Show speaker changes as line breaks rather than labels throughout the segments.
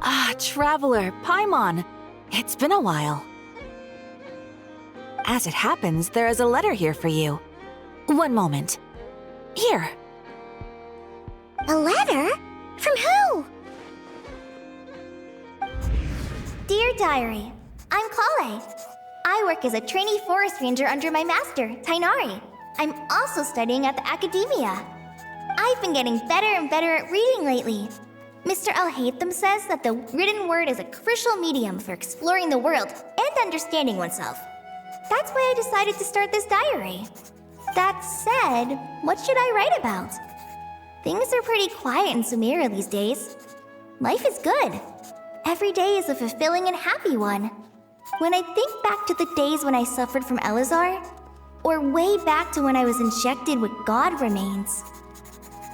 Ah, Traveler, Paimon. It's been a while. As it happens, there is a letter here for you. One moment. Here.
A letter? From who? Dear Diary, I'm Collei. I work as a trainee forest ranger under my master, Tighnari. I'm also studying at the Akedimiya. I've been getting better and better at reading lately. Mr. Alhaitham says that the written word is a crucial medium for exploring the world and understanding oneself. That's why I decided to start this diary. That said, what should I write about? Things are pretty quiet in Sumeru these days. Life is good. Every day is a fulfilling and happy one. When I think back to the days when I suffered from Elazar, or way back to when I was injected with God remains,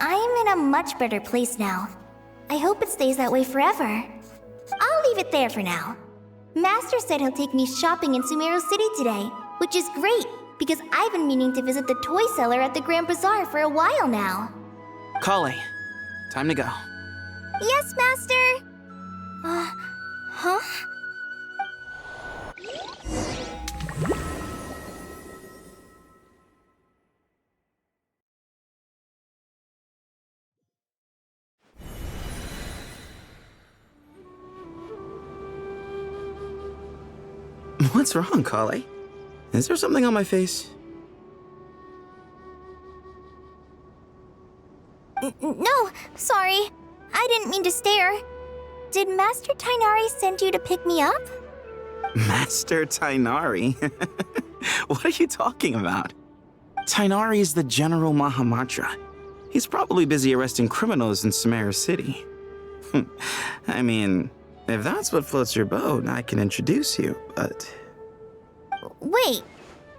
I am in a much better place now. I hope it stays that way forever. I'll leave it there for now. Master said he'll take me shopping in Sumeru City today, which is great because I've been meaning to visit the toy seller at the Grand Bazaar for a while now.
Collei, time to go.
Yes, Master! Huh?
What's wrong, Collei? Is there something on my face?
No, sorry. I didn't mean to stare. Did Master Tighnari send you to pick me up?
Master Tighnari? What are you talking about? Tighnari is the General Mahamatra. He's probably busy arresting criminals in Sumeru City. I mean, if that's what floats your boat, I can introduce you, but...
Wait,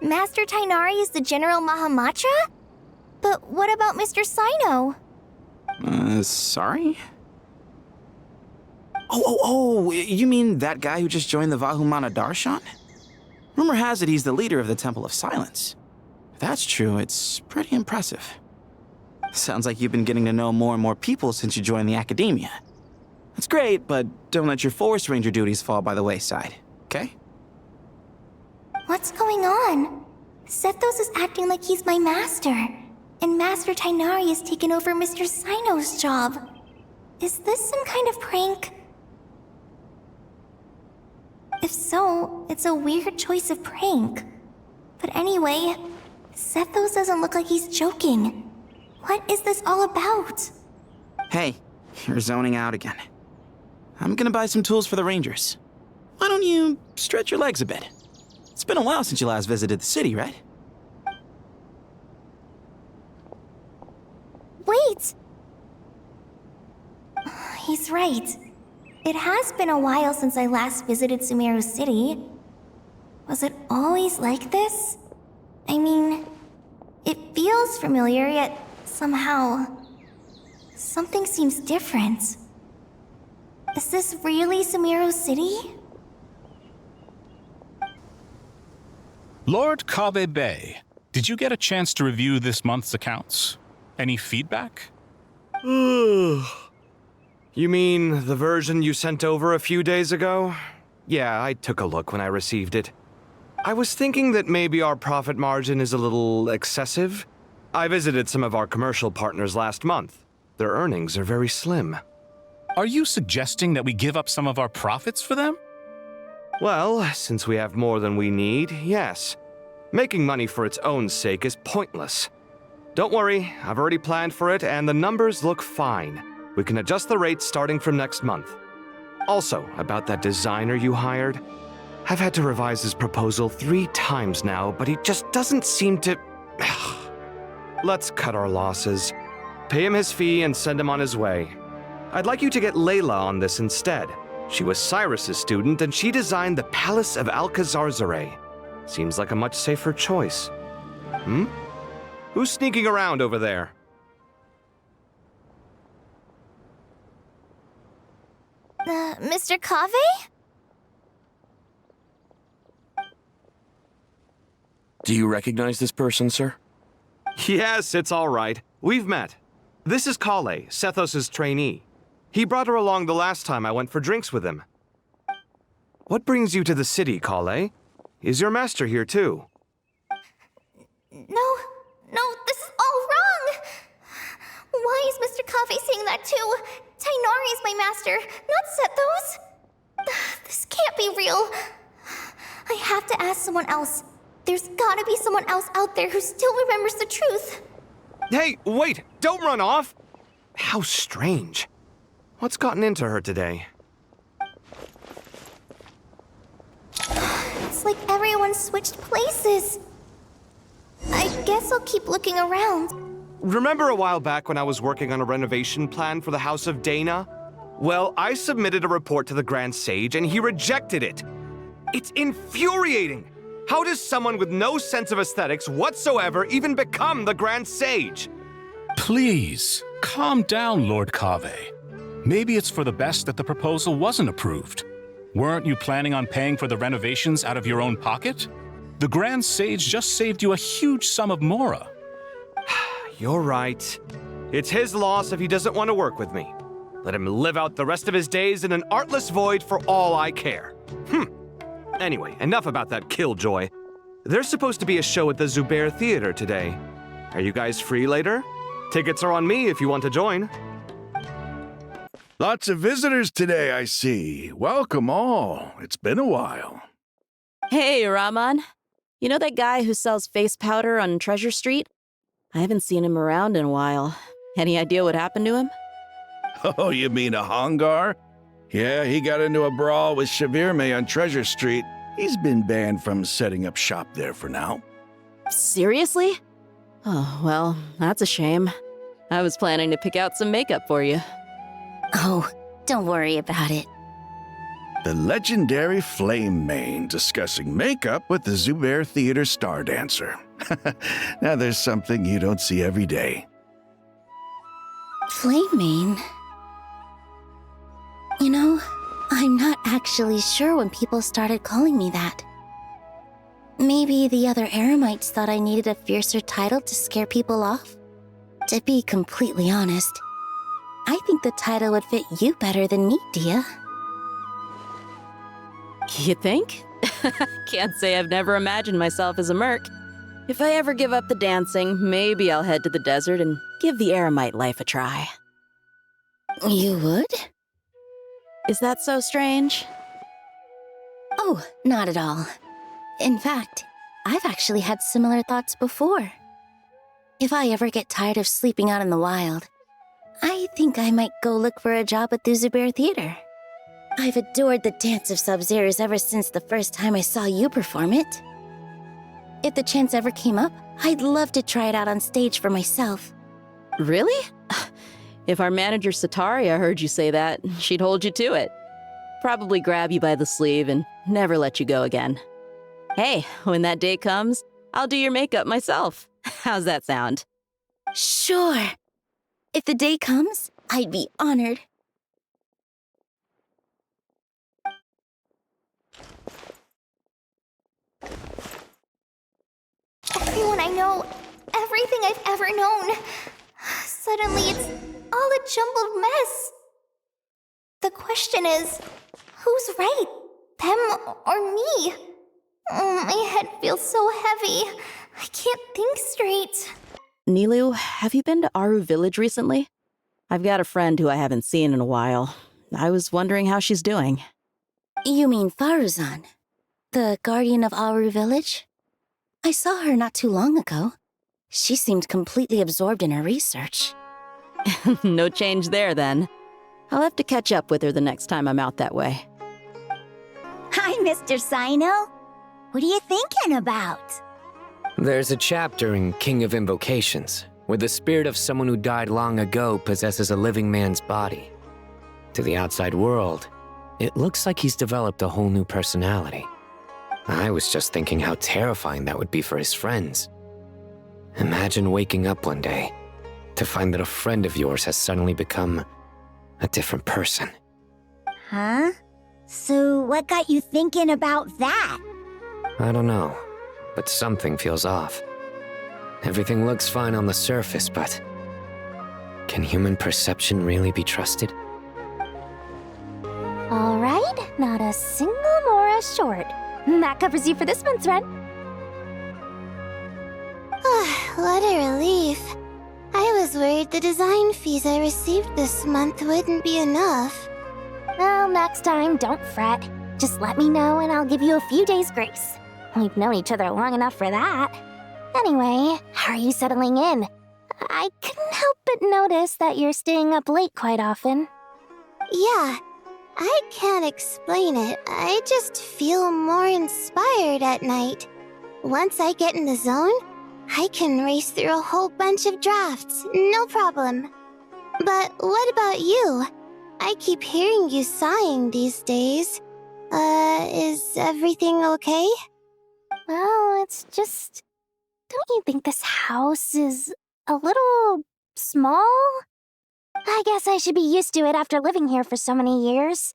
Master Tighnari is the General Mahamatra? But what about Mr. Cyno?
Sorry? Oh, you mean that guy who just joined the Vahumana Darshan? Rumor has it he's the leader of the Temple of Silence. If that's true, it's pretty impressive. Sounds like you've been getting to know more and more people since you joined the Akedimiya. That's great, but don't let your Forest Ranger duties fall by the wayside, okay?
What's going on? Sethos is acting like he's my master, and Master Tighnari has taken over Mr. Cyno's job. Is this some kind of prank? If so, it's a weird choice of prank. But anyway, Sethos doesn't look like he's joking. What is this all about?
Hey, you're zoning out again. I'm gonna buy some tools for the Rangers. Why don't you stretch your legs a bit? It's been a while since you last visited the city, right?
Wait! He's right. It has been a while since I last visited Sumeru City. Was it always like this? I mean, it feels familiar, yet somehow... something seems different. Is this really Sumeru City?
Lord Kaveh Bey, did you get a chance to review this month's accounts? Any feedback?
You mean the version you sent over a few days ago? Yeah, I took a look when I received it. I was thinking that maybe our profit margin is a little excessive. I visited some of our commercial partners last month. Their earnings are very slim.
Are you suggesting that we give up some of our profits for them?
Well, since we have more than we need, yes. Making money for its own sake is pointless. Don't worry, I've already planned for it and the numbers look fine. We can adjust the rates starting from next month. Also, about that designer you hired, I've had to revise his proposal 3 times now, but he just doesn't seem to... Let's cut our losses. Pay him his fee and send him on his way. I'd like you to get Layla on this instead. She was Cyrus's student and she designed the Palace of Alcazarzare. Seems like a much safer choice. Who's sneaking around over there?
Mr. Kaveh?
Do you recognize this person, sir?
Yes, it's all right. We've met. This is Collei, Sethos' trainee. He brought her along the last time I went for drinks with him. What brings you to the city, Collei? Is your master here too?
No, this is all wrong! Why is Mr. Kaveh saying that too? Tighnari is my master, not Sethos! This can't be real. I have to ask someone else. There's gotta be someone else out there who still remembers the truth.
Hey, wait! Don't run off! How strange. What's gotten into her today?
It's like everyone switched places. I guess I'll keep looking around.
Remember a while back when I was working on a renovation plan for the House of Dehya? Well, I submitted a report to the Grand Sage and he rejected it. It's infuriating! How does someone with no sense of aesthetics whatsoever even become the Grand Sage?
Please, calm down, Lord Kaveh. Maybe it's for the best that the proposal wasn't approved. Weren't you planning on paying for the renovations out of your own pocket? The Grand Sage just saved you a huge sum of mora.
You're right. It's his loss if he doesn't want to work with me. Let him live out the rest of his days in an artless void for all I care. Anyway, enough about that killjoy. There's supposed to be a show at the Zubair Theater today. Are you guys free later? Tickets are on me if you want to join.
Lots of visitors today, I see. Welcome all. It's been a while.
Hey, Rahman. You know that guy who sells face powder on Treasure Street? I haven't seen him around in a while. Any idea what happened to him?
Oh, you mean a Hongar? Yeah, he got into a brawl with Shavirme on Treasure Street. He's been banned from setting up shop there for now.
Seriously? Oh, well, that's a shame. I was planning to pick out some makeup for you.
Oh, don't worry about it.
The legendary Flame Mane discussing makeup with the Zubair Theater star dancer. Now there's something you don't see every day.
Flame Mane? You know, I'm not actually sure when people started calling me that. Maybe the other Eremites thought I needed a fiercer title to scare people off? To be completely honest, I think the title would fit you better than me, Dehya.
You think? Can't say I've never imagined myself as a merc. If I ever give up the dancing, maybe I'll head to the desert and give the Eremite life a try.
You would?
Is that so strange?
Oh, not at all. In fact, I've actually had similar thoughts before. If I ever get tired of sleeping out in the wild, I think I might go look for a job at the Zubair Theater. I've adored the dance of Sub-Zeros ever since the first time I saw you perform it. If the chance ever came up, I'd love to try it out on stage for myself.
Really? If our manager Sataria heard you say that, she'd hold you to it. Probably grab you by the sleeve and never let you go again. Hey, when that day comes, I'll do your makeup myself. How's that sound?
Sure. If the day comes, I'd be honored. Everyone I know, everything I've ever known. Suddenly it's all a jumbled mess. The question is, who's right? Them or me? My head feels so heavy. I can't think straight.
Nilou, have you been to Aaru village recently? I've got a friend who I haven't seen in a while. I was wondering how she's doing.
You mean Faruzan, the guardian of Aaru village? I saw her not too long ago. She seemed completely absorbed in her research.
No change there, then. I'll have to catch up with her the next time I'm out that way.
Hi, Mr. Cyno. What are you thinking about?
There's a chapter in King of Invocations where the spirit of someone who died long ago possesses a living man's body. To the outside world, it looks like he's developed a whole new personality. I was just thinking how terrifying that would be for his friends. Imagine waking up one day to find that a friend of yours has suddenly become a different person.
Huh? So what got you thinking about that?
I don't know, but something feels off. Everything looks fine on the surface, but can human perception really be trusted?
Not a single Mora short. That covers you for this month's rent.
What a relief. I was worried the design fees I received this month wouldn't be enough.
Well, next time, don't fret. Just let me know and I'll give you a few days' grace. We've known each other long enough for that. Anyway, how are you settling in? I couldn't help but notice that you're staying up late quite often.
Yeah, I can't explain it. I just feel more inspired at night. Once I get in the zone, I can race through a whole bunch of drafts, no problem. But what about you? I keep hearing you sighing these days. Is everything okay?
Well, it's just... Don't you think this house is a little small? I guess I should be used to it after living here for so many years.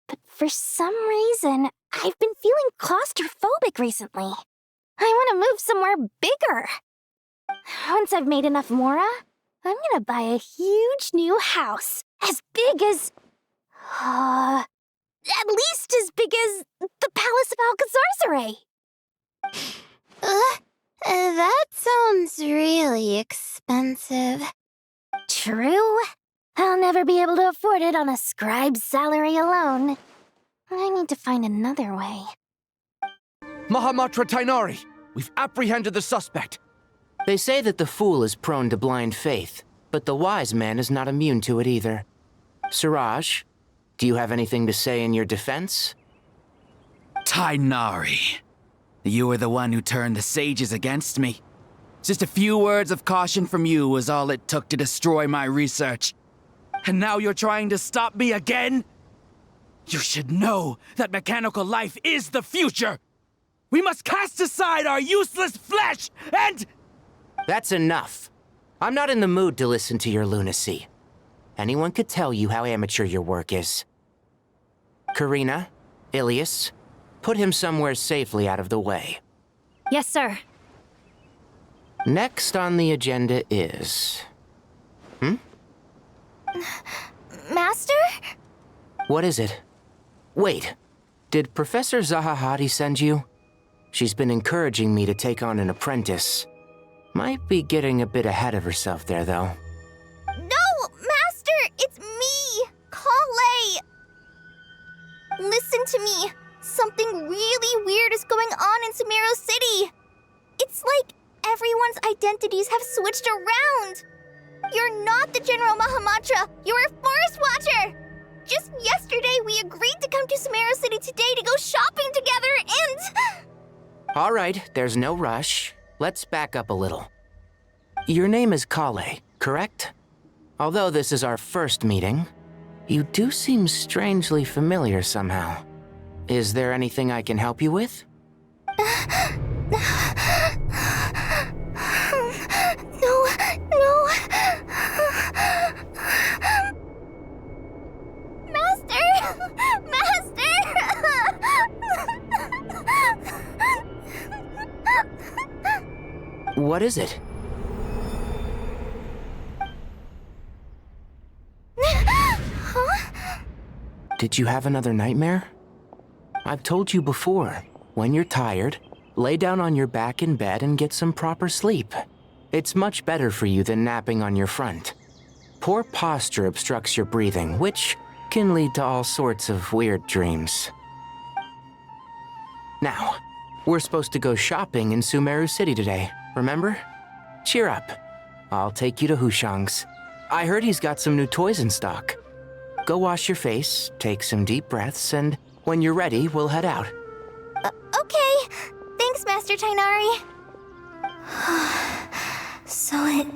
But for some reason, I've been feeling claustrophobic recently. I want to move somewhere bigger. Once I've made enough Mora, I'm gonna buy a huge new house. As big as... at least as big as the Palace of Alcazarzaray.
That sounds really expensive.
True. I'll never be able to afford it on a scribe's salary alone. I need to find another way.
Mahamatra Tighnari, we've apprehended the suspect.
They say that the fool is prone to blind faith, but the wise man is not immune to it either. Siraj, do you have anything to say in your defense?
Tighnari, you were the one who turned the sages against me. Just a few words of caution from you was all it took to destroy my research. And now you're trying to stop me again? You should know that mechanical life is the future! We must cast aside our useless flesh and...
That's enough. I'm not in the mood to listen to your lunacy. Anyone could tell you how amateur your work is. Karina, Ilias, put him somewhere safely out of the way.
Yes, sir.
Next on the agenda is...
Master?
What is it? Wait, did Professor Zahahati send you? She's been encouraging me to take on an apprentice. Might be getting a bit ahead of herself there, though.
No, Master! It's me! Collei! Listen to me. Something really weird is going on in Sumeru City. It's like everyone's identities have switched around. You're not the General Mahamatra. You're a Forest Watcher. Just yesterday, we agreed to come to Sumeru City today to go shopping together and...
All right, there's no rush. Let's back up a little. Your name is Collei, correct? Although this is our first meeting, you do seem strangely familiar somehow. Is there anything I can help you with?
No. Master!
What is it?
Huh?
Did you have another nightmare? I've told you before, when you're tired, lay down on your back in bed and get some proper sleep. It's much better for you than napping on your front. Poor posture obstructs your breathing, which can lead to all sorts of weird dreams. Now, we're supposed to go shopping in Sumeru City today, remember? Cheer up. I'll take you to Hushang's. I heard he's got some new toys in stock. Go wash your face, take some deep breaths, and when you're ready, we'll head out.
Okay. Thanks, Master Tighnari. So it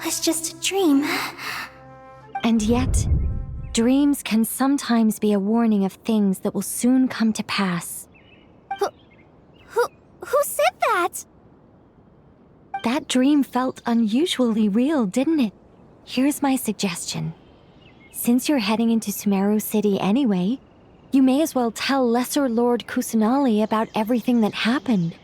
was just a dream.
And yet, dreams can sometimes be a warning of things that will soon come to pass.
Who said that?
That dream felt unusually real, didn't it? Here's my suggestion. Since you're heading into Sumeru City anyway, you may as well tell Lesser Lord Kusanali about everything that happened.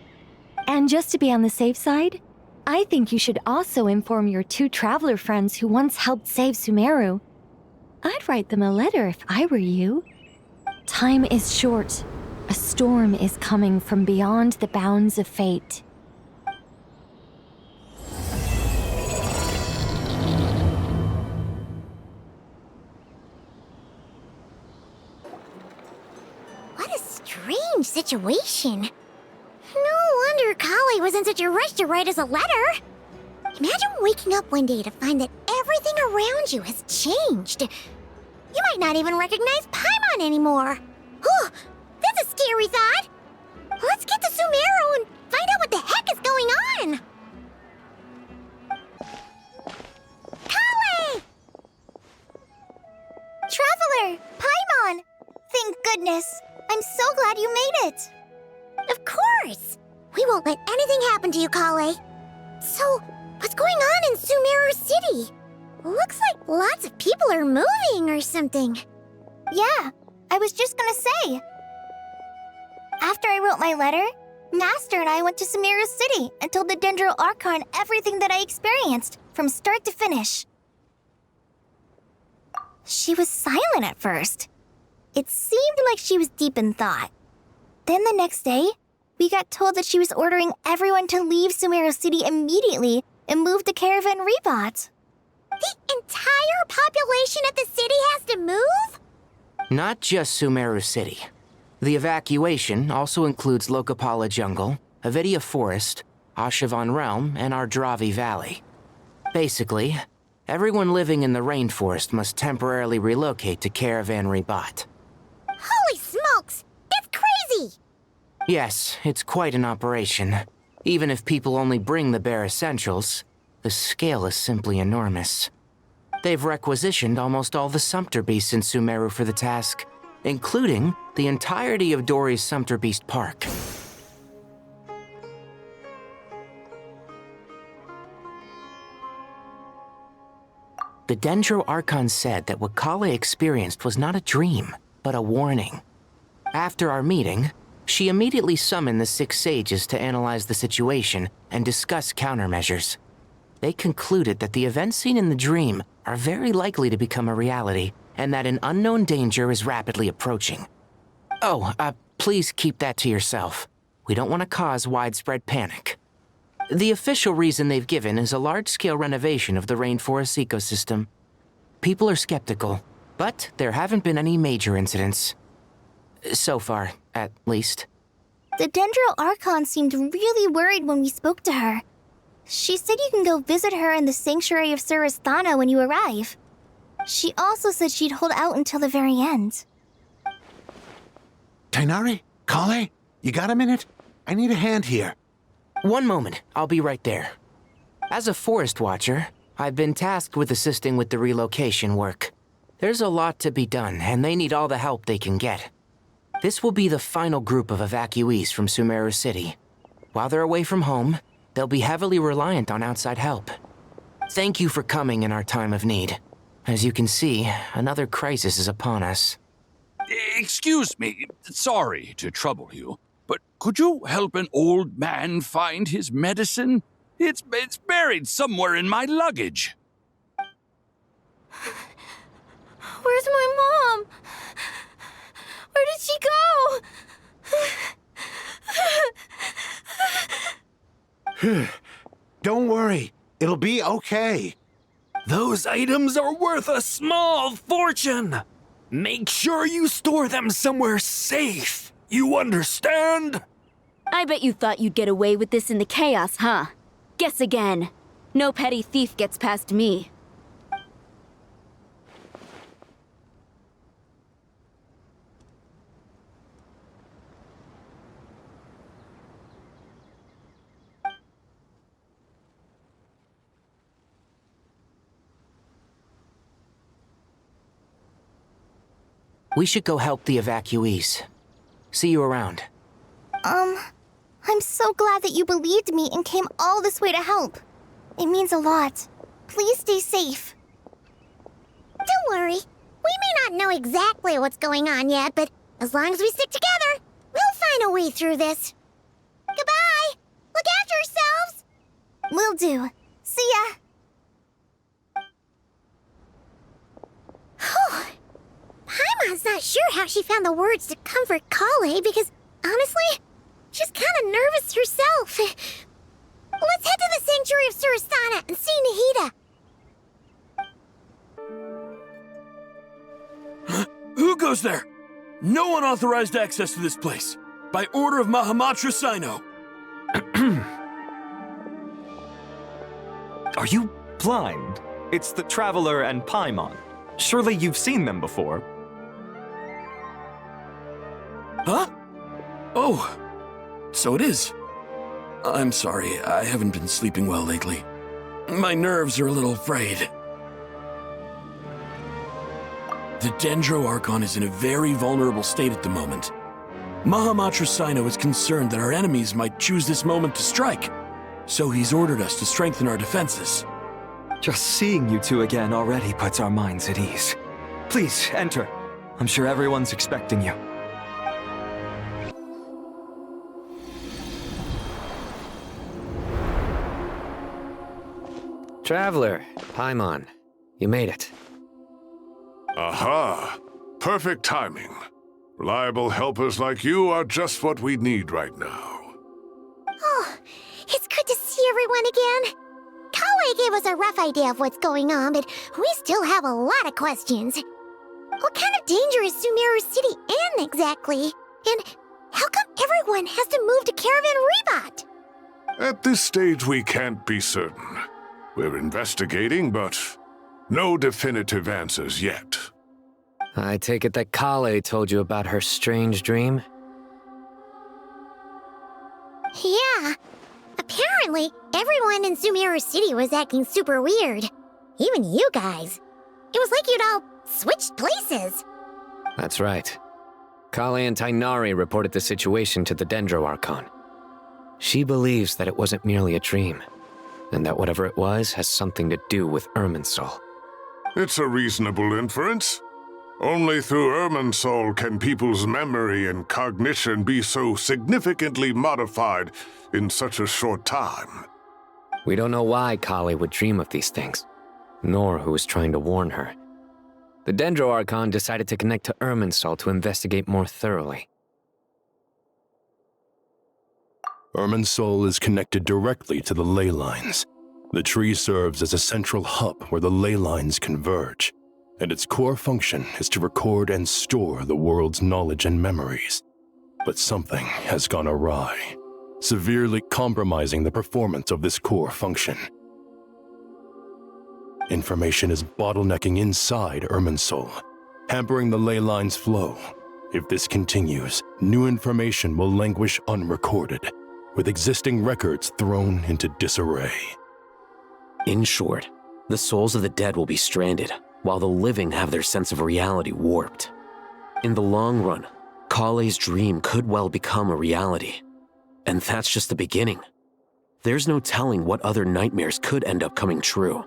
And just to be on the safe side, I think you should also inform your 2 traveler friends who once helped save Sumeru. I'd write them a letter if I were you. Time is short. A storm is coming from beyond the bounds of fate.
What a strange situation. No wonder Collei was in such a rush to write us a letter. Imagine waking up one day to find that everything around you has changed. You might not even recognize Paimon anymore. Oh, that's a scary thought. Let's get to Sumeru and find out what the heck is going on. Collei!
Traveler! Paimon! Thank goodness. I'm so glad you made it.
Of course. We won't let anything happen to you, Collei. So, what's going on in Sumeru City? Looks like lots of people are moving or something.
Yeah, I was just gonna say. After I wrote my letter, Master and I went to Sumeru City and told the Dendro Archon everything that I experienced, from start to finish. She was silent at first. It seemed like she was deep in thought. Then the next day, we got told that she was ordering everyone to leave Sumeru City immediately and move to Caravan Rebot.
The entire population of the city has to move?
Not just Sumeru City. The evacuation also includes Lokapala Jungle, Avidia Forest, Ashavan Realm, and Ardravi Valley. Basically, everyone living in the rainforest must temporarily relocate to Caravan Rebot.
Holy smokes! That's crazy!
Yes, it's quite an operation. Even if people only bring the bare essentials, the scale is simply enormous. They've requisitioned almost all the Sumpter Beasts in Sumeru for the task, including the entirety of Dori's Sumpter Beast Park. The Dendro Archon said that what Collei experienced was not a dream, but a warning. After our meeting, she immediately summoned the 6 sages to analyze the situation and discuss countermeasures. They concluded that the events seen in the dream are very likely to become a reality, and that an unknown danger is rapidly approaching. Oh, please keep that to yourself. We don't want to cause widespread panic. The official reason they've given is a large-scale renovation of the rainforest ecosystem. People are skeptical, but there haven't been any major incidents. So far, at least.
The Dendro Archon seemed really worried when we spoke to her. She said you can go visit her in the Sanctuary of Surasthana when you arrive. She also said she'd hold out until the very end.
Tighnari? Collei? You got a minute? I need a hand here.
One moment, I'll be right there. As a forest watcher, I've been tasked with assisting with the relocation work. There's a lot to be done, and they need all the help they can get. This will be the final group of evacuees from Sumeru City. While they're away from home, they'll be heavily reliant on outside help. Thank you for coming in our time of need. As you can see, another crisis is upon us.
Excuse me, sorry to trouble you, but could you help an old man find his medicine? It's buried somewhere in my luggage.
Where's my mom? Where did she go?
Don't worry, it'll be okay.
Those items are worth a small fortune. Make sure you store them somewhere safe. You understand?
I bet you thought you'd get away with this in the chaos, huh? Guess again. No petty thief gets past me.
We should go help the evacuees. See you around.
I'm so glad that you believed me and came all this way to help. It means a lot. Please stay safe.
Don't worry. We may not know exactly what's going on yet, but as long as we stick together, we'll find a way through this. Goodbye! Look after yourselves!
Will do. See ya!
Whew. Paimon's not sure how she found the words to comfort Collei because, honestly, she's kind of nervous herself. Let's head to the Sanctuary of Surasana and see Nahida.
Who goes there? No unauthorized access to this place. By order of Mahamatra Cyno.
Are you blind? It's the Traveler and Paimon. Surely you've seen them before.
Huh? Oh, so it is. I'm sorry, I haven't been sleeping well lately. My nerves are a little frayed. The Dendro Archon is in a very vulnerable state at the moment. Mahamatra Cyno is concerned that our enemies might choose this moment to strike, so he's ordered us to strengthen our defenses.
Just seeing you two again already puts our minds at ease. Please, enter. I'm sure everyone's expecting you.
Traveler, Paimon, you made it.
Aha! Perfect timing. Reliable helpers like you are just what we need right now.
Oh, it's good to see everyone again. Collei gave us a rough idea of what's going on, but we still have a lot of questions. What kind of danger is Sumeru City in exactly? And how come everyone has to move to Caravan Rebat?
At this stage, we can't be certain. We're investigating, but no definitive answers yet.
I take it that Collei told you about her strange dream?
Yeah. Apparently, everyone in Sumeru City was acting super weird. Even you guys. It was like you'd all switched places.
That's right. Collei and Tighnari reported the situation to the Dendro Archon. She believes that it wasn't merely a dream, and that whatever it was has something to do with Irminsul.
It's a reasonable inference. Only through Irminsul can people's memory and cognition be so significantly modified in such a short time.
We don't know why Collei would dream of these things, nor who was trying to warn her. The Dendro Archon decided to connect to Irminsul to investigate more thoroughly.
Irminsul is connected directly to the ley lines. The tree serves as a central hub where the ley lines converge, and its core function is to record and store the world's knowledge and memories. But something has gone awry, severely compromising the performance of this core function. Information is bottlenecking inside Irminsul, hampering the ley lines' flow. If this continues, new information will languish unrecorded, with existing records thrown into disarray.
In short, the souls of the dead will be stranded, while the living have their sense of reality warped. In the long run, Collei's dream could well become a reality. And that's just the beginning. There's no telling what other nightmares could end up coming true.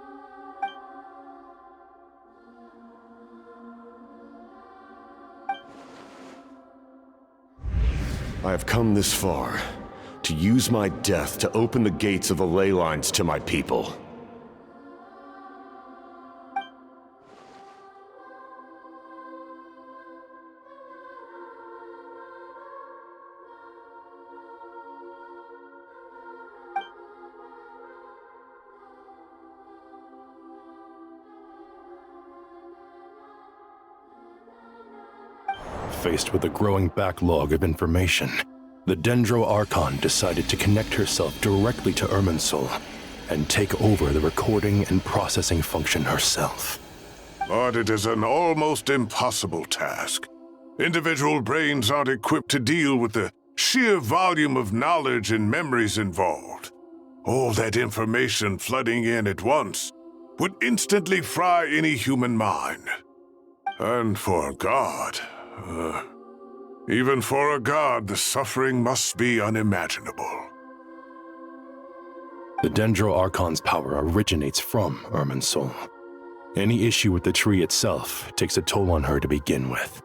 I have come this far to use my death to open the gates of the ley lines to my people.
Faced with a growing backlog of information, the Dendro Archon decided to connect herself directly to Irminsul and take over the recording and processing function herself.
But it is an almost impossible task. Individual brains aren't equipped to deal with the sheer volume of knowledge and memories involved. All that information flooding in at once would instantly fry any human mind. And for a god, even for a god, the suffering must be unimaginable.
The Dendro Archon's power originates from Irminsul. Any issue with the tree itself takes a toll on her to begin with.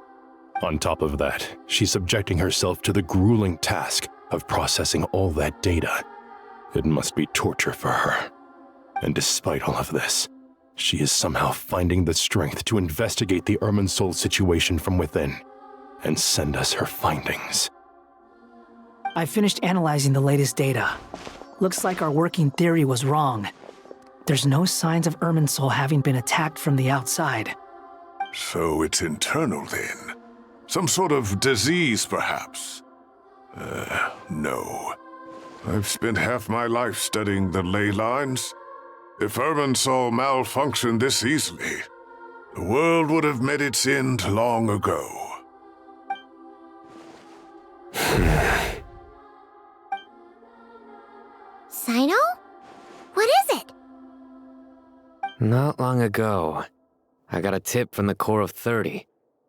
On top of that, she's subjecting herself to the grueling task of processing all that data. It must be torture for her. And despite all of this, She is somehow finding the strength to investigate the Irminsul situation from within and send us her findings.
I finished analyzing the latest data. Looks like our working theory was wrong. There's no signs of Irminsul having been attacked from the outside.
So it's internal then? Some sort of disease, perhaps? No. I've spent half my life studying the ley lines. If Irminsul malfunctioned this easily, the world would have met its end long ago.
Cyno? What is it?
Not long ago, I got a tip from the Core of 30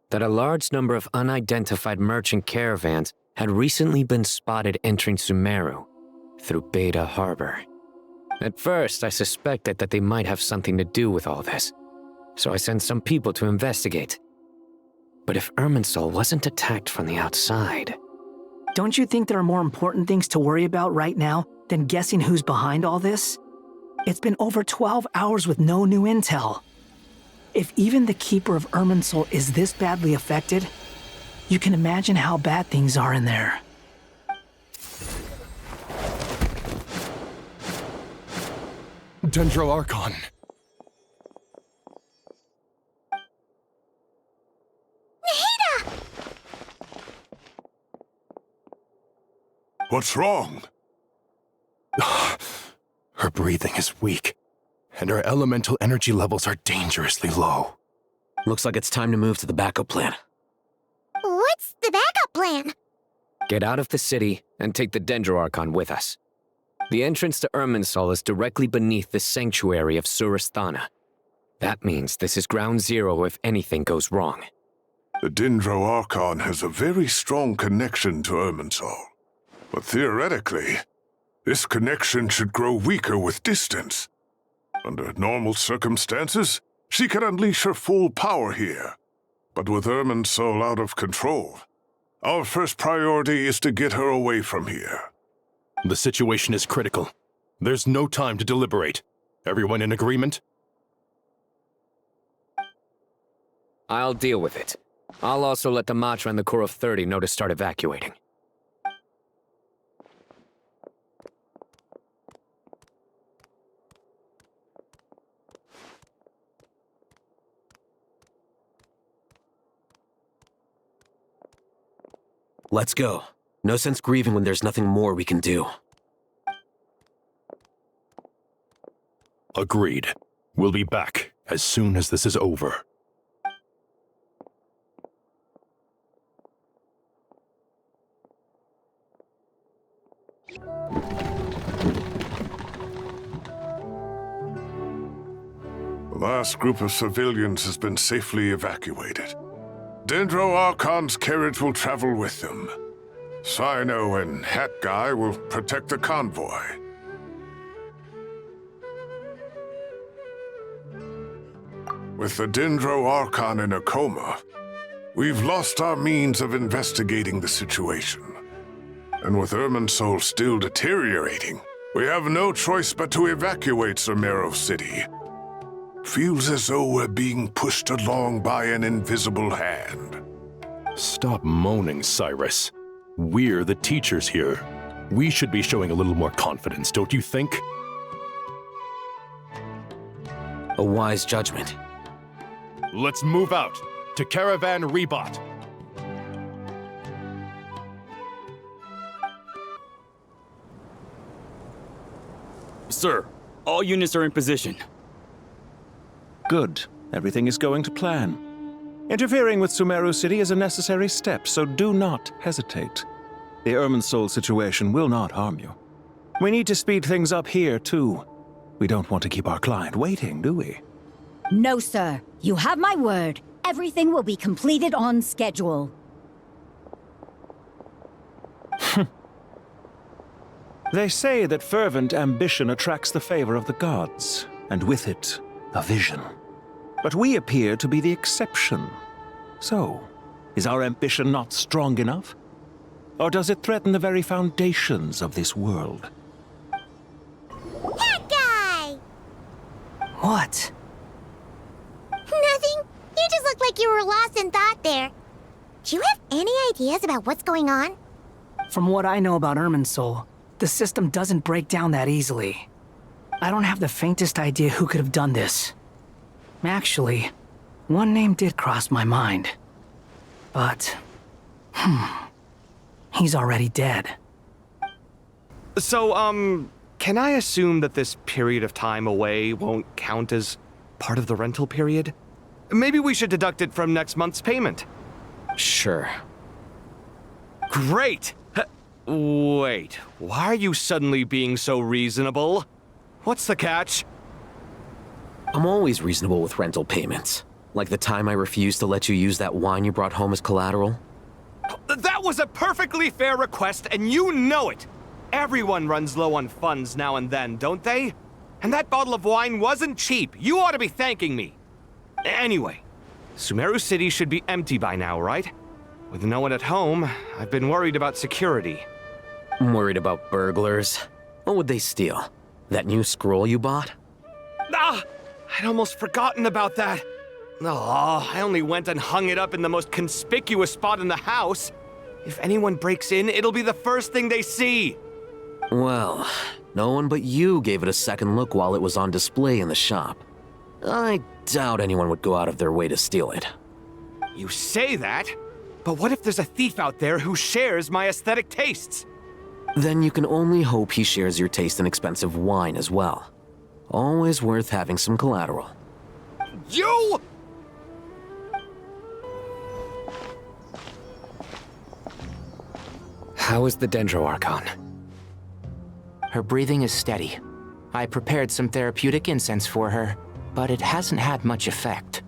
that a large number of unidentified merchant caravans had recently been spotted entering Sumeru through Beta Harbor. At first, I suspected that they might have something to do with all this, so I sent some people to investigate. But if Irminsul wasn't attacked from the outside...
Don't you think there are more important things to worry about right now than guessing who's behind all this? It's been over 12 hours with no new intel. If even the Keeper of Irminsul is this badly affected, you can imagine how bad things are in there.
Dendro Archon.
Nahida!
What's wrong?
Her breathing is weak, and her elemental energy levels are dangerously low.
Looks like it's time to move to the backup plan.
What's the backup plan?
Get out of the city and take the Dendro Archon with us. The entrance to Irminsul is directly beneath the sanctuary of Surasthana. That means this is ground zero if anything goes wrong.
The Dendro Archon has a very strong connection to Irminsul. But theoretically, this connection should grow weaker with distance. Under normal circumstances, she can unleash her full power here. But with Irminsul out of control, our first priority is to get her away from here.
The situation is critical. There's no time to deliberate. Everyone in agreement?
I'll deal with it. I'll also let the Matra and the Core of 30 know to start evacuating.
Let's go. No sense grieving when there's nothing more we can do.
Agreed. We'll be back as soon as this is over.
The last group of civilians has been safely evacuated. Dendro Archon's carriage will travel with them. Cyno and Hat Guy will protect the convoy. With the Dendro Archon in a coma, we've lost our means of investigating the situation. And with Irminsul still deteriorating, we have no choice but to evacuate Sumeru City. Feels as though we're being pushed along by an invisible hand.
Stop moaning, Cyrus. We're the teachers here. We should be showing a little more confidence, don't you think?
A wise judgment.
Let's move out to Caravan Rebot.
Sir, all units are in position.
Good. Everything is going to plan. Interfering with Sumeru City is a necessary step, so do not hesitate. The Irminsul situation will not harm you. We need to speed things up here, too. We don't want to keep our client waiting, do we?
No, sir. You have my word. Everything will be completed on schedule.
They say that fervent ambition attracts the favor of the gods, and with it, a vision. But we appear to be the exception. So, is our ambition not strong enough? Or does it threaten the very foundations of this world?
That guy!
What?
you were lost in thought there. Do you have any ideas about what's going on?
From what I know about Irminsul, the system doesn't break down that easily. I don't have the faintest idea who could have done this. Actually, one name did cross my mind. But, he's already dead.
So, can I assume that this period of time away won't count as part of the rental period? Maybe we should deduct it from next month's payment.
Sure.
Great! Wait, why are you suddenly being so reasonable? What's the catch?
I'm always reasonable with rental payments. Like the time I refused to let you use that wine you brought home as collateral.
That was a perfectly fair request, and you know it! Everyone runs low on funds now and then, don't they? And that bottle of wine wasn't cheap. You ought to be thanking me. Anyway, Sumeru City should be empty by now, right? With no one at home, I've been worried about security.
I'm worried about burglars. What would they steal? That new scroll you bought?
Ah! I'd almost forgotten about that. Oh, I only went and hung it up in the most conspicuous spot in the house. If anyone breaks in, it'll be the first thing they see.
Well, no one but you gave it a second look while it was on display in the shop. I doubt anyone would go out of their way to steal it.
You say that, but what if there's a thief out there who shares my aesthetic tastes?
Then you can only hope he shares your taste in expensive wine as well. Always worth having some collateral.
You!
How is the Dendro Archon?
Her breathing is steady. I prepared some therapeutic incense for her, but it hasn't had much effect.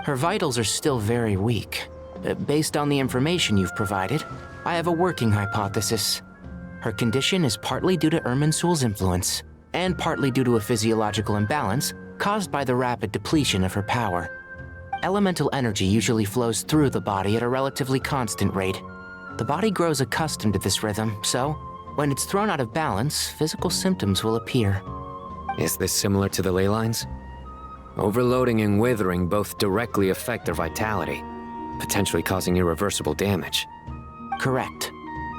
Her vitals are still very weak. Based on the information you've provided, I have a working hypothesis. Her condition is partly due to Irminsul's influence, and partly due to a physiological imbalance caused by the rapid depletion of her power. Elemental energy usually flows through the body at a relatively constant rate. The body grows accustomed to this rhythm, so when it's thrown out of balance, physical symptoms will appear.
Is this similar to the ley lines? Overloading and withering both directly affect their vitality, potentially causing irreversible damage.
Correct.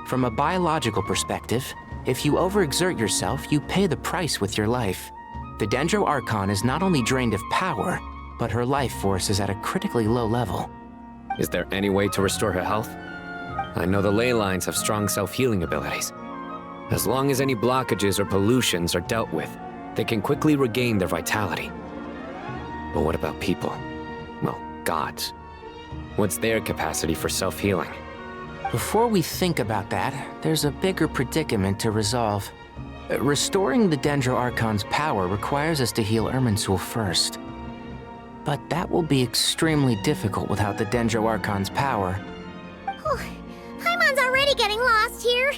From a biological perspective, if you overexert yourself, you pay the price with your life. The Dendro Archon is not only drained of power, but her life force is at a critically low level.
Is there any way to restore her health? I know the ley lines have strong self-healing abilities. As long as any blockages or pollutions are dealt with, they can quickly regain their vitality. But what about people? Well, gods. What's their capacity for self-healing?
Before we think about that, there's a bigger predicament to resolve. Restoring the Dendro Archon's power requires us to heal Irminsul first. But that will be extremely difficult without the Dendro Archon's power.
Paimon's already getting lost here.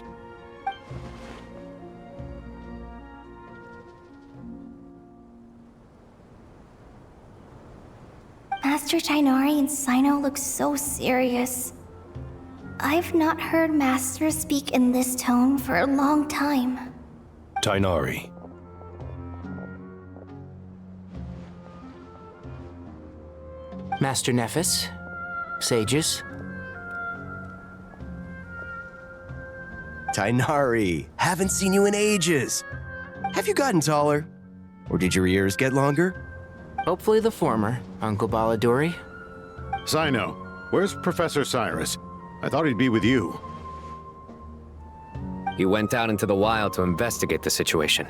Master Tighnari and Cyno look so serious. I've not heard Master speak in this tone for a long time.
Tighnari.
Master Naphis, Sages.
Tighnari, haven't seen you in ages. Have you gotten taller? Or did your ears get longer?
Hopefully the former, Uncle Dori.
Cyno, where's Professor Cyrus? I thought he'd be with you.
He went out into the wild to investigate the situation.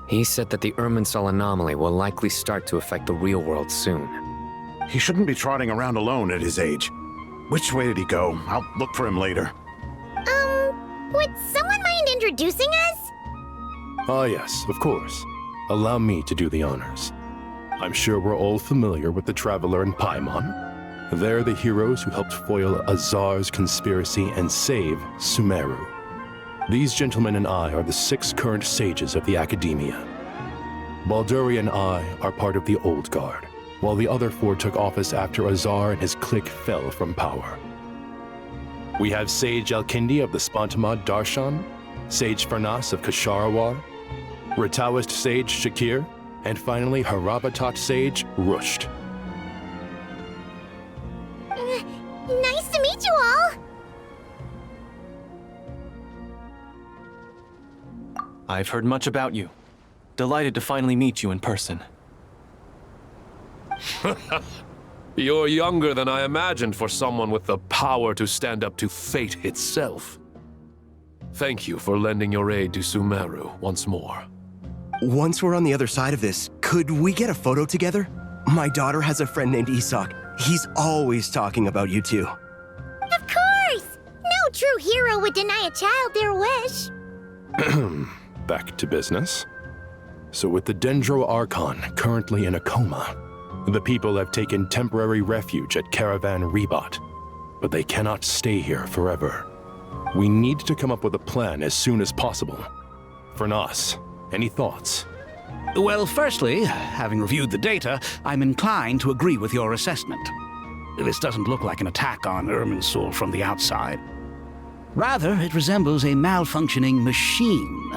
He said that the Irminsul anomaly will likely start to affect the real world soon.
He shouldn't be trotting around alone at his age. Which way did he go? I'll look for him later.
Would someone mind introducing us?
Ah yes, of course. Allow me to do the honors. I'm sure we're all familiar with the Traveler and Paimon. They're the heroes who helped foil Azar's conspiracy and save Sumeru. These gentlemen and I are the 6 current sages of the Akedimiya. Dori and I are part of the Old Guard, while the other 4 took office after Azar and his clique fell from power. We have Sage Alkindi of the Spontamad Darshan, Sage Farnas of Kasharawar, Rataoist Sage Shakir, and finally Harabatot Sage Rusht.
I've heard much about you. Delighted to finally meet you in person.
You're younger than I imagined for someone with the power to stand up to fate itself. Thank you for lending your aid to Sumeru once more.
Once we're on the other side of this, could we get a photo together? My daughter has a friend named Isak. He's always talking about you two.
Of course! No true hero would deny a child their wish.
Back to business. So with the Dendro Archon currently in a coma, the people have taken temporary refuge at Caravan Rebat, but they cannot stay here forever. We need to come up with a plan as soon as possible. For Nas, any thoughts?
Well, firstly, having reviewed the data, I'm inclined to agree with your assessment. This doesn't look like an attack on Irminsul from the outside. Rather, it resembles a malfunctioning machine.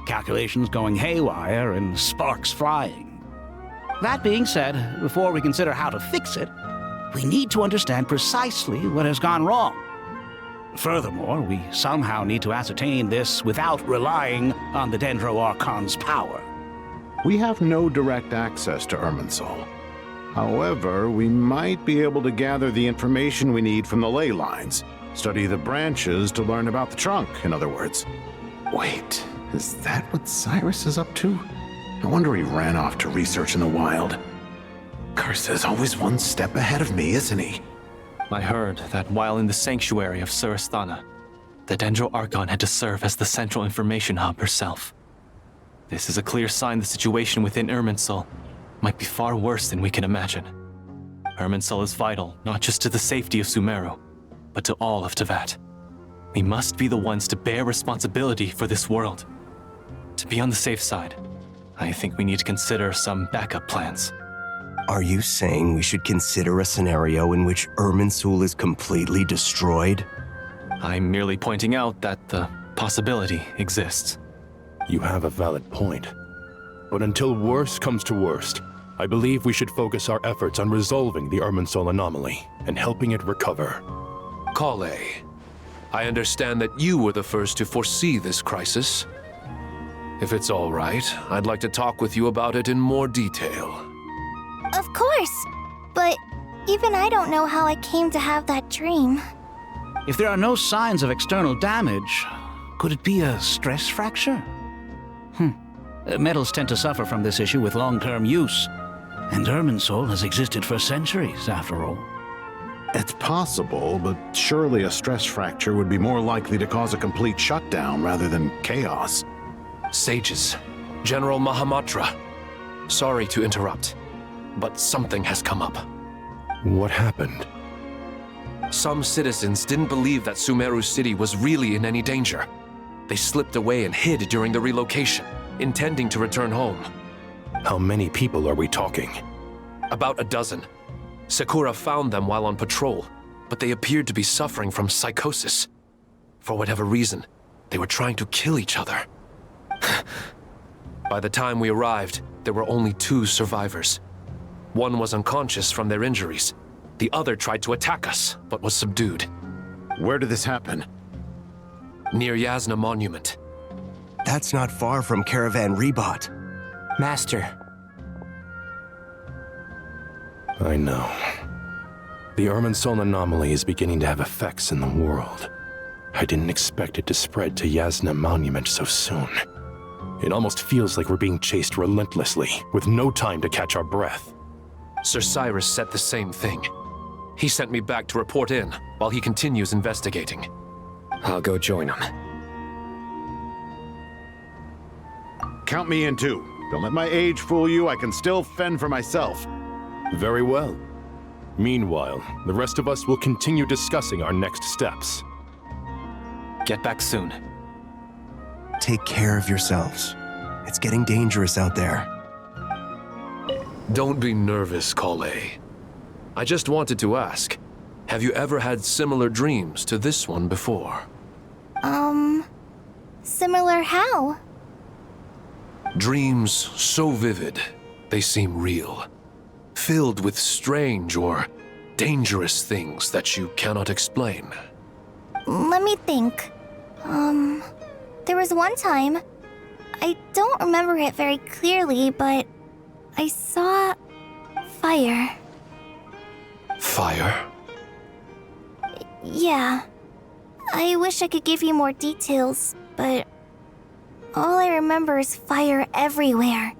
Calculations going haywire and sparks flying. That being said, before we consider how to fix it, we need to understand precisely what has gone wrong. Furthermore, we somehow need to ascertain this without relying on the Dendro Archon's power.
We have no direct access to Irminsul. However, we might be able to gather the information we need from the ley lines. Study the branches to learn about the trunk, in other words. Wait, is that what Cyrus is up to? No wonder he ran off to research in the wild. Curse, always one step ahead of me, isn't he?
I heard that while in the sanctuary of Surasthana, the Dendro Archon had to serve as the central information hub herself. This is a clear sign the situation within Irminsul might be far worse than we can imagine. Irminsul is vital not just to the safety of Sumeru, but to all of Teyvat. We must be the ones to bear responsibility for this world. To be on the safe side, I think we need to consider some backup plans.
Are you saying we should consider a scenario in which Irminsul is completely destroyed?
I'm merely pointing out that the possibility exists.
You have a valid point. But until worst comes to worst, I believe we should focus our efforts on resolving the Irminsul anomaly and helping it recover.
Collei, I understand that you were the first to foresee this crisis. If it's all right, I'd like to talk with you about it in more detail.
Of course, but even I don't know how I came to have that dream.
If there are no signs of external damage, could it be a stress fracture? Metals tend to suffer from this issue with long-term use, and Irminsul has existed for centuries, after all.
It's possible, but surely a stress fracture would be more likely to cause a complete shutdown rather than chaos.
Sages, General Mahamatra, sorry to interrupt, but something has come up.
What happened?
Some citizens didn't believe that Sumeru City was really in any danger. They slipped away and hid during the relocation, intending to return home.
How many people are we talking?
About a dozen. Sakura found them while on patrol, but they appeared to be suffering from psychosis. For whatever reason, they were trying to kill each other. By the time we arrived, there were only 2 survivors. One was unconscious from their injuries. The other tried to attack us, but was subdued.
Where did this happen?
Near Yasna Monument.
That's not far from Caravan Rebat.
Master.
I know. The Irminsul anomaly is beginning to have effects in the world. I didn't expect it to spread to Yasna Monument so soon. It almost feels like we're being chased relentlessly, with no time to catch our breath.
Sir Cyrus said the same thing. He sent me back to report in, while he continues investigating.
I'll go join him.
Count me in too. Don't let my age fool you, I can still fend for myself.
Very well. Meanwhile, the rest of us will continue discussing our next steps.
Get back soon.
Take care of yourselves. It's getting dangerous out there.
Don't be nervous, Collei. I just wanted to ask, have you ever had similar dreams to this one before?
Similar how?
Dreams so vivid, they seem real. Filled with strange or dangerous things that you cannot explain.
Let me think. There was one time I don't remember it very clearly, but I saw fire.
Fire?
Yeah. I wish I could give you more details, but all I remember is fire everywhere.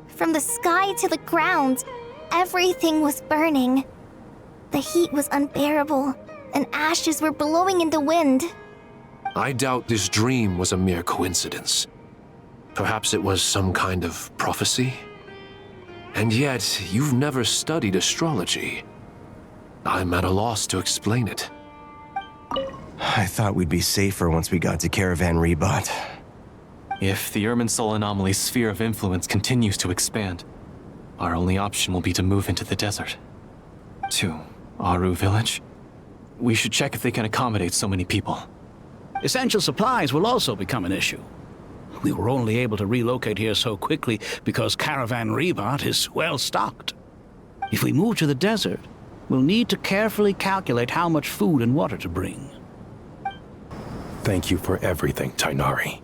From the sky to the ground, everything was burning. The heat was unbearable, and ashes were blowing in the wind.
I doubt this dream was a mere coincidence. Perhaps it was some kind of prophecy? And yet, you've never studied astrology. I'm at a loss to explain it.
I thought we'd be safer once we got to Caravan Rebot.
If the Irminsul anomaly's sphere of influence continues to expand, our only option will be to move into the desert. To Aaru village? We should check if they can accommodate so many people.
Essential supplies will also become an issue. We were only able to relocate here so quickly because Caravan Rebot is well stocked. If we move to the desert, we'll need to carefully calculate how much food and water to bring.
Thank you for everything, Tighnari.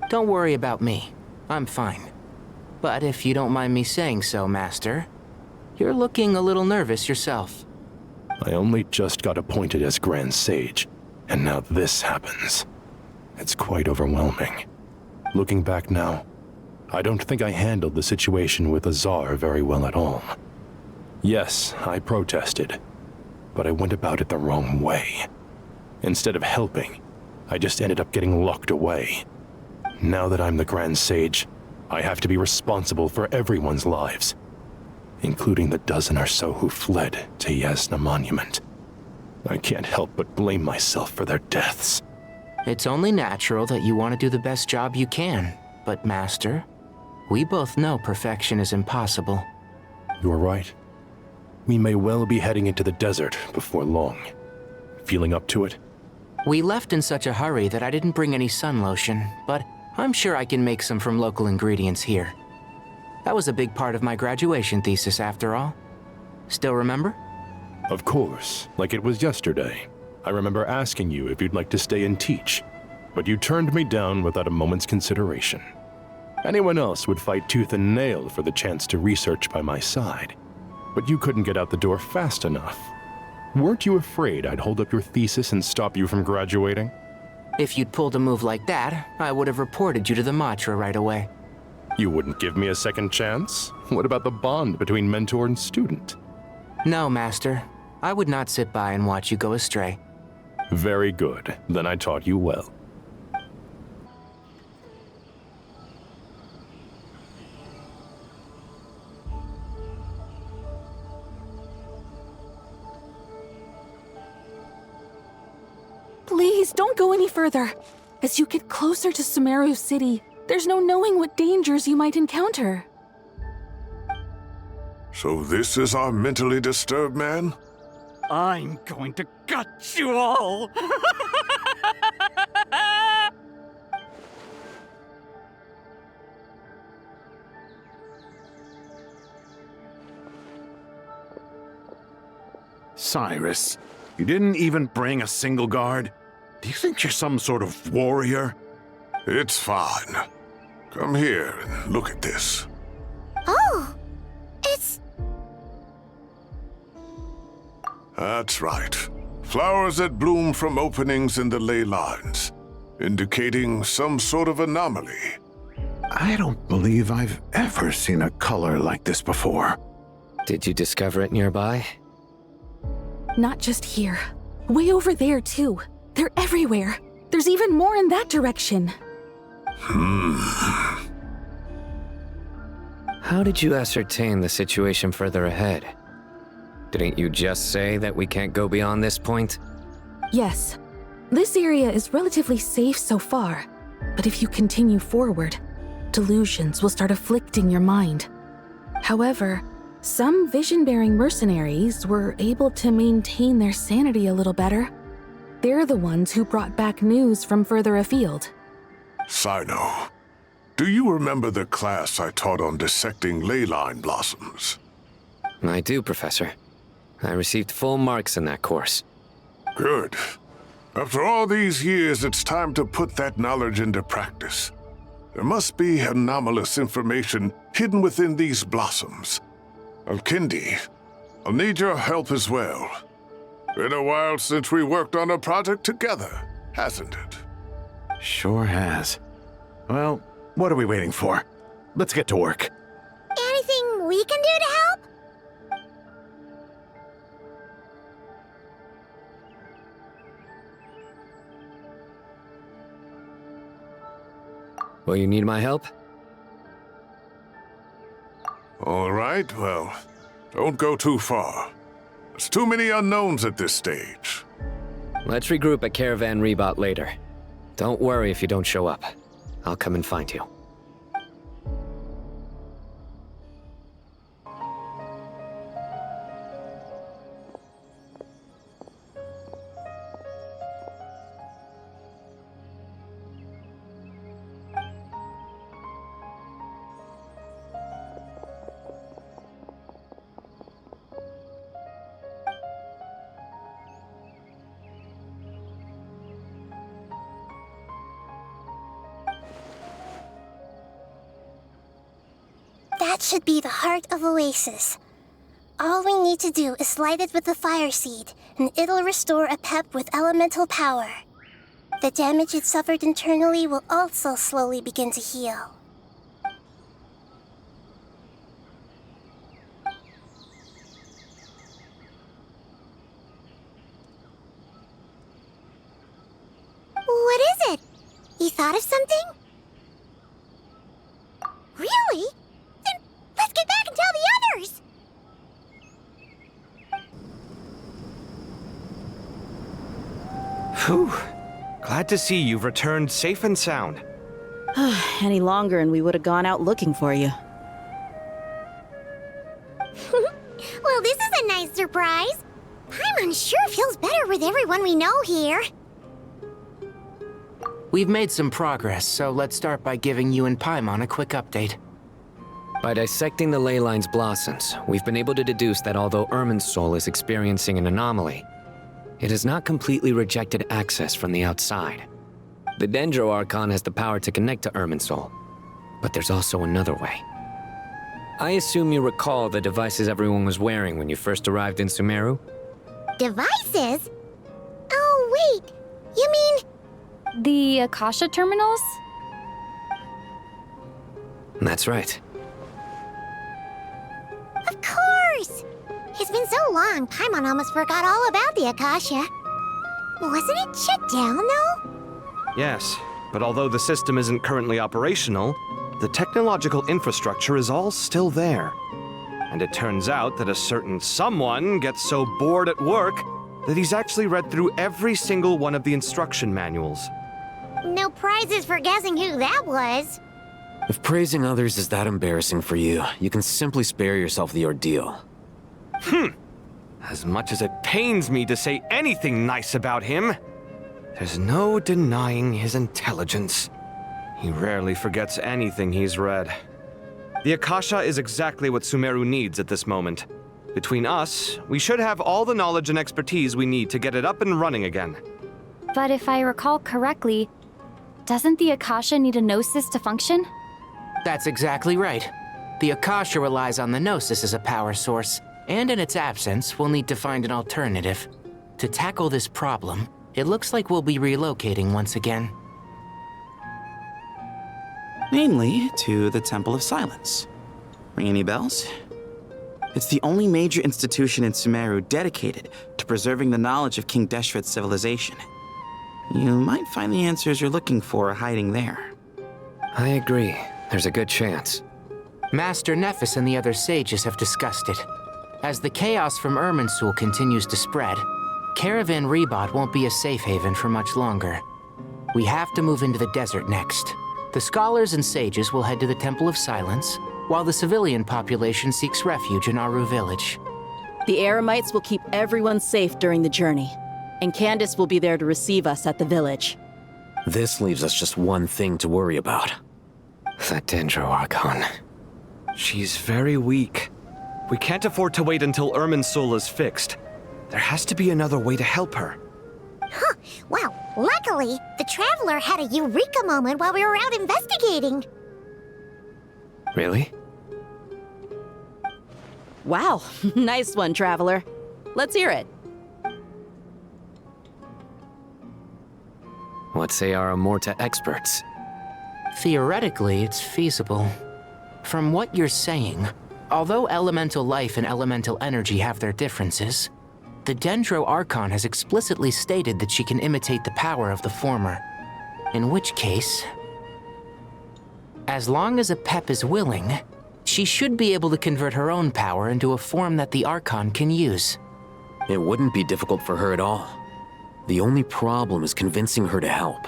Don't worry about me. I'm fine. But if you don't mind me saying so, Master, you're looking a little nervous yourself.
I only just got appointed as Grand Sage, and now this happens. It's quite overwhelming. Looking back now, I don't think I handled the situation with Azar very well at all. Yes, I protested, but I went about it the wrong way. Instead of helping, I just ended up getting locked away. Now that I'm the Grand Sage, I have to be responsible for everyone's lives, including the dozen or so who fled to Yasna Monument. I can't help but blame myself for their deaths.
It's only natural that you want to do the best job you can, but Master, we both know perfection is impossible.
You're right. We may well be heading into the desert before long. Feeling up to it?
We left in such a hurry that I didn't bring any sun lotion, but I'm sure I can make some from local ingredients here. That was a big part of my graduation thesis, after all. Still remember?
Of course, like it was yesterday. I remember asking you if you'd like to stay and teach, but you turned me down without a moment's consideration. Anyone else would fight tooth and nail for the chance to research by my side, but you couldn't get out the door fast enough. Weren't you afraid I'd hold up your thesis and stop you from graduating?
If you'd pulled a move like that, I would have reported you to the Matra right away.
You wouldn't give me a second chance? What about the bond between mentor and student?
No, Master. I would not sit by and watch you go astray.
Very good. Then I taught you well.
Please, don't go any further. As you get closer to Sumeru City, there's no knowing what dangers you might encounter.
So this is our mentally disturbed man?
I'm going to gut you all!
Cyrus, you didn't even bring a single guard? Do you think you're some sort of warrior?
It's fine. Come here and look at this.
Oh, it's...
That's right. Flowers that bloom from openings in the ley lines, indicating some sort of anomaly.
I don't believe I've ever seen a color like this before.
Did you discover it nearby?
Not just here. Way over there, too. They're everywhere. There's even more in that direction.
How did you ascertain the situation further ahead? Didn't you just say that we can't go beyond this point?
Yes. This area is relatively safe so far, but if you continue forward, delusions will start afflicting your mind. However, some vision-bearing mercenaries were able to maintain their sanity a little better. They're the ones who brought back news from further afield.
Cyno, do you remember the class I taught on dissecting ley line blossoms?
I do, Professor. I received full marks in that course.
Good. After all these years, it's time to put that knowledge into practice. There must be anomalous information hidden within these blossoms. Alkindi, I'll need your help as well. Been a while since we worked on a project together, hasn't it?
Sure has. Well, what are we waiting for? Let's get to work.
Anything we can do to help?
Will you need my help?
All right, well, don't go too far. There's too many unknowns at this stage.
Let's regroup at Caravan Rebot later. Don't worry if you don't show up. I'll come and find you.
That should be the heart of Oasis. All we need to do is light it with the fire seed, and it'll restore Apep with elemental power. The damage it suffered internally will also slowly begin to heal. What is it? You thought of something? Really? Then let's get back and tell the others!
Whew. Glad to see you've returned safe and sound.
Any longer and we would have gone out looking for you.
Well, this is a nice surprise. Paimon sure feels better with everyone we know here.
We've made some progress, so let's start by giving you and Paimon a quick update.
By dissecting the Ley Line's blossoms, we've been able to deduce that although Irminsul is experiencing an anomaly, it has not completely rejected access from the outside. The Dendro Archon has the power to connect to Irminsul, but there's also another way. I assume you recall the devices everyone was wearing when you first arrived in Sumeru?
Devices? Oh, wait. You mean...
The Akasha terminals?
That's right.
Of course! It's been so long, Paimon almost forgot all about the Akasha. Wasn't it shut down, though?
Yes, but although the system isn't currently operational, the technological infrastructure is all still there. And it turns out that a certain someone gets so bored at work that he's actually read through every single one of the instruction manuals.
No prizes for guessing who that was.
If praising others is that embarrassing for you, you can simply spare yourself the ordeal.
As much as it pains me to say anything nice about him, there's no denying his intelligence. He rarely forgets anything he's read. The Akasha is exactly what Sumeru needs at this moment. Between us, we should have all the knowledge and expertise we need to get it up and running again.
But if I recall correctly, doesn't the Akasha need a Gnosis to function?
That's exactly right. The Akasha relies on the Gnosis as a power source, and in its absence, we'll need to find an alternative. To tackle this problem, it looks like we'll be relocating once again.
Namely, to the Temple of Silence. Ring any bells? It's the only major institution in Sumeru dedicated to preserving the knowledge of King Deshret's civilization. You might find the answers you're looking for hiding there.
I agree. There's a good chance.
Master Naphis and the other sages have discussed it. As the chaos from Irminsul continues to spread, Caravan Rebot won't be a safe haven for much longer. We have to move into the desert next. The scholars and sages will head to the Temple of Silence, while the civilian population seeks refuge in Aaru village.
The Eremites will keep everyone safe during the journey, and Candace will be there to receive us at the village.
This leaves us just one thing to worry about.
That Dendro Archon.
She's very weak. We can't afford to wait until Irminsul is fixed. There has to be another way to help her.
Huh, Wow, luckily, the Traveler had a eureka moment while we were out investigating.
Really?
Wow, nice one, Traveler. Let's hear it.
What say our Amorta experts?
Theoretically, it's feasible. From what you're saying, although elemental life and elemental energy have their differences, the Dendro Archon has explicitly stated that she can imitate the power of the former. In which case, as long as Apep is willing, she should be able to convert her own power into a form that the Archon can use.
It wouldn't be difficult for her at all. The only problem is convincing her to help.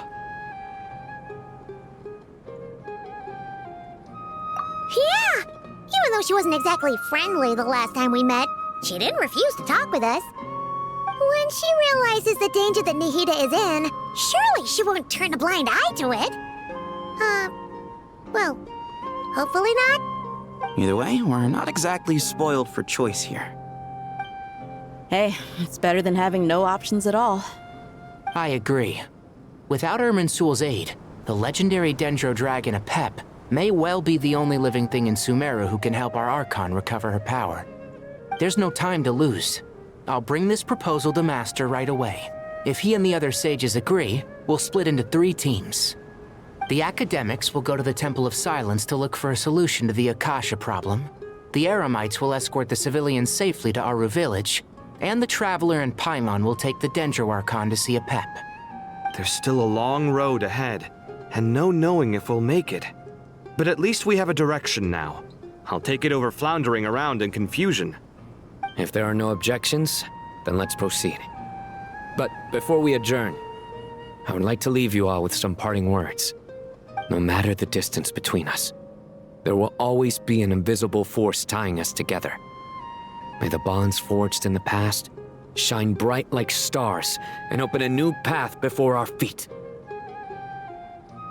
Yeah! Even though she wasn't exactly friendly the last time we met, she didn't refuse to talk with us. When she realizes the danger that Nahida is in, surely she won't turn a blind eye to it. Well, hopefully not.
Either way, we're not exactly spoiled for choice here.
Hey, it's better than having no options at all.
I agree. Without Irminsul's aid, the legendary Dendro Dragon Apep may well be the only living thing in Sumeru who can help our Archon recover her power. There's no time to lose. I'll bring this proposal to Master right away. If he and the other sages agree, we'll split into 3 teams. The academics will go to the Temple of Silence to look for a solution to the Akasha problem. The Eremites will escort the civilians safely to Aaru village, and the Traveler and Paimon will take the Dendro Archon to see Apep.
There's still a long road ahead, and no knowing if we'll make it. But at least we have a direction now. I'll take it over floundering around in confusion.
If there are no objections, then let's proceed. But before we adjourn, I would like to leave you all with some parting words. No matter the distance between us, there will always be an invisible force tying us together. May the bonds forged in the past shine bright like stars and open a new path before our feet.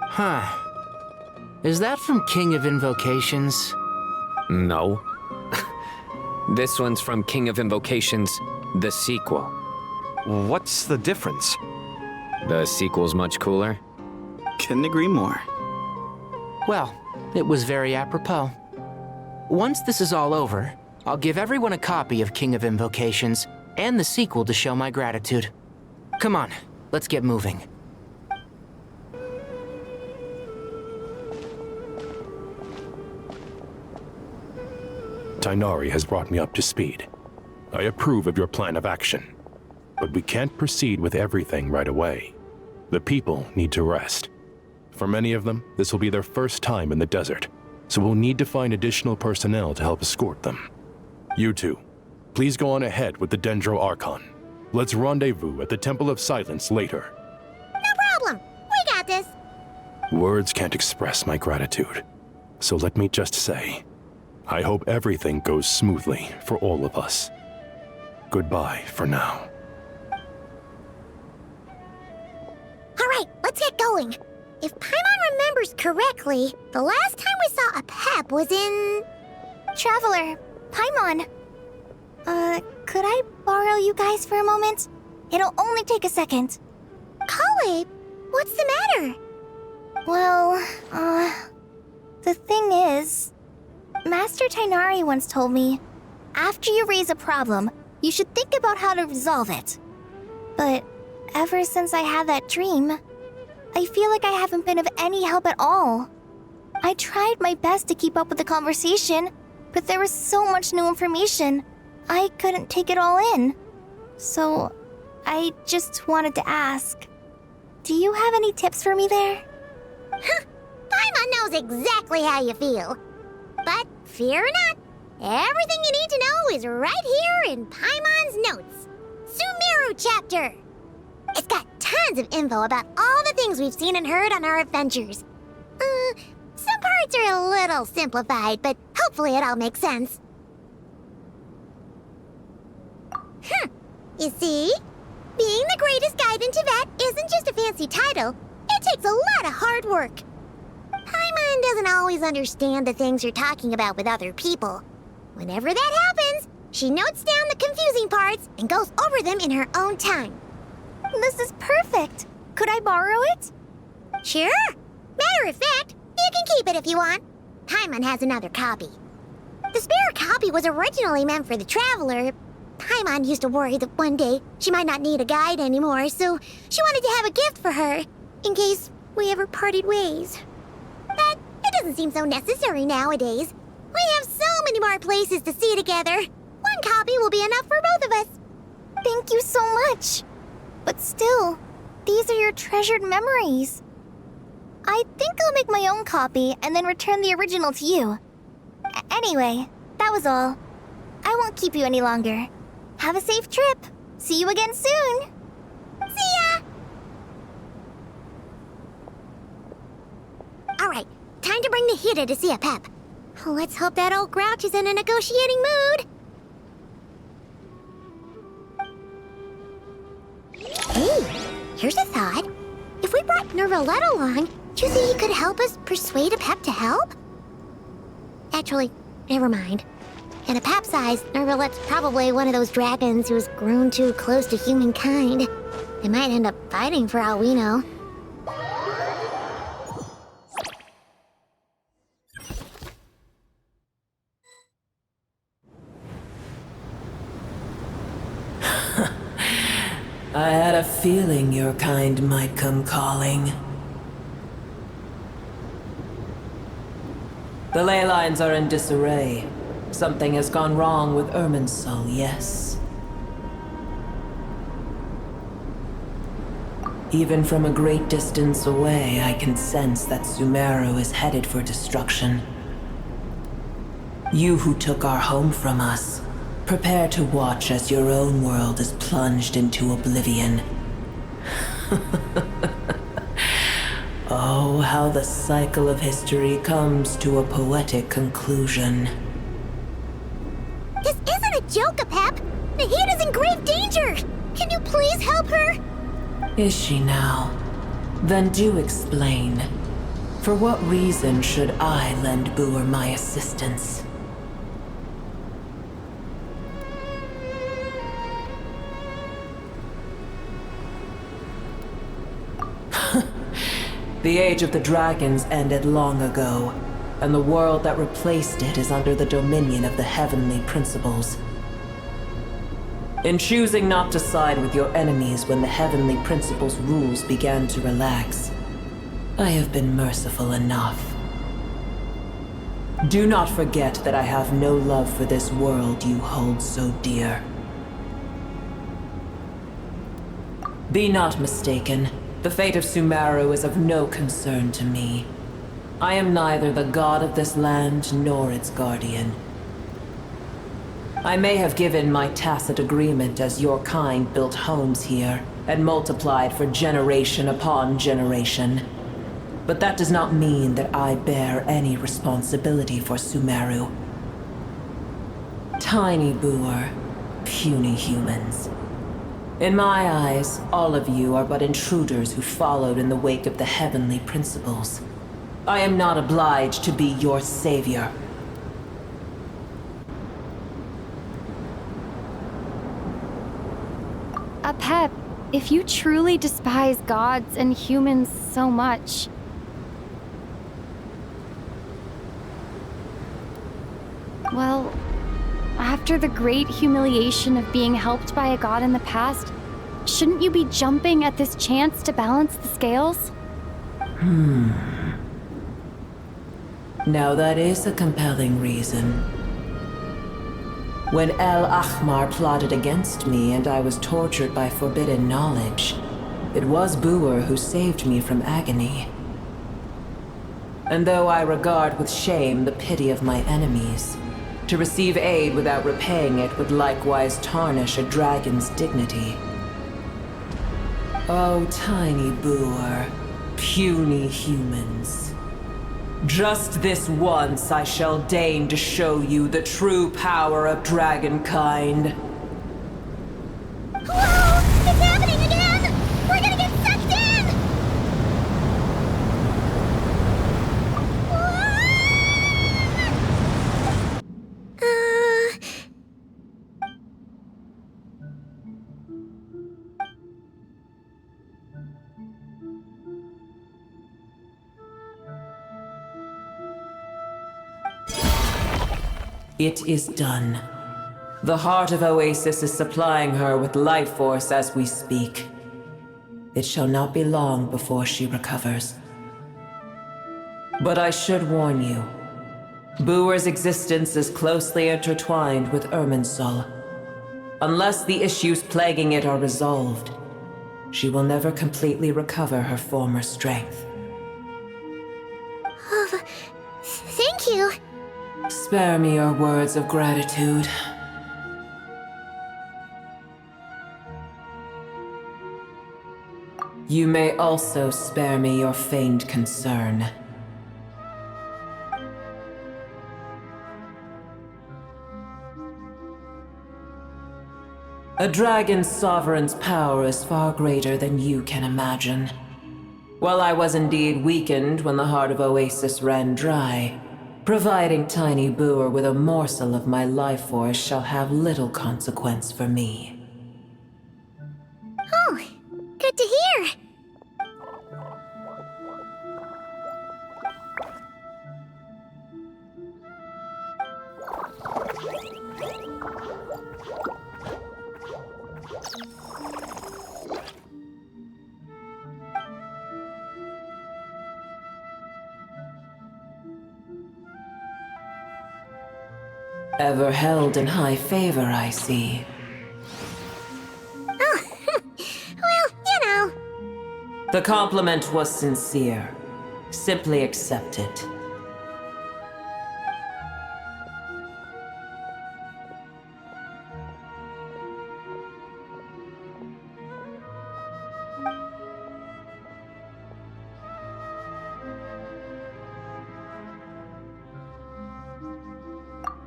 Huh. Is that from King of Invocations?
No. This one's from King of Invocations, the sequel.
What's the difference?
The sequel's much cooler.
Couldn't agree more.
Well, it was very apropos. Once this is all over, I'll give everyone a copy of King of Invocations and the sequel to show my gratitude. Come on, let's get moving.
Tighnari has brought me up to speed. I approve of your plan of action, but we can't proceed with everything right away. The people need to rest. For many of them, this will be their first time in the desert, so we'll need to find additional personnel to help escort them. You two, please go on ahead with the Dendro Archon. Let's rendezvous at the Temple of Silence later.
No problem. We got this.
Words can't express my gratitude, so let me just say, I hope everything goes smoothly for all of us. Goodbye for now.
All right, let's get going. If Paimon remembers correctly, the last time we saw Apep was in...
Traveler, Paimon. Could I borrow you guys for a moment? It'll only take a second.
Collei, what's the matter?
Well, the thing is, Master Tighnari once told me, after you raise a problem, you should think about how to resolve it. But ever since I had that dream, I feel like I haven't been of any help at all. I tried my best to keep up with the conversation, but there was so much new information, I couldn't take it all in. So, I just wanted to ask, do you have any tips for me there?
Huh, Paimon knows exactly how you feel. But fear not, everything you need to know is right here in Paimon's notes. Sumeru chapter. It's got tons of info about all the things we've seen and heard on our adventures. Some parts are a little simplified, but hopefully it all makes sense. You see? Being the greatest guide in Tibet isn't just a fancy title. It takes a lot of hard work. Paimon doesn't always understand the things you're talking about with other people. Whenever that happens, she notes down the confusing parts and goes over them in her own time.
This is perfect. Could I borrow it?
Sure. Matter of fact, you can keep it if you want. Paimon has another copy. The spare copy was originally meant for the Traveler. Paimon used to worry that one day she might not need a guide anymore, so she wanted to have a gift for her, in case we ever parted ways. But it doesn't seem so necessary nowadays. We have so many more places to see together. One copy will be enough for both of us.
Thank you so much. But still, these are your treasured memories. I think I'll make my own copy and then return the original to you. Anyway, that was all. I won't keep you any longer. Have a safe trip. See you again soon.
See ya! Alright, time to bring Nahida to see Apep. Let's hope that old grouch is in a negotiating mood. Hey, here's a thought. If we brought Nervalette along, do you think he could help us persuade Apep to help? Actually, never mind. At Apep's eyes, Nervalette's probably one of those dragons who's grown too close to humankind. They might end up fighting for all we know.
I had a feeling your kind might come calling. The ley lines are in disarray. Something has gone wrong with Irminsul, yes. Even from a great distance away, I can sense that Sumeru is headed for destruction. You who took our home from us, prepare to watch as your own world is plunged into oblivion. Oh, how the cycle of history comes to a poetic conclusion.
This isn't a joke, Apep! Nahida's in grave danger! Can you please help her?
Is she now? Then do explain. For what reason should I lend Booer my assistance? The age of the dragons ended long ago, and the world that replaced it is under the dominion of the heavenly principles. In choosing not to side with your enemies when the heavenly principles' rules began to relax, I have been merciful enough. Do not forget that I have no love for this world you hold so dear. Be not mistaken. The fate of Sumeru is of no concern to me. I am neither the god of this land nor its guardian. I may have given my tacit agreement as your kind built homes here and multiplied for generation upon generation. But that does not mean that I bear any responsibility for Sumeru. Tiny Booer, puny humans. In my eyes, all of you are but intruders who followed in the wake of the heavenly principles. I am not obliged to be your savior.
Apep, if you truly despise gods and humans so much, well, after the great humiliation of being helped by a god in the past, shouldn't you be jumping at this chance to balance the scales?
Now that is a compelling reason. When El Ahmar plotted against me and I was tortured by forbidden knowledge, it was Booer who saved me from agony. And though I regard with shame the pity of my enemies, to receive aid without repaying it would likewise tarnish a dragon's dignity. Oh, tiny Booer, puny humans. Just this once I shall deign to show you the true power of dragonkind.
Whoa! It's happening again! We're gonna get sucked in!
It is done. The heart of Oasis is supplying her with life force as we speak. It shall not be long before she recovers. But I should warn you. Booer's existence is closely intertwined with Irminsul. Unless the issues plaguing it are resolved, she will never completely recover her former strength.
Oh, thank you.
Spare me your words of gratitude. You may also spare me your feigned concern. A dragon's sovereign's power is far greater than you can imagine. While I was indeed weakened when the heart of Oasis ran dry, providing tiny Booer with a morsel of my life force shall have little consequence for me.
Oh, good to hear.
Ever held in high favor, I see.
Oh, well, you know.
The compliment was sincere. Simply accept it.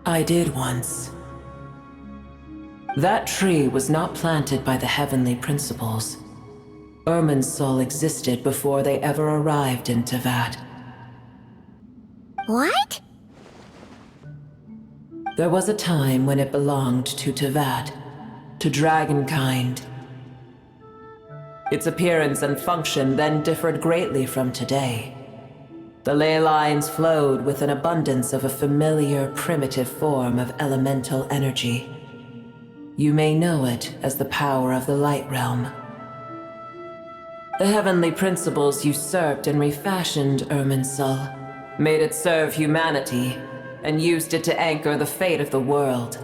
I did once. That tree was not planted by the heavenly principles. Irminsul existed before they ever arrived in Teyvat.
What?
There was a time when it belonged to Teyvat, to dragonkind. Its appearance and function then differed greatly from today. The ley lines flowed with an abundance of a familiar, primitive form of elemental energy. You may know it as the power of the Light Realm. The heavenly principles usurped and refashioned Irminsul, made it serve humanity, and used it to anchor the fate of the world.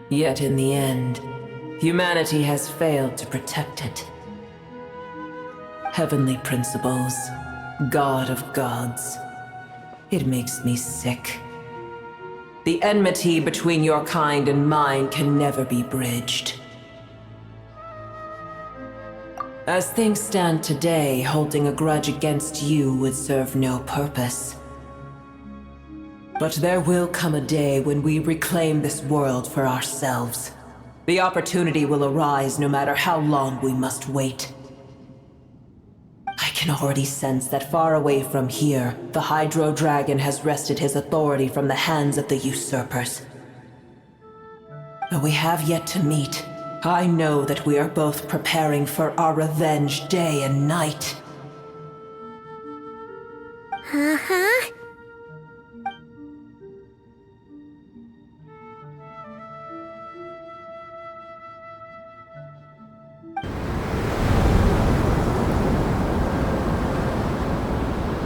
Yet in the end, humanity has failed to protect it. Heavenly principles, God of gods. It makes me sick. The enmity between your kind and mine can never be bridged. As things stand today, holding a grudge against you would serve no purpose. But there will come a day when we reclaim this world for ourselves. The opportunity will arise no matter how long we must wait. I can already sense that far away from here, the Hydro Dragon has wrested his authority from the hands of the usurpers. Though we have yet to meet, I know that we are both preparing for our revenge day and night.
Uh-huh.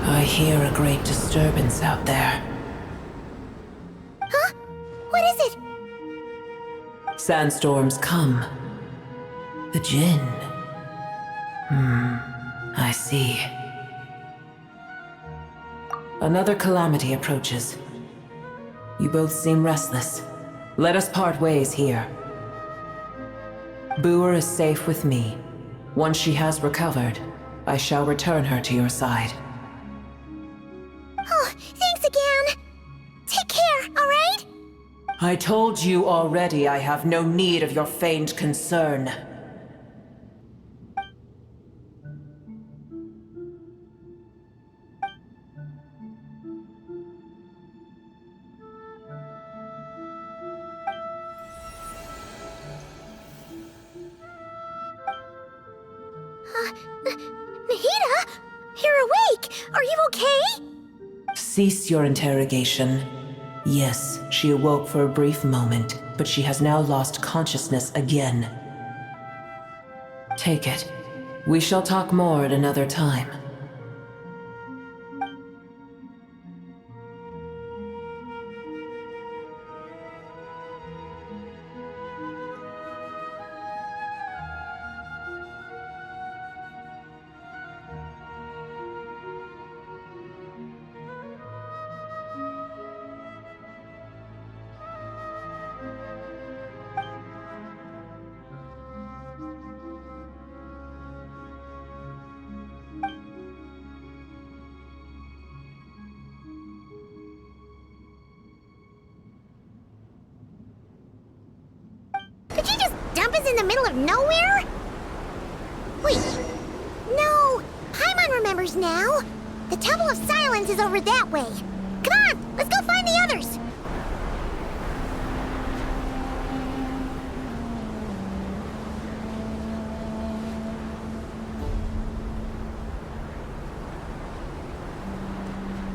I hear a great disturbance out there.
Huh? What is it?
Sandstorms come. The Jinn. I see. Another calamity approaches. You both seem restless. Let us part ways here. Booer is safe with me. Once she has recovered, I shall return her to your side.
Oh, thanks again. Take care, all right?
I told you already I have no need of your feigned concern.
Nahida? You're awake! Are you okay?
Cease your interrogation. Yes, she awoke for a brief moment, but she has now lost consciousness again. Take it. We shall talk more at another time.
Did you just dump us in the middle of nowhere? Wait. No! Paimon remembers now. The Temple of Silence is over that way. Come on, let's go find the others.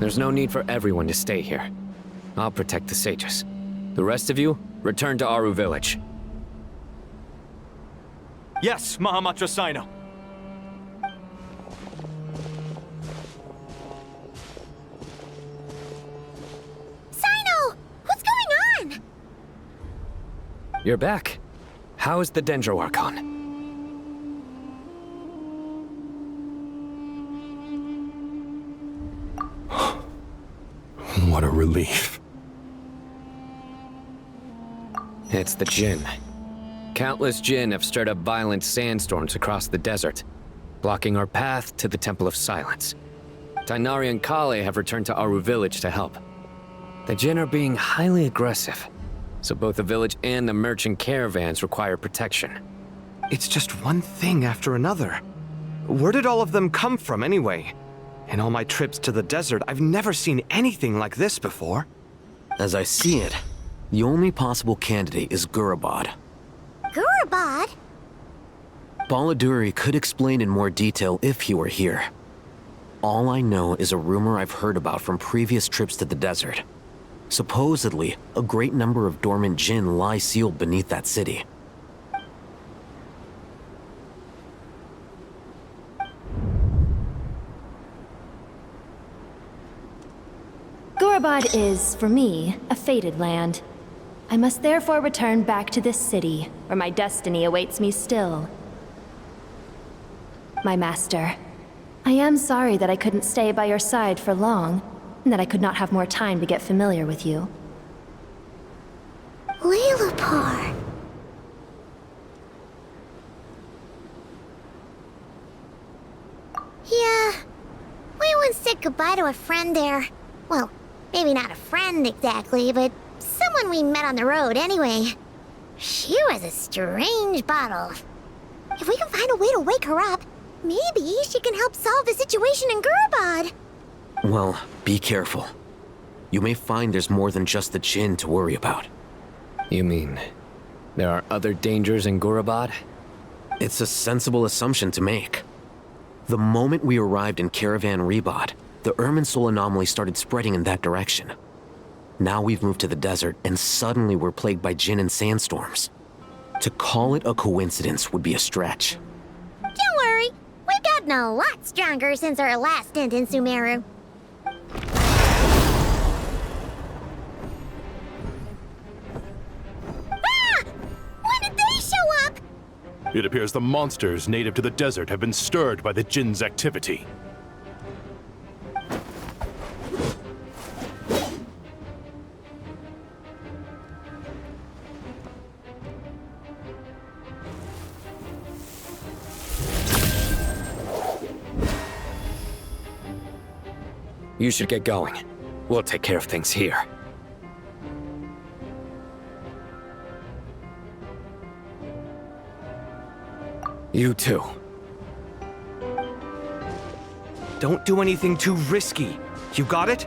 There's no need for everyone to stay here. I'll protect the sages. The rest of you, return to Aaru village.
Yes, Mahamatra Cyno.
Cyno! What's going on?
You're back. How is the Dendro Archon?
What a relief.
It's the Jinn. Countless Jinn have stirred up violent sandstorms across the desert, blocking our path to the Temple of Silence. Tighnari and Collei have returned to Aaru village to help. The Jinn are being highly aggressive, so both the village and the merchant caravans require protection.
It's just one thing after another. Where did all of them come from anyway? In all my trips to the desert, I've never seen anything like this before.
As I see it, the only possible candidate is Gurabad.
Gurabad?
Baladuri could explain in more detail if he were here. All I know is a rumor I've heard about from previous trips to the desert. Supposedly, a great number of dormant Jinn lie sealed beneath that city.
Gurabad is, for me, a fated land. I must therefore return back to this city, where my destiny awaits me still. My master, I am sorry that I couldn't stay by your side for long, and that I could not have more time to get familiar with you.
Ley Liloupar. Yeah, we once said goodbye to a friend there. Well, maybe not a friend exactly, but someone we met on the road anyway. She was a strange bottle. If we can find a way to wake her up, maybe she can help solve the situation in Gurabad.
Well, be careful. You may find there's more than just the Jinn to worry about.
You mean, there are other dangers in Gurabad?
It's a sensible assumption to make. The moment we arrived in Caravan Rebad, the Irminsul anomaly started spreading in that direction. Now we've moved to the desert, and suddenly we're plagued by Jinn and sandstorms. To call it a coincidence would be a stretch.
Don't worry, we've gotten a lot stronger since our last stint in Sumeru. Ah! When did they show up?
It appears the monsters native to the desert have been stirred by the Jinn's activity.
You should get going. We'll take care of things here. You too.
Don't do anything too risky. You got it?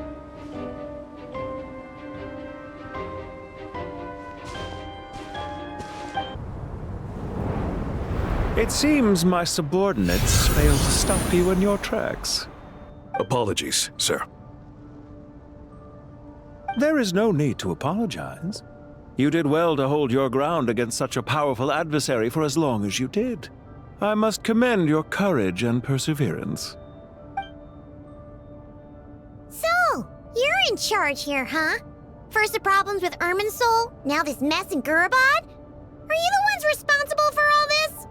It seems my subordinates failed to stop you in your tracks.
Apologies, sir.
There is no need to apologize. You did well to hold your ground against such a powerful adversary for as long as you did. I must commend your courage and perseverance.
So, you're in charge here, huh? First the problems with Irminsul, now this mess in Gurabad? Are you the ones responsible for all this?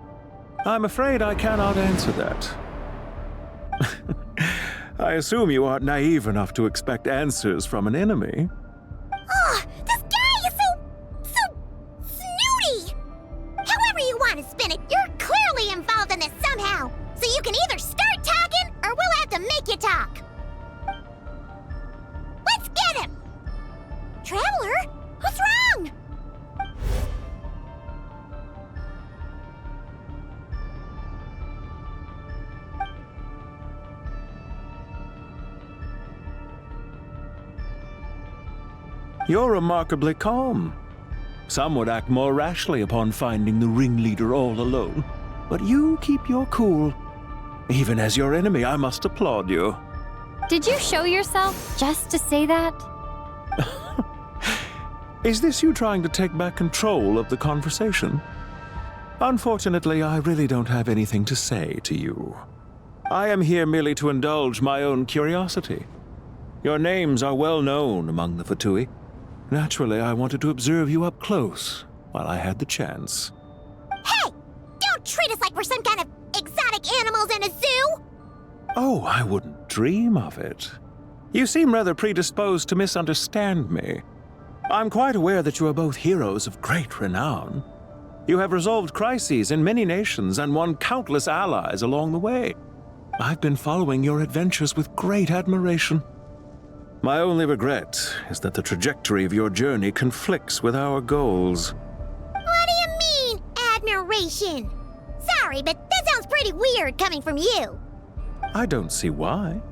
I'm afraid I cannot answer that. I assume you aren't naive enough to expect answers from an enemy.
Oh, this guy is so snooty! However you want to spin it, you're clearly involved in this somehow. So you can either start talking, or we'll have to make you talk. Let's get him! Traveler, what's wrong?
You're remarkably calm. Some would act more rashly upon finding the ringleader all alone. But you keep your cool. Even as your enemy, I must applaud you.
Did you show yourself just to say that?
Is this you trying to take back control of the conversation? Unfortunately, I really don't have anything to say to you. I am here merely to indulge my own curiosity. Your names are well known among the Fatui. Naturally, I wanted to observe you up close while I had the chance.
Hey! Don't treat us like we're some kind of exotic animals in a zoo!
Oh, I wouldn't dream of it. You seem rather predisposed to misunderstand me. I'm quite aware that you are both heroes of great renown. You have resolved crises in many nations and won countless allies along the way. I've been following your adventures with great admiration. My only regret is that the trajectory of your journey conflicts with our goals.
What do you mean, admiration? Sorry, but that sounds pretty weird coming from you.
I don't see why.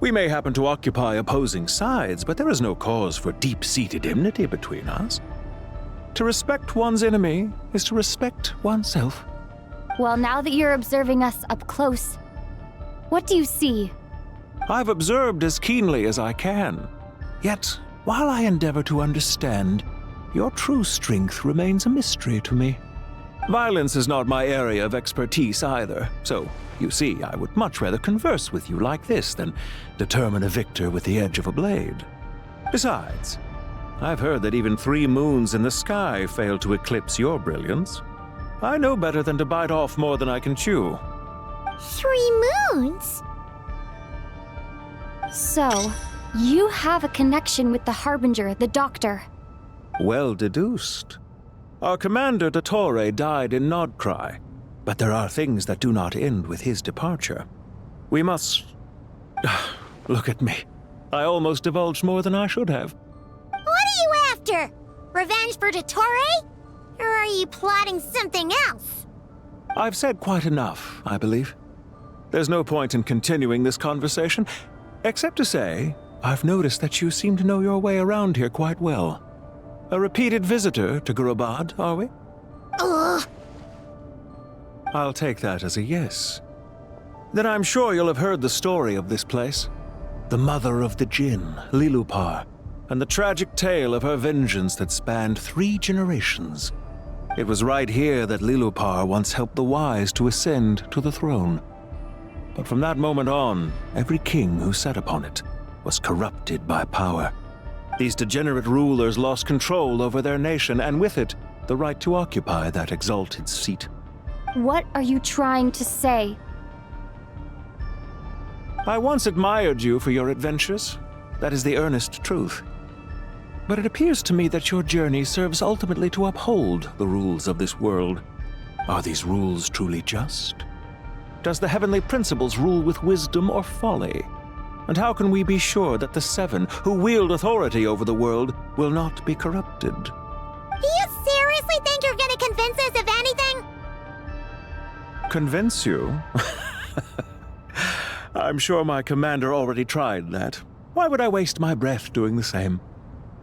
We may happen to occupy opposing sides, but there is no cause for deep-seated enmity between us. To respect one's enemy is to respect oneself.
Well, now that you're observing us up close, what do you see?
I've observed as keenly as I can. Yet, while I endeavor to understand, your true strength remains a mystery to me. Violence is not my area of expertise either, so, you see, I would much rather converse with you like this than determine a victor with the edge of a blade. Besides, I've heard that even 3 moons in the sky fail to eclipse your brilliance. I know better than to bite off more than I can chew.
3 moons?
So, you have a connection with the Harbinger, the Doctor.
Well deduced. Our commander, Dottore, died in Nodcry, but there are things that do not end with his departure. We must... Look at me. I almost divulged more than I should have.
What are you after? Revenge for Dottore? Or are you plotting something else?
I've said quite enough, I believe. There's no point in continuing this conversation, except to say, I've noticed that you seem to know your way around here quite well. A repeated visitor to Gurabad, are we?
Ugh.
I'll take that as a yes. Then I'm sure you'll have heard the story of this place. The mother of the Jinn, Liloupar, and the tragic tale of her vengeance that spanned 3 generations. It was right here that Liloupar once helped the wise to ascend to the throne. But from that moment on, every king who sat upon it was corrupted by power. These degenerate rulers lost control over their nation, and with it, the right to occupy that exalted seat.
What are you trying to say?
I once admired you for your adventures. That is the earnest truth. But it appears to me that your journey serves ultimately to uphold the rules of this world. Are these rules truly just? Does the heavenly principles rule with wisdom or folly? And how can we be sure that the 7 who wield authority over the world will not be corrupted?
Do you seriously think you're gonna convince us of anything?
Convince you? I'm sure my commander already tried that. Why would I waste my breath doing the same?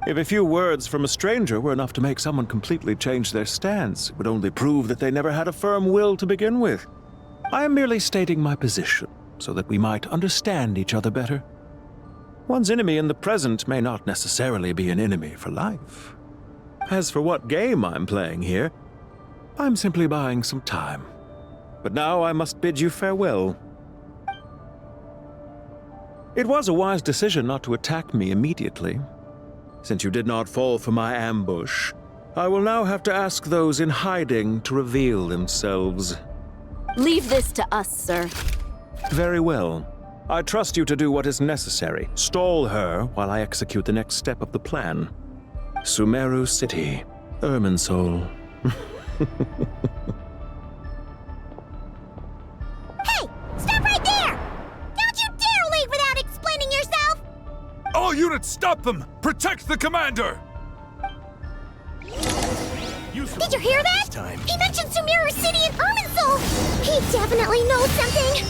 If a few words from a stranger were enough to make someone completely change their stance, it would only prove that they never had a firm will to begin with. I am merely stating my position, so that we might understand each other better. One's enemy in the present may not necessarily be an enemy for life. As for what game I'm playing here, I'm simply buying some time. But now I must bid you farewell. It was a wise decision not to attack me immediately. Since you did not fall for my ambush, I will now have to ask those in hiding to reveal themselves.
Leave this to us, sir.
Very well. I trust you to do what is necessary. Stall her while I execute the next step of the plan. Sumeru City, Irminsul.
Hey! Stop right there! Don't you dare leave without explaining yourself!
All units, stop them! Protect the commander!
Did you hear that? He mentioned Sumeru City and Irminsul! He definitely knows something!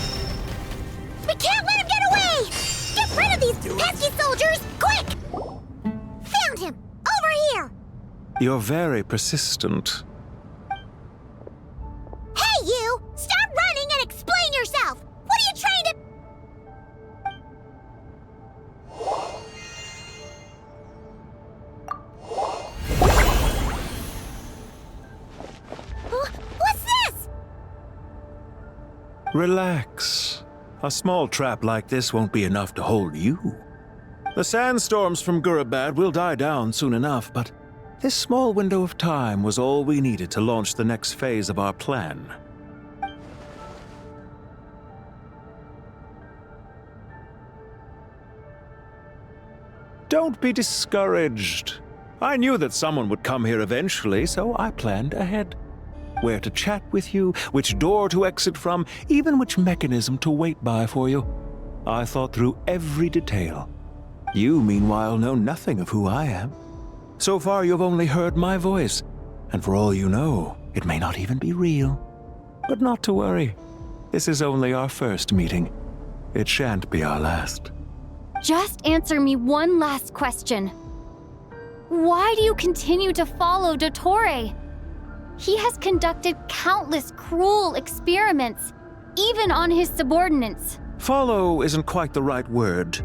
We can't let him get away! Get rid of these pesky soldiers, quick! Found him! Over here!
You're very persistent.
Hey, you! Stop running and explain yourself! What are you trying to... What's this?
Relax. A small trap like this won't be enough to hold you. The sandstorms from Gurabad will die down soon enough, but this small window of time was all we needed to launch the next phase of our plan. Don't be discouraged. I knew that someone would come here eventually, so I planned ahead. Where to chat with you, which door to exit from, even which mechanism to wait by for you. I thought through every detail. You, meanwhile, know nothing of who I am. So far, you've only heard my voice, and for all you know, it may not even be real. But not to worry. This is only our first meeting. It shan't be our last.
Just answer me one last question. Why do you continue to follow Dottore? He has conducted countless cruel experiments, even on his subordinates.
Follow isn't quite the right word.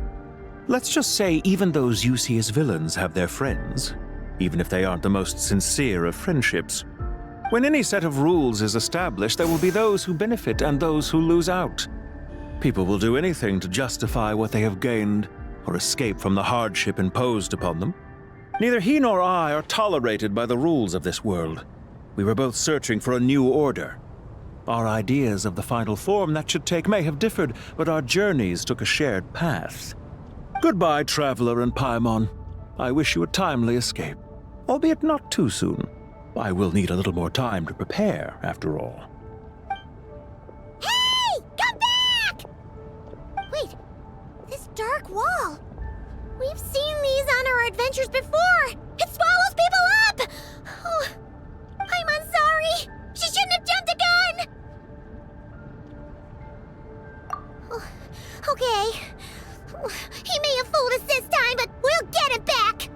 Let's just say even those you see as villains have their friends, even if they aren't the most sincere of friendships. When any set of rules is established, there will be those who benefit and those who lose out. People will do anything to justify what they have gained or escape from the hardship imposed upon them. Neither he nor I are tolerated by the rules of this world. We were both searching for a new order. Our ideas of the final form that should take may have differed, but our journeys took a shared path. Goodbye, Traveler and Paimon. I wish you a timely escape, albeit not too soon. I will need a little more time to prepare, after all.
Hey! Come back! Wait, this dark wall. We've seen these on our adventures before. It swallows people up! Oh, I'm sorry. She shouldn't have jumped the gun! Oh, okay. He may have fooled us this time, but we'll get it back!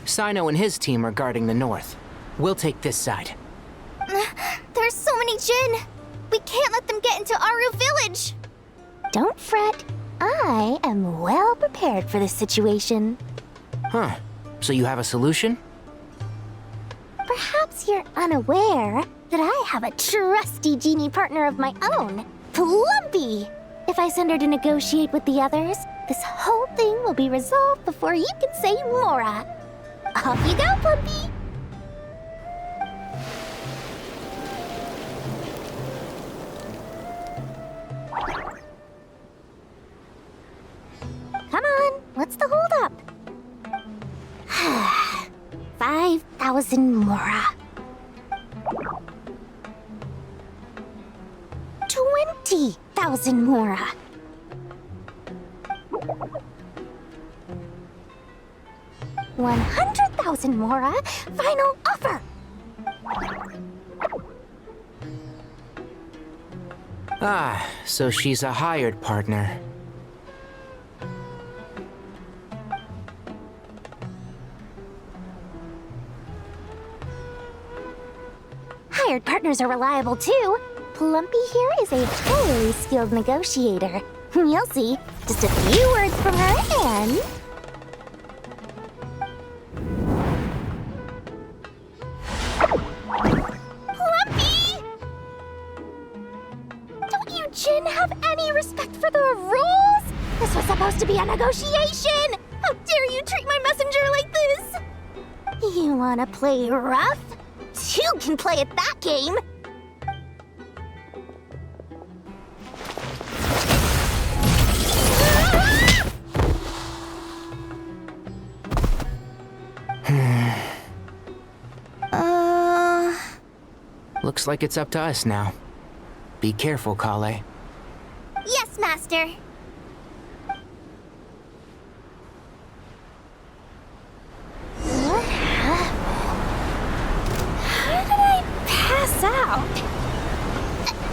Cyno and his team are guarding the north. We'll take this side.
There's so many Jinn! We can't let them get into Aaru village!
Don't fret. I am well prepared for this situation.
Huh. So you have a solution?
Perhaps you're unaware that I have a trusty genie partner of my own, Plumpy. If I send her to negotiate with the others, this whole thing will be resolved before you can say Mora. Off you go, Plumpy! Come on, what's the holdup? 5,000 Mora. 20,000 Mora. 100,000 Mora. Final offer.
Ah, so she's a hired partner.
hired partners are reliable too. Plumpy here is a highly skilled negotiator. You'll see. Just a few words from her and...
Plumpy! Don't you, Jin, have any respect for the rules? This was supposed to be a negotiation! How dare you treat my messenger like this?
You wanna play rough? You can play at that game!
Looks like it's up to us now. Be careful, Collei.
Yes, Master.
What happened? How did I pass out?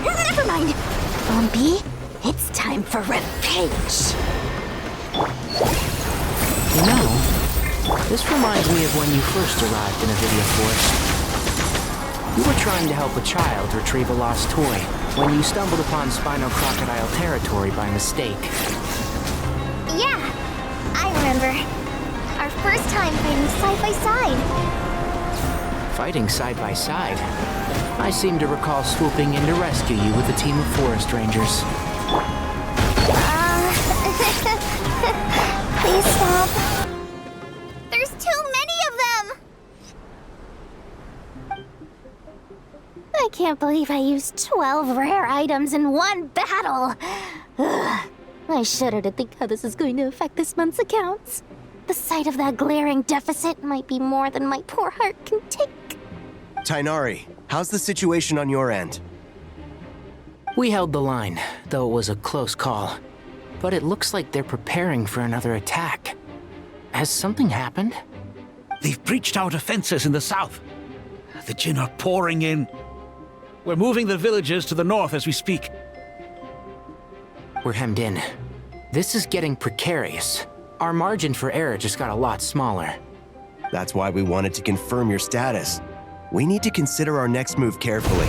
Never mind. Bumpy, it's time for revenge.
You know, this reminds me of when you first arrived in Avidya Forest. You were trying to help a child retrieve a lost toy when you stumbled upon Spino Crocodile territory by mistake.
Yeah, I remember. Our first time fighting side by side.
Fighting side by side? I seem to recall swooping in to rescue you with a team of forest rangers.
Please stop. There's too many of them!
I can't believe I used 12 rare items in one battle. Ugh. I shudder to think how this is going to affect this month's accounts. The sight of that glaring deficit might be more than my poor heart can take.
Tighnari, how's the situation on your end?
We held the line, though it was a close call. But it looks like they're preparing for another attack. Has something happened?
They've breached our defenses in the south. The Jinn are pouring in. We're moving the villagers to the north as we speak.
We're hemmed in. This is getting precarious. Our margin for error just got a lot smaller.
That's why we wanted to confirm your status. We need to consider our next move carefully.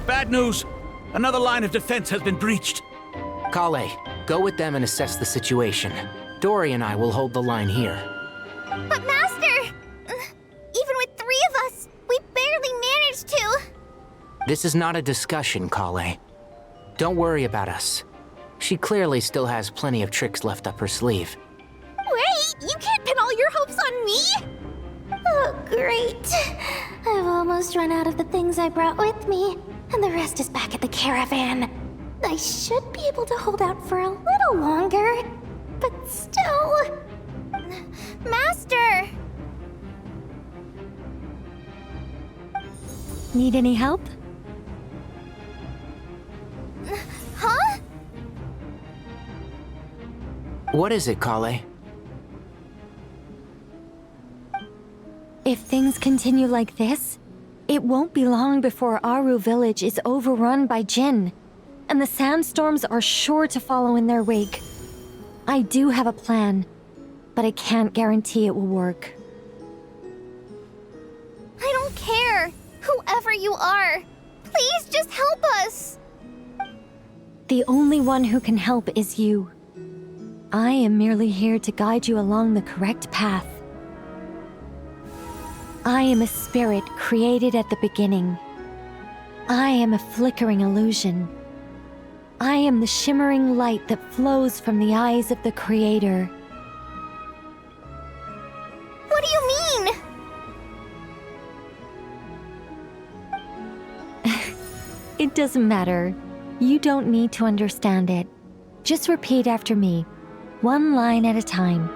Bad news! Another line of defense has been breached.
Collei, go with them and assess the situation. Dori and I will hold the line here.
But Master! Even with 3 of us, we barely managed to.
This is not a discussion, Collei. Don't worry about us. She clearly still has plenty of tricks left up her sleeve.
Wait, you can't pin all your hopes on me?
Oh, great. I've almost run out of the things I brought with me, and the rest is back at the caravan. I should be able to hold out for a little longer, but still...
Master!
Need any help?
Huh?
What is it, Collei?
If things continue like this, it won't be long before Aaru village is overrun by Jinn, and the sandstorms are sure to follow in their wake. I do have a plan, but I can't guarantee it will work.
I don't care. Whoever you are, please just help us.
The only one who can help is you. I am merely here to guide you along the correct path. I am a spirit created at the beginning. I am a flickering illusion. I am the shimmering light that flows from the eyes of the Creator.
What do you mean?
It doesn't matter. You don't need to understand it. Just repeat after me, one line at a time.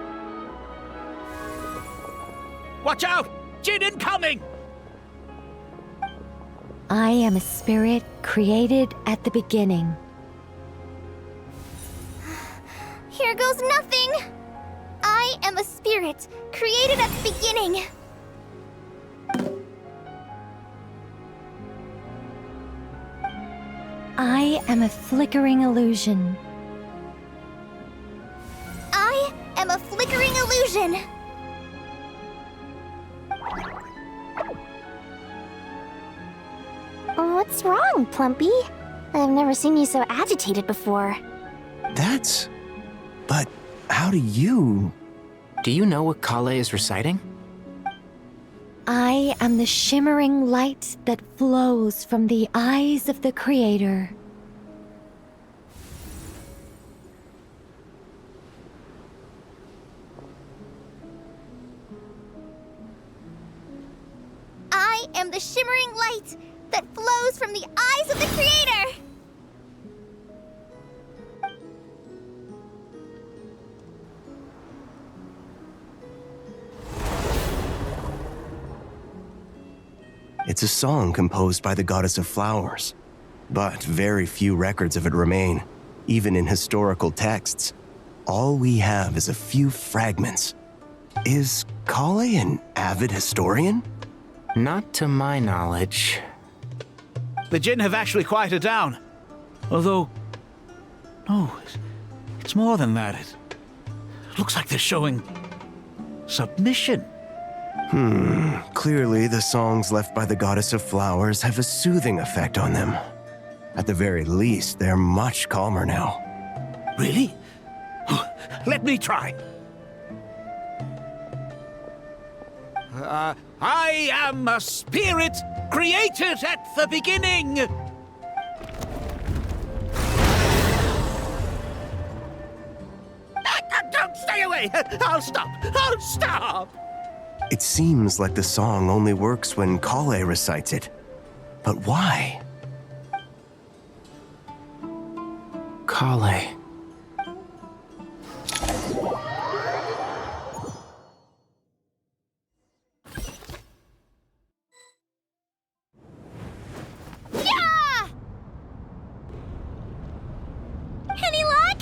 Watch out! Jinn incoming!
I am a spirit created at the beginning.
Here goes nothing. I am a spirit created at the beginning.
I am a flickering illusion.
I am a flickering illusion.
wrong, Plumpy? I've never seen you so agitated before.
But how do you...
Do you know what Collei is reciting?
I am the shimmering light that flows from the eyes of the Creator.
I am the shimmering light that flows from the eyes of the Creator!
It's a song composed by the goddess of flowers, but very few records of it remain, even in historical texts. All we have is a few fragments. Is Collei an avid historian?
Not to my knowledge.
The Jinn have actually quieted down. Although... no, it's more than that. It looks like they're showing... submission.
Clearly the songs left by the goddess of flowers have a soothing effect on them. At the very least, they're much calmer now.
Really? Let me try. I am a spirit created at the beginning. Don't stay away. I'll stop.
It seems like the song only works when Collei recites it. But why?
Collei.
Yeah! Any luck?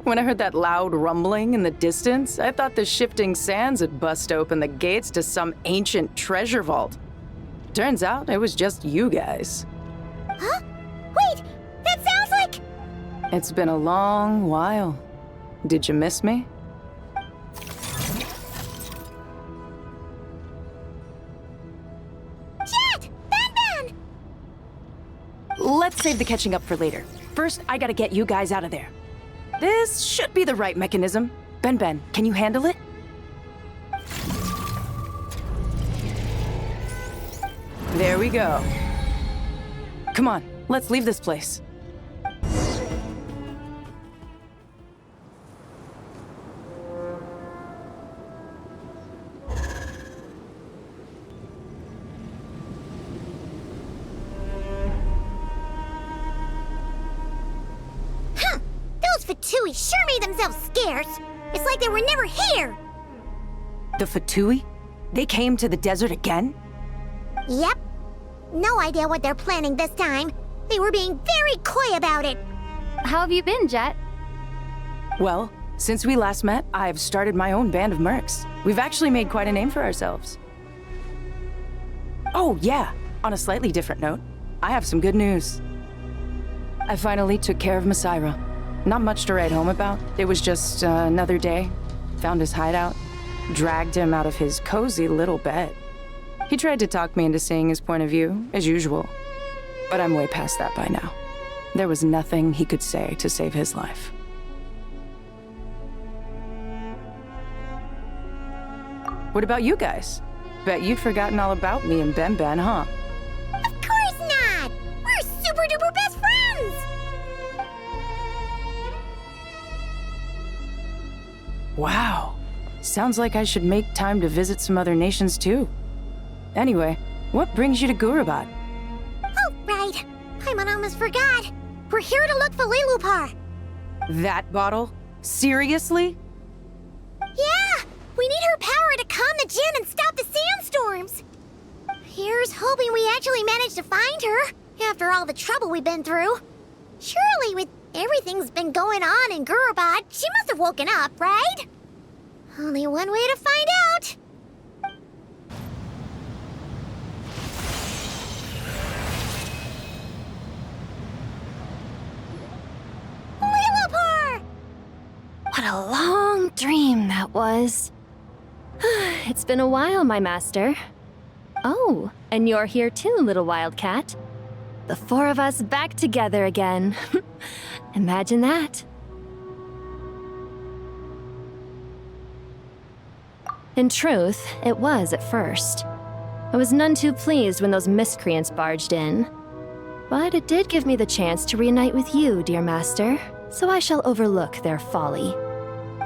When I heard that loud rumbling in the distance, I thought the shifting sands had bust open the gates to some ancient treasure vault. Turns out it was just you guys.
Huh? Wait! That sounds like...
It's been a long while. Did you miss me?
Jeht! Ben!
Let's save the catching up for later. First, I gotta get you guys out of there. This should be the right mechanism. Ben, can you handle it? There we go. Come on, let's leave this place.
Fatui sure made themselves scarce. It's like they were never here.
The Fatui? They came to the desert again?
Yep. No idea what they're planning this time. They were being very coy about it.
How have you been, Jeht?
Well, since we last met, I've started my own band of mercs. We've actually made quite a name for ourselves. Oh, yeah. On a slightly different note, I have some good news. I finally took care of Masira. Not much to write home about. It was just another day. Found his hideout. Dragged him out of his cozy little bed. He tried to talk me into seeing his point of view, as usual. But I'm way past that by now. There was nothing he could say to save his life. What about you guys? Bet you'd forgotten all about me and Ben, huh?
Of course not! We're super duper best friends!
Wow. Sounds like I should make time to visit some other nations too. Anyway, what brings you to Gurabad?
Oh, right. Paimon almost forgot. We're here to look for Liloupar.
That bottle? Seriously?
Yeah! We need her power to calm the Jinn and stop the sandstorms. Here's hoping we actually manage to find her, after all the trouble we've been through. Surely, with everything's been going on in Gurabad, she must have woken up, right? Only one way to find out.
What a long dream that was.
It's been a while, my master. Oh, and you're here too, little wildcat. The four of us back together again. Imagine that. In truth, it was at first. I was none too pleased when those miscreants barged in. But it did give me the chance to reunite with you, dear master, so I shall overlook their folly.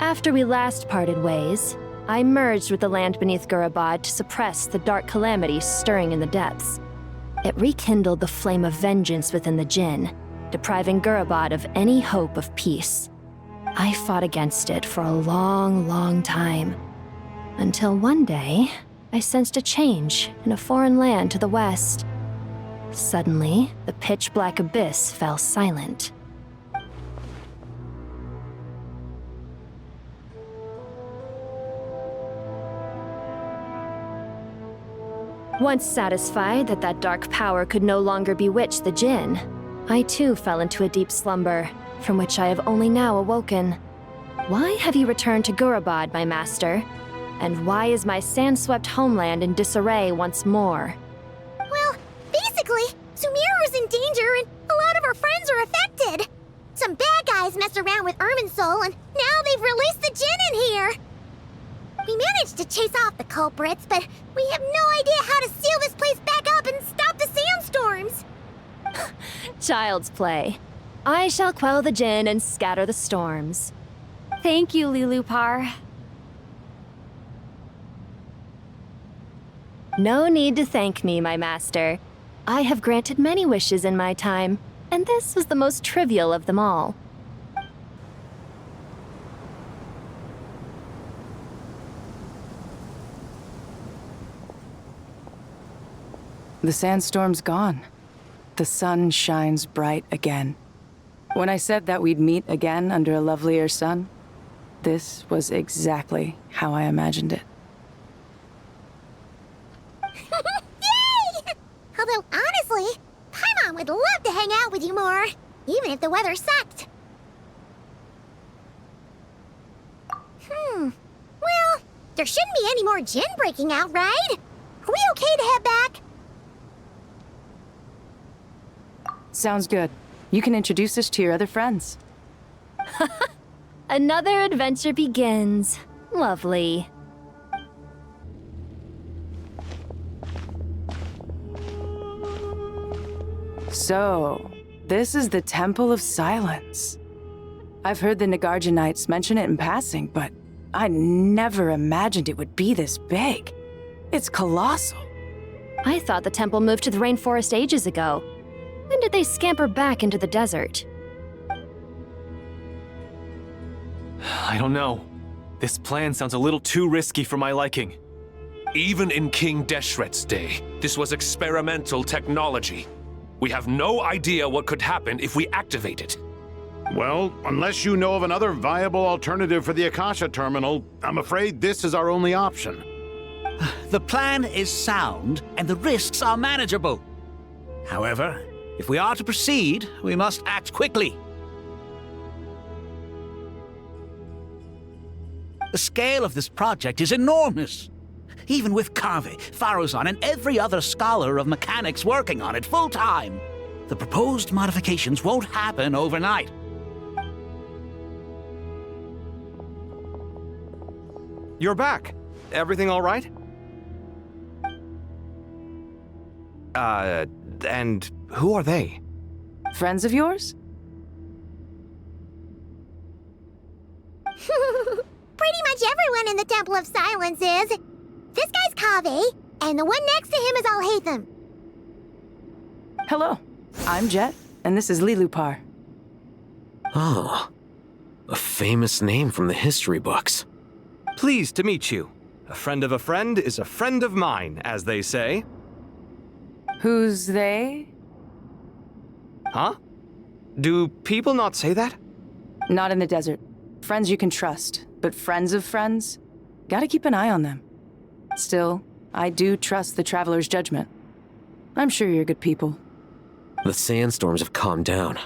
After we last parted ways, I merged with the land beneath Gurabad to suppress the dark calamity stirring in the depths. It rekindled the flame of vengeance within the Jinn, depriving Gurabad of any hope of peace. I fought against it for a long, long time, until one day, I sensed a change in a foreign land to the west. Suddenly, the pitch-black abyss fell silent. Once satisfied that that dark power could no longer bewitch the Jinn, I too fell into a deep slumber, from which I have only now awoken. Why have you returned to Gurabad, my master? And why is my sand-swept homeland in disarray once more?
Well, basically, Sumeru's in danger and a lot of our friends are affected. Some bad guys messed around with Irminsul and now they've released the Jinn in here. We managed to chase off the culprits, but we have no idea how to seal this place back up and stop the sandstorms.
Child's play. I shall quell the Jinn and scatter the storms. Thank you, Liloupar. No need to thank me, my master. I have granted many wishes in my time, and this was the most trivial of them all.
The sandstorm's gone. The sun shines bright again. When I said that we'd meet again under a lovelier sun, this was exactly how I imagined it.
Yay! Although, honestly, Paimon would love to hang out with you more, even if the weather sucked. Well, there shouldn't be any more Jinn breaking out, right? Are we okay to head back?
Sounds good. You can introduce us to your other friends.
Another adventure begins. Lovely.
So, this is the Temple of Silence. I've heard the Nagarjanites mention it in passing, but I never imagined it would be this big. It's colossal.
I thought the temple moved to the rainforest ages ago. When did they scamper back into the desert?
I don't know. This plan sounds a little too risky for my liking.
Even in King Deshret's day, this was experimental technology. We have no idea what could happen if we activate it.
Well, unless you know of another viable alternative for the Akasha terminal, I'm afraid this is our only option.
The plan is sound, and the risks are manageable. However, if we are to proceed, we must act quickly. The scale of this project is enormous. Even with Kaveh, Faruzan, and every other scholar of mechanics working on it full-time, the proposed modifications won't happen overnight.
You're back. Everything all right? And who are they?
Friends of yours?
Pretty much everyone in the Temple of Silence is. This guy's Kaveh, and the one next to him is Alhaitham.
Hello, I'm Jeht, and this is Liloupar.
Oh, a famous name from the history books.
Pleased to meet you. A friend of a friend is a friend of mine, as they say.
Who's they?
Huh? Do people not say that?
Not in the desert. Friends you can trust, but friends of friends? Gotta keep an eye on them. Still, I do trust the Traveler's judgment. I'm sure you're good people.
The sandstorms have calmed down.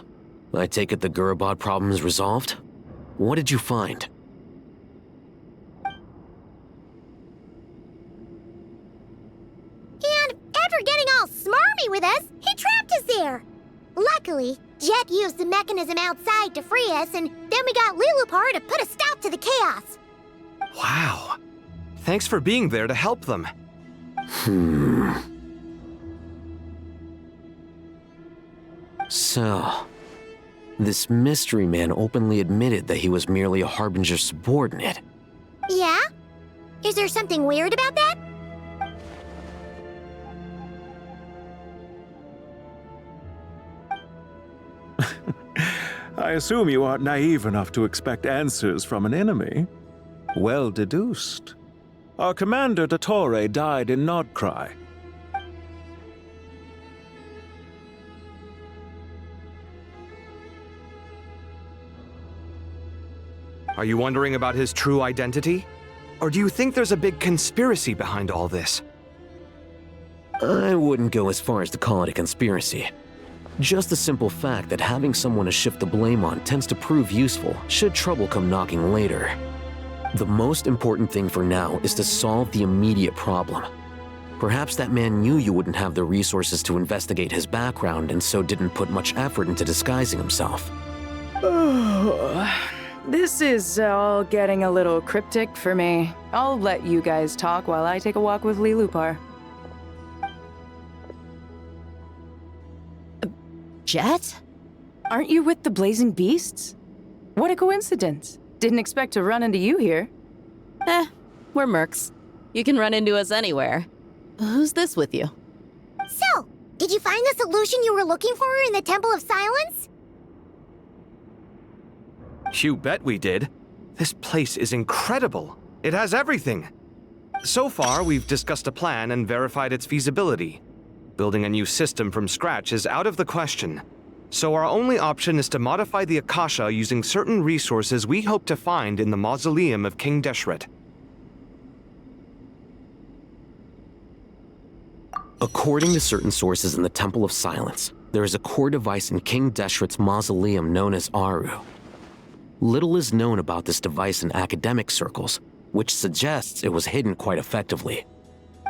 I take it the Gurabad problem is resolved? What did you find?
army with us, he trapped us there. Luckily, Jeht used the mechanism outside to free us, and then we got Liloupar to put a stop to the chaos.
Wow. Thanks for being there to help them.
So, this mystery man openly admitted that he was merely a Harbinger subordinate.
Yeah? Is there something weird about that?
I assume you aren't naive enough to expect answers from an enemy. Well deduced. Our commander Dottore died in Nodcry.
Are you wondering about his true identity? Or do you think there's a big conspiracy behind all this?
I wouldn't go as far as to call it a conspiracy. Just the simple fact that having someone to shift the blame on tends to prove useful should trouble come knocking later. The most important thing for now is to solve the immediate problem. Perhaps that man knew you wouldn't have the resources to investigate his background and so didn't put much effort into disguising himself.
This is all getting a little cryptic for me. I'll let you guys talk while I take a walk with Liloupar.
Jeht?
Aren't you with the Blazing Beasts? What a coincidence. Didn't expect to run into you here.
We're mercs. You can run into us anywhere. Who's this with you?
So, did you find the solution you were looking for in the Temple of Silence?
You bet we did. This place is incredible. It has everything. So far, we've discussed a plan and verified its feasibility. Building a new system from scratch is out of the question. So our only option is to modify the Akasha using certain resources we hope to find in the mausoleum of King Deshret.
According to certain sources in the Temple of Silence, there is a core device in King Deshret's mausoleum known as Aaru. Little is known about this device in academic circles, which suggests it was hidden quite effectively.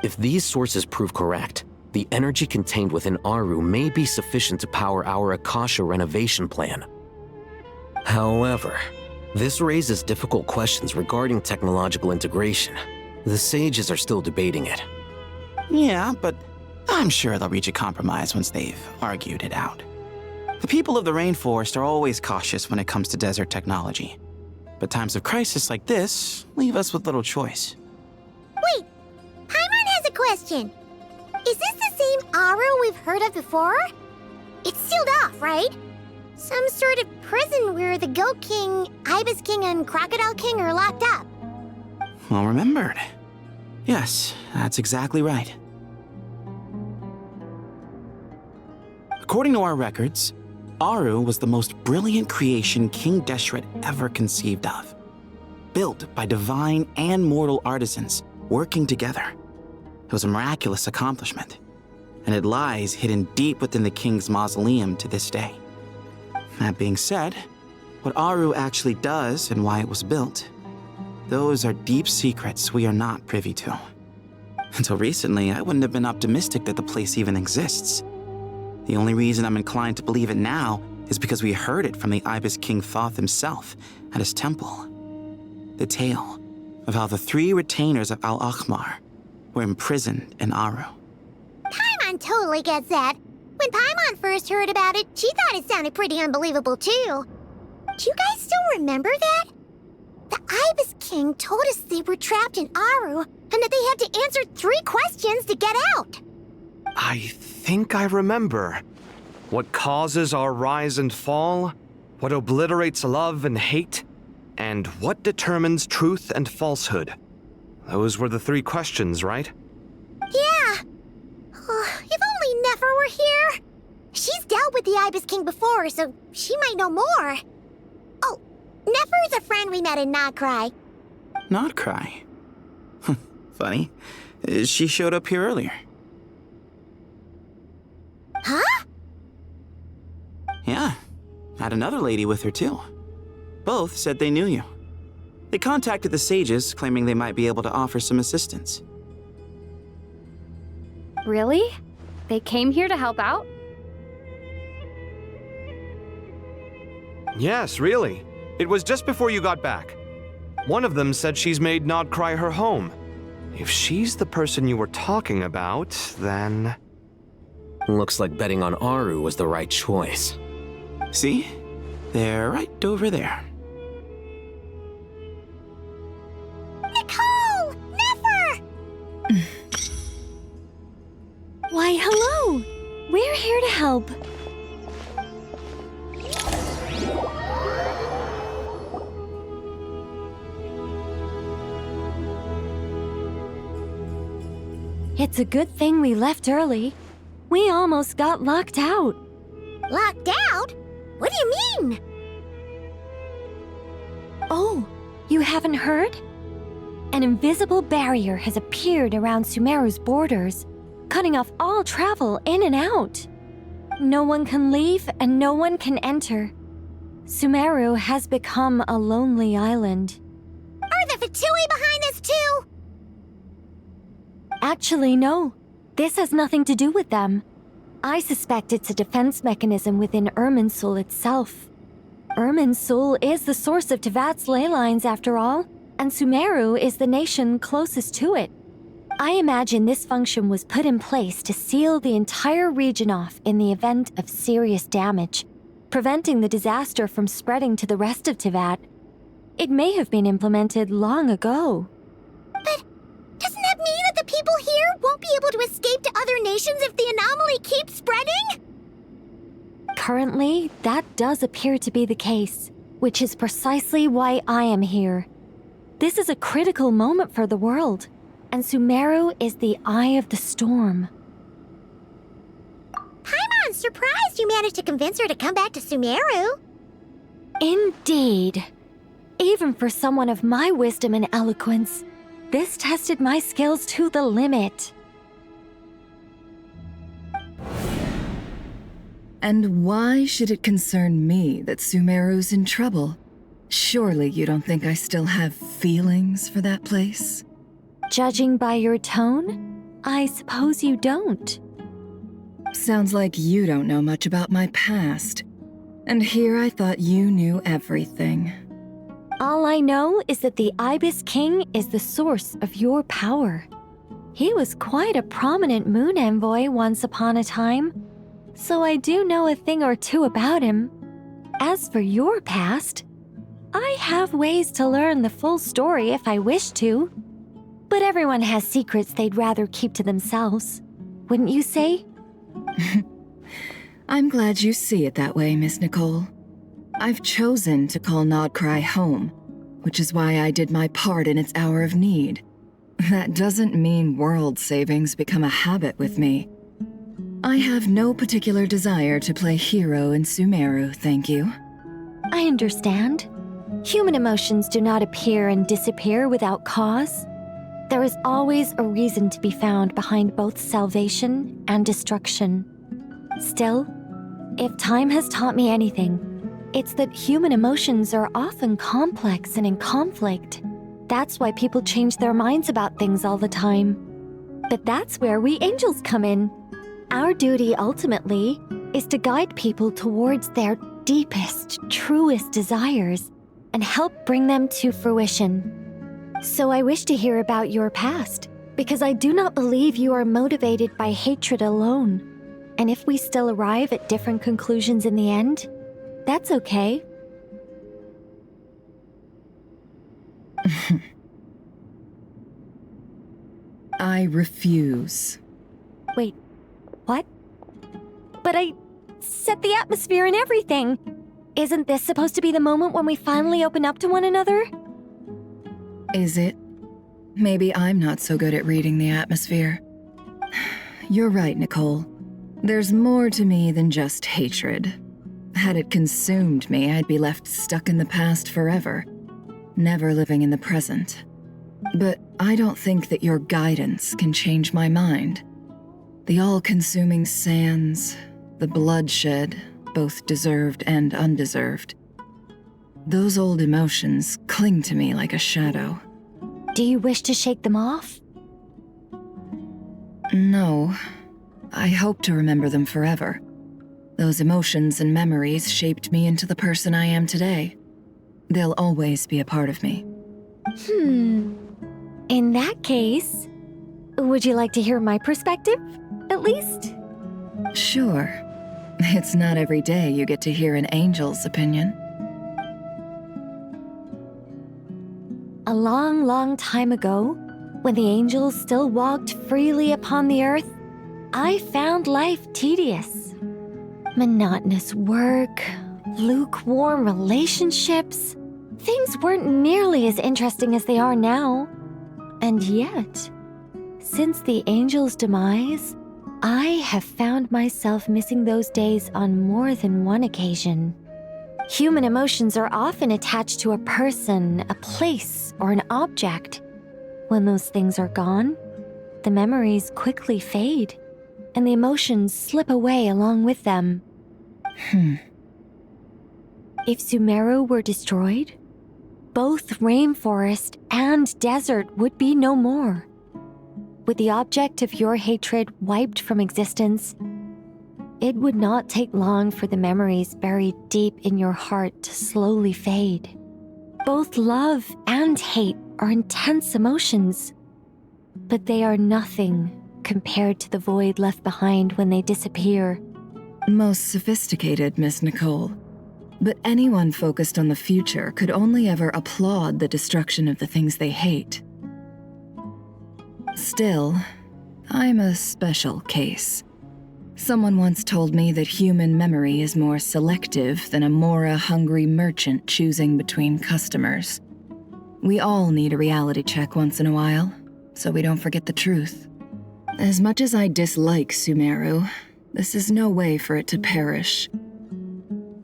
If these sources prove correct, the energy contained within Aaru may be sufficient to power our Akasha renovation plan. However, this raises difficult questions regarding technological integration. The Sages are still debating it.
Yeah, but I'm sure they'll reach a compromise once they've argued it out. The people of the rainforest are always cautious when it comes to desert technology. But times of crisis like this leave us with little choice.
Wait, Paimon has a question. Is this the same Aaru we've heard of before? It's sealed off, right? Some sort of prison where the Goat King, Ibis King, and Crocodile King are locked up.
Well remembered. Yes, that's exactly right. According to our records, Aaru was the most brilliant creation King Deshret ever conceived of. Built by divine and mortal artisans working together. It was a miraculous accomplishment, and it lies hidden deep within the king's mausoleum to this day. That being said, what Aaru actually does and why it was built, those are deep secrets we are not privy to. Until recently, I wouldn't have been optimistic that the place even exists. The only reason I'm inclined to believe it now is because we heard it from the Ibis King Thoth himself at his temple. The tale of how the 3 retainers of Al-Akhmar were imprisoned in Aaru.
Paimon totally gets that. When Paimon first heard about it, she thought it sounded pretty unbelievable too. Do you guys still remember that? The Ibis King told us they were trapped in Aaru and that they had to answer 3 questions to get out.
I think I remember. What causes our rise and fall? What obliterates love and hate? And what determines truth and falsehood? Those were the 3 questions, right?
Yeah. If only Nefer were here. She's dealt with the Ibis King before, so she might know more. Oh, Nefer's a friend we met in Nodcry.
Nodcry? Funny. She showed up here earlier.
Huh?
Yeah. Had another lady with her too. Both said they knew you. They contacted the Sages, claiming they might be able to offer some assistance.
Really? They came here to help out?
Yes, really. It was just before you got back. One of them said she's made Nod Cry her home. If she's the person you were talking about, then...
Looks like betting on Aaru was the right choice.
See? They're right over there.
Nicole! Nefer!
Why, hello! We're here to help. It's a good thing we left early. We almost got locked out.
Locked out? What do you mean?
Oh, you haven't heard? An invisible barrier has appeared around Sumeru's borders, cutting off all travel in and out. No one can leave and no one can enter. Sumeru has become a lonely island.
Are the Fatui behind this too?
Actually, no. This has nothing to do with them. I suspect it's a defense mechanism within Irminsul itself. Irminsul is the source of Tevat's ley lines, after all, and Sumeru is the nation closest to it. I imagine this function was put in place to seal the entire region off in the event of serious damage, preventing the disaster from spreading to the rest of Tevat. It may have been implemented long ago.
But doesn't that mean that the people here won't be able to escape to other nations if the anomaly keeps spreading?
Currently, that does appear to be the case, which is precisely why I am here. This is a critical moment for the world, and Sumeru is the eye of the storm.
Paimon's surprised you managed to convince her to come back to Sumeru.
Indeed. Even for someone of my wisdom and eloquence, this tested my skills to the limit.
And why should it concern me that Sumeru's in trouble? Surely you don't think I still have feelings for that place?
Judging by your tone, I suppose you don't.
Sounds like you don't know much about my past. And here I thought you knew everything.
All I know is that the Ibis King is the source of your power. He was quite a prominent moon envoy once upon a time, so I do know a thing or two about him. As for your past, I have ways to learn the full story if I wish to. But everyone has secrets they'd rather keep to themselves, wouldn't you say?
I'm glad you see it that way, Miss Nicole. I've chosen to call Nod Cry home, which is why I did my part in its hour of need. That doesn't mean world savings become a habit with me. I have no particular desire to play hero in Sumeru, thank you.
I understand. Human emotions do not appear and disappear without cause. There is always a reason to be found behind both salvation and destruction. Still, if time has taught me anything, it's that human emotions are often complex and in conflict. That's why people change their minds about things all the time. But that's where we angels come in. Our duty, ultimately, is to guide people towards their deepest, truest desires and help bring them to fruition. So I wish to hear about your past, because I do not believe you are motivated by hatred alone. And if we still arrive at different conclusions in the end, that's okay.
I refuse.
Wait, what? But I set the atmosphere and everything. Isn't this supposed to be the moment when we finally open up to one another?
Is it? Maybe I'm not so good at reading the atmosphere. You're right, Nicole. There's more to me than just hatred. Had it consumed me, I'd be left stuck in the past forever, never living in the present. But I don't think that your guidance can change my mind. The all-consuming sands, the bloodshed, both deserved and undeserved. Those old emotions cling to me like a shadow.
Do you wish to shake them off?
No. I hope to remember them forever. Those emotions and memories shaped me into the person I am today. They'll always be a part of me.
In that case, would you like to hear my perspective, at least?
Sure. It's not every day you get to hear an angel's opinion.
A long, long time ago, when the angels still walked freely upon the earth, I found life tedious. Monotonous work, lukewarm relationships. Things weren't nearly as interesting as they are now. And yet, since the angels' demise, I have found myself missing those days on more than one occasion. Human emotions are often attached to a person, a place, or an object. When those things are gone, the memories quickly fade, and the emotions slip away along with them. If Sumeru were destroyed, both rainforest and desert would be no more. With the object of your hatred wiped from existence, it would not take long for the memories buried deep in your heart to slowly fade. Both love and hate are intense emotions, but they are nothing compared to the void left behind when they disappear.
Most sophisticated, Miss Nicole. But anyone focused on the future could only ever applaud the destruction of the things they hate. Still, I'm a special case. Someone once told me that human memory is more selective than a Mora-hungry merchant choosing between customers. We all need a reality check once in a while, so we don't forget the truth. As much as I dislike Sumeru, this is no way for it to perish.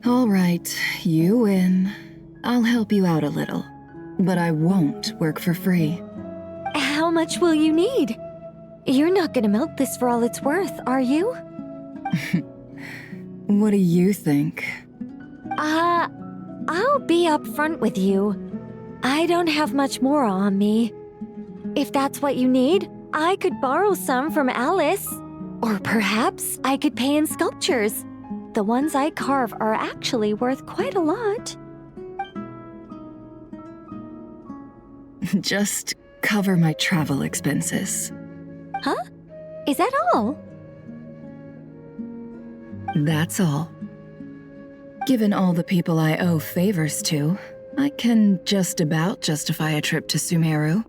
All right, you win. I'll help you out a little, but I won't work for free.
How much will you need? You're not gonna milk this for all it's worth, are you?
What do you think?
I'll be upfront with you. I don't have much more on me. If that's what you need, I could borrow some from Alice. Or perhaps I could pay in sculptures. The ones I carve are actually worth quite a lot.
Just cover my travel expenses.
Huh? Is that all?
That's all. Given all the people I owe favors to, I can just about justify a trip to Sumeru.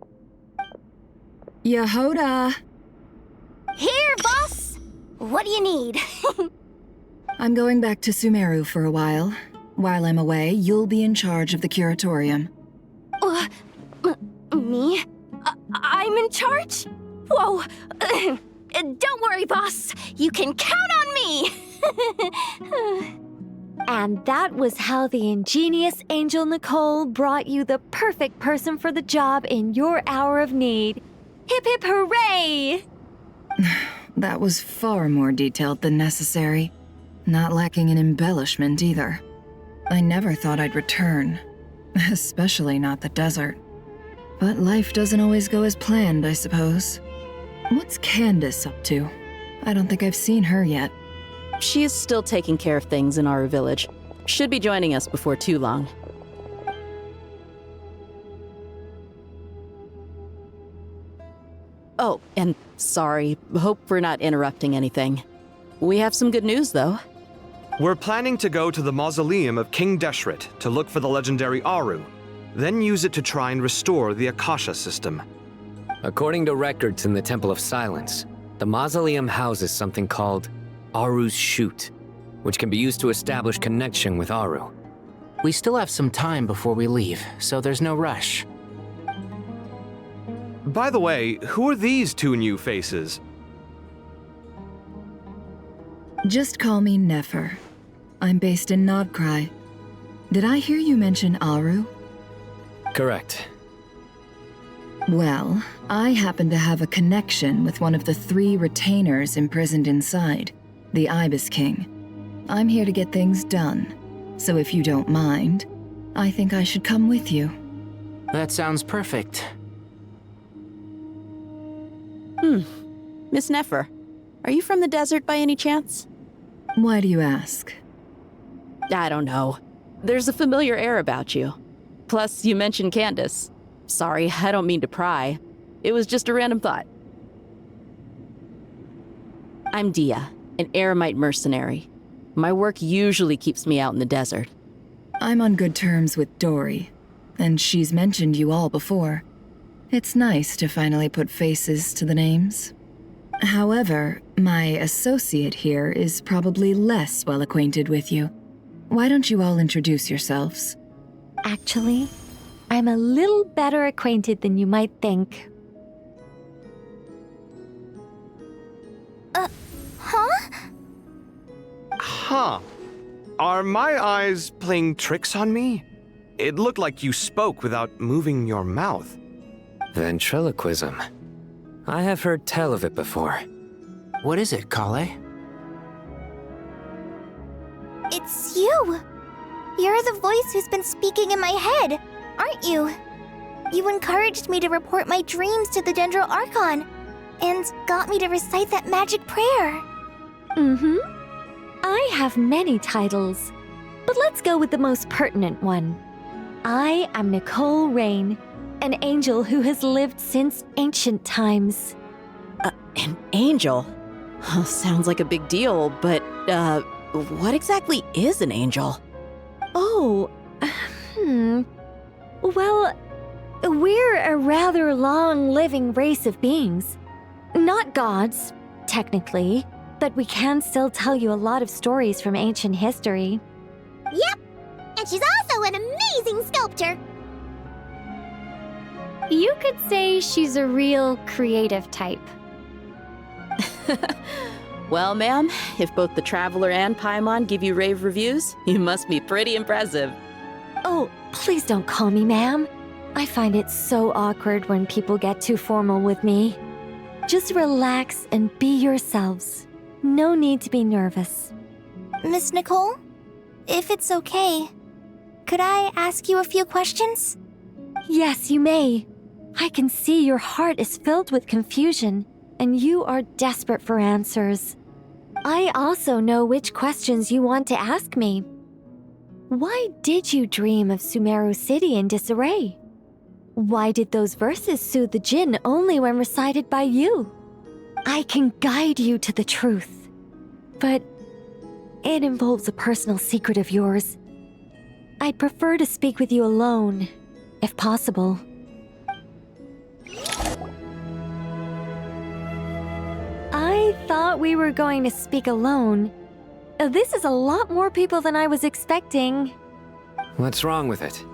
Yehoda!
Here, boss! What do you need?
I'm going back to Sumeru for a while. While I'm away, you'll be in charge of the curatorium.
Me? I'm in charge? Whoa! Don't worry, boss. You can count on me!
And that was how the ingenious Angel Nicole brought you the perfect person for the job in your hour of need. Hip hip hooray!
That was far more detailed than necessary. Not lacking in embellishment either. I never thought I'd return. Especially not the desert. But life doesn't always go as planned, I suppose. What's Candace up to? I don't think I've seen her yet.
She is still taking care of things in Aaru village. Should be joining us before too long. Oh, and sorry. Hope we're not interrupting anything. We have some good news, though.
We're planning to go to the mausoleum of King Deshret to look for the legendary Aaru, then use it to try and restore the Akasha system.
According to records in the Temple of Silence, the mausoleum houses something called Aaru's Chute, which can be used to establish connection with Aaru.
We still have some time before we leave, so there's no rush.
By the way, who are these two new faces?
Just call me Nefer. I'm based in Nodcry. Did I hear you mention Aaru?
Correct.
Well, I happen to have a connection with one of the 3 retainers imprisoned inside, the Ibis King. I'm here to get things done, so if you don't mind, I think I should come with you.
That sounds perfect.
Miss Nefer, Are you from the desert by any chance?
Why do you ask?
I don't know. There's a familiar air about you. Plus, you mentioned Candace. Sorry, I don't mean to pry. It was just a random thought. I'm Dehya, an Eremite mercenary. My work usually keeps me out in the desert.
I'm on good terms with Dori, and she's mentioned you all before. It's nice to finally put faces to the names. However, my associate here is probably less well acquainted with you. Why don't you all introduce yourselves?
Actually, I'm a little better acquainted than you might think.
Huh?
Huh. Are my eyes playing tricks on me? It looked like you spoke without moving your mouth.
Ventriloquism. I have heard tell of it before.
What is it, Collei?
It's you! You're the voice who's been speaking in my head, aren't you? You encouraged me to report my dreams to the Dendro Archon, and got me to recite that magic prayer.
Mm-hmm. I have many titles, but let's go with the most pertinent one. I am Nicole Rain, an angel who has lived since ancient times.
An angel? Sounds like a big deal, but, what exactly is an angel?
Oh, Well, we're a rather long-living race of beings. Not gods, technically, but we can still tell you a lot of stories from ancient history.
Yep, and she's also an amazing sculptor.
You could say she's a real creative type.
Well, ma'am, if both the Traveler and Paimon give you rave reviews, you must be pretty impressive.
Oh, please don't call me ma'am. I find it so awkward when people get too formal with me. Just relax and be yourselves. No need to be nervous.
Miss Nicole, if it's okay, could I ask you a few questions?
Yes, you may. I can see your heart is filled with confusion, and you are desperate for answers. I also know which questions you want to ask me. Why did you dream of Sumeru City in disarray? Why did those verses soothe the Jinn only when recited by you? I can guide you to the truth, but it involves a personal secret of yours. I'd prefer to speak with you alone, if possible. I thought we were going to speak alone. This is a lot more people than I was expecting.
What's wrong with it?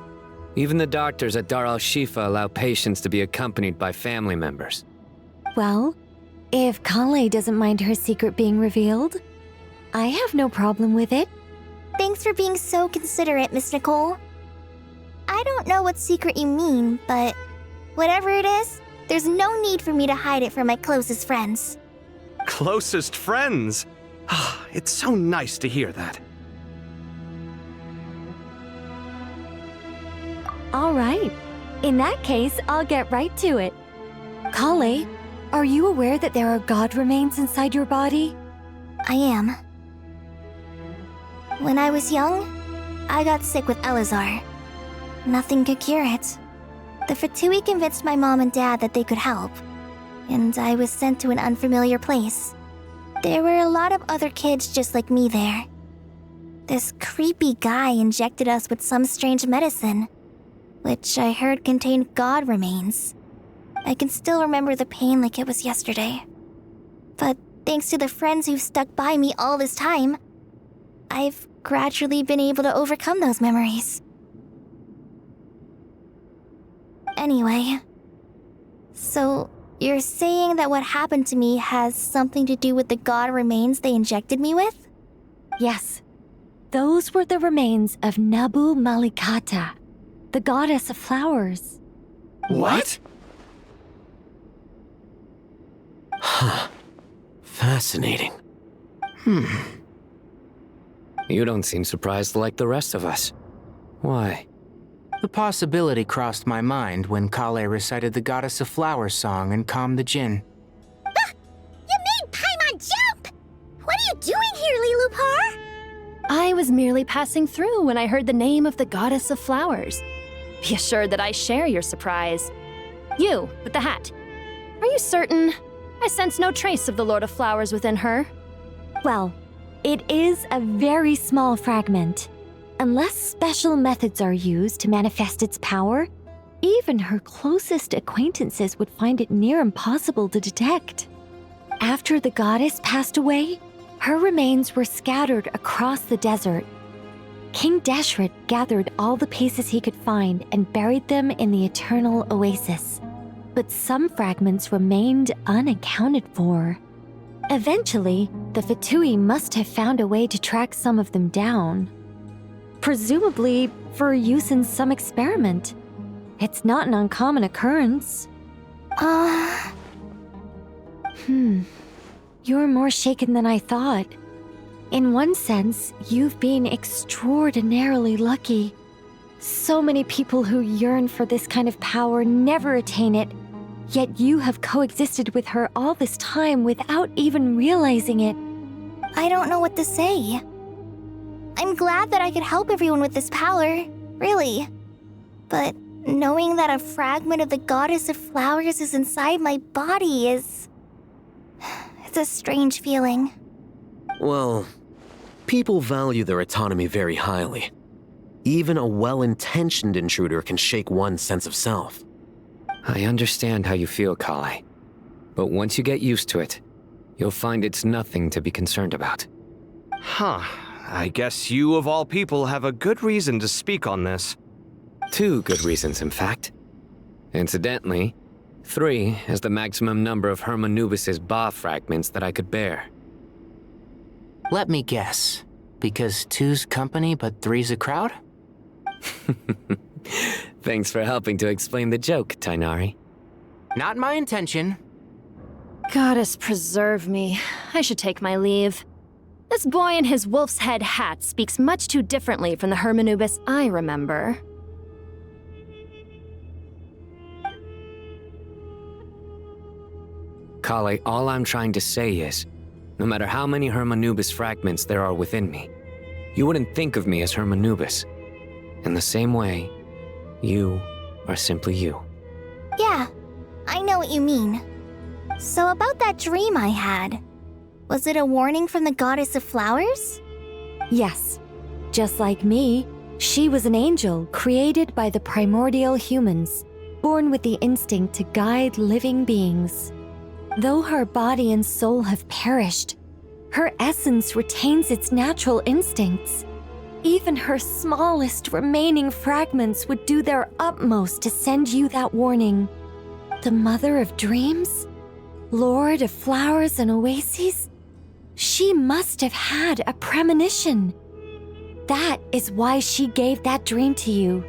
Even the doctors at Dar al-Shifa allow patients to be accompanied by family members.
Well, if Collei doesn't mind her secret being revealed, I have no problem with it.
Thanks for being so considerate, Miss Nicole. I don't know what secret you mean, but whatever it is, there's no need for me to hide it from my closest friends.
Closest friends? It's so nice to hear that.
All right. In that case, I'll get right to it. Collei, are you aware that there are god remains inside your body?
I am. When I was young, I got sick with Elazar. Nothing could cure it. The Fatui convinced my mom and dad that they could help, and I was sent to an unfamiliar place. There were a lot of other kids just like me there. This creepy guy injected us with some strange medicine, which I heard contained god remains. I can still remember the pain like it was yesterday. But thanks to the friends who've stuck by me all this time, I've gradually been able to overcome those memories. Anyway, so you're saying that what happened to me has something to do with the god remains they injected me with?
Yes. Those were the remains of Nabu Malikata, the goddess of flowers.
What?
Huh. Fascinating.
You don't seem surprised like the rest of us. Why?
The possibility crossed my mind when Collei recited the Goddess of Flowers song and calmed the Jinn.
You made Paimon doing here, Liloupar?
I was merely passing through when I heard the name of the goddess of flowers. Be assured that I share your surprise. You, with the hat. Are you certain? I sense no trace of the Lord of Flowers within her.
Well, it is a very small fragment. Unless special methods are used to manifest its power, even her closest acquaintances would find it near impossible to detect. After the goddess passed away, her remains were scattered across the desert. King Deshret gathered all the pieces he could find and buried them in the Eternal Oasis. But some fragments remained unaccounted for. Eventually, the Fatui must have found a way to track some of them down. Presumably for use in some experiment. It's not an uncommon occurrence. You're more shaken than I thought. In one sense, you've been extraordinarily lucky. So many people who yearn for this kind of power never attain it, yet you have coexisted with her all this time without even realizing it.
I don't know what to say. I'm glad that I could help everyone with this power, really. But knowing that a fragment of the Goddess of Flowers is inside my body is... it's a strange feeling.
Well, people value their autonomy very highly. Even a well-intentioned intruder can shake one's sense of self.
I understand how you feel, Collei. But once you get used to it, you'll find it's nothing to be concerned about.
Huh. I guess you, of all people, have a good reason to speak on this.
2 good reasons, in fact. Incidentally, 3 is the maximum number of Hermanubis' Ba fragments that I could bear.
Let me guess. Because 2's company, but 3's a crowd?
Thanks for helping to explain the joke, Tighnari.
Not my intention.
Goddess preserve me. I should take my leave. This boy in his wolf's head hat speaks much too differently from the Hermanubis I remember.
Collei, all I'm trying to say is, no matter how many Hermanubis fragments there are within me, you wouldn't think of me as Hermanubis. In the same way, you are simply you.
Yeah, I know what you mean. So about that dream I had, was it a warning from the Goddess of Flowers?
Yes. Just like me, she was an angel created by the primordial humans, born with the instinct to guide living beings. Though her body and soul have perished, her essence retains its natural instincts. Even her smallest remaining fragments would do their utmost to send you that warning. The Mother of Dreams? Lord of Flowers and Oases? She must have had a premonition. That is why she gave that dream to you.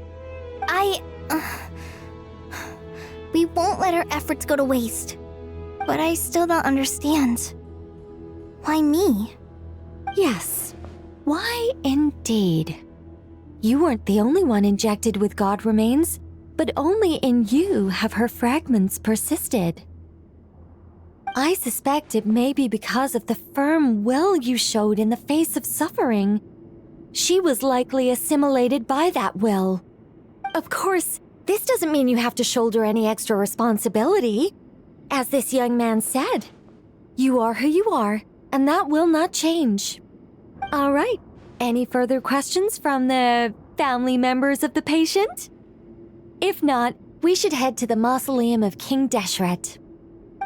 We won't let our efforts go to waste. But I still don't understand. Why me?
Yes. Why indeed? You weren't the only one injected with god remains, but only in you have her fragments persisted. I suspect it may be because of the firm will you showed in the face of suffering. She was likely assimilated by that will. Of course, this doesn't mean you have to shoulder any extra responsibility. As this young man said, you are who you are, and that will not change. All right, any further questions from the family members of the patient? If not, we should head to the mausoleum of King Deshret.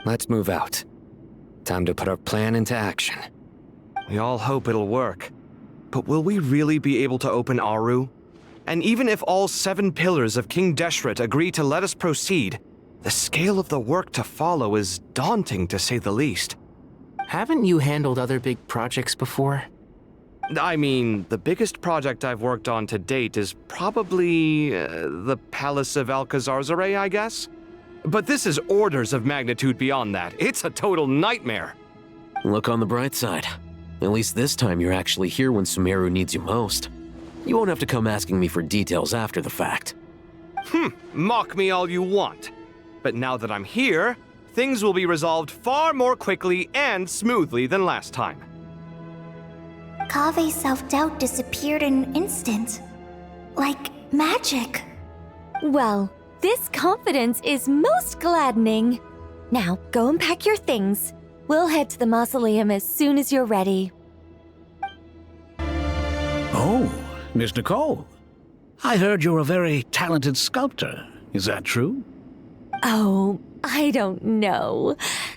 Let's move out. Time to put our plan into action.
We all hope it'll work. But will we really be able to open Aaru? And even if all 7 pillars of King Deshret agree to let us proceed, the scale of the work to follow is daunting, to say the least.
Haven't you handled other big projects before?
I mean, the biggest project I've worked on to date is probably the Palace of Alcazarzaray, I guess? But this is orders of magnitude beyond that. It's a total nightmare.
Look on the bright side. At least this time you're actually here when Sumeru needs you most. You won't have to come asking me for details after the fact.
Mock me all you want. But now that I'm here, things will be resolved far more quickly and smoothly than last time.
Kave's self-doubt disappeared in an instant. Like magic.
Well, this confidence is most gladdening. Now, go and pack your things. We'll head to the mausoleum as soon as you're ready.
Oh, Miss Nicole. I heard you're a very talented sculptor. Is that true?
Oh, I don't know.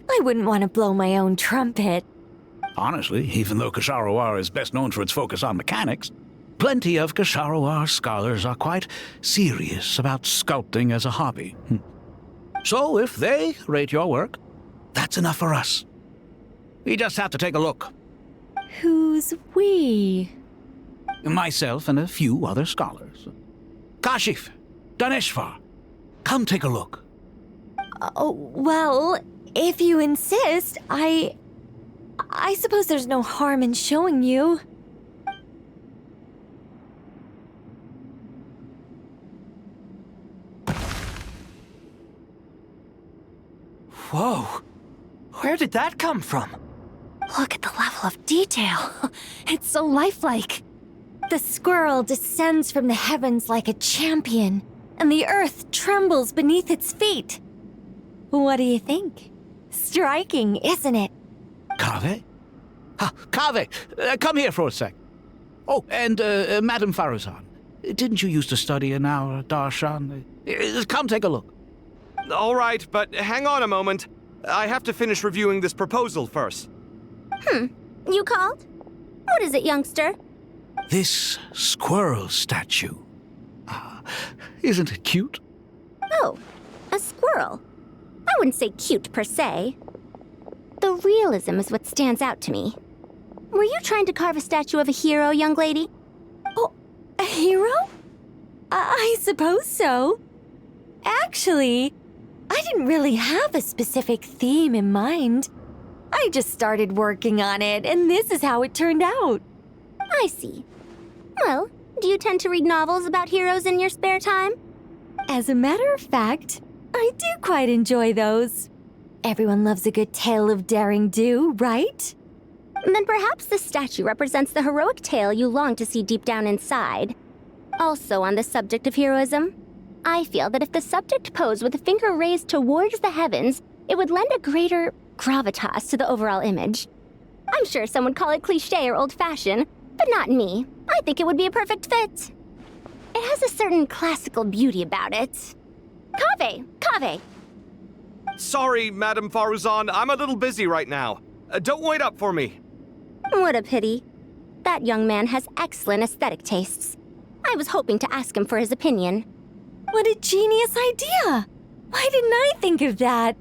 I wouldn't want to blow my own trumpet.
Honestly, even though Ksharoar is best known for its focus on mechanics, plenty of Ksharoar scholars are quite serious about sculpting as a hobby. So if they rate your work, that's enough for us. We just have to take a look.
Who's we?
Myself and a few other scholars. Kashif, Daneshvar, come take a look.
Oh, well, if you insist, I suppose there's no harm in showing you.
Whoa! Where did that come from?
Look at the level of detail. It's so lifelike.
The squirrel descends from the heavens like a champion, and the earth trembles beneath its feet. What do you think? Striking, isn't it?
Kaveh? Kaveh, come here for a sec. Oh, and Madame Faruzan, didn't you used to study in our darshan? Come take a look.
All right, but hang on a moment. I have to finish reviewing this proposal first.
You called? What is it, youngster?
This squirrel statue. Isn't it cute?
Oh, a squirrel. I wouldn't say cute per se. The realism is what stands out to me. Were you trying to carve a statue of a hero, young lady?
Oh, a hero? I suppose so. Actually, I didn't really have a specific theme in mind. I just started working on it, and this is how it turned out.
I see. Well, do you tend to read novels about heroes in your spare time?
As a matter of fact, I do quite enjoy those. Everyone loves a good tale of daring do, right?
Then perhaps this statue represents the heroic tale you long to see deep down inside. Also on the subject of heroism, I feel that if the subject posed with a finger raised towards the heavens, it would lend a greater gravitas to the overall image. I'm sure some would call it cliché or old-fashioned, but not me. I think it would be a perfect fit. It has a certain classical beauty about it. Kaveh!
Sorry, Madame Faruzan, I'm a little busy right now. Don't wait up for me.
What a pity. That young man has excellent aesthetic tastes. I was hoping to ask him for his opinion.
What a genius idea! Why didn't I think of that?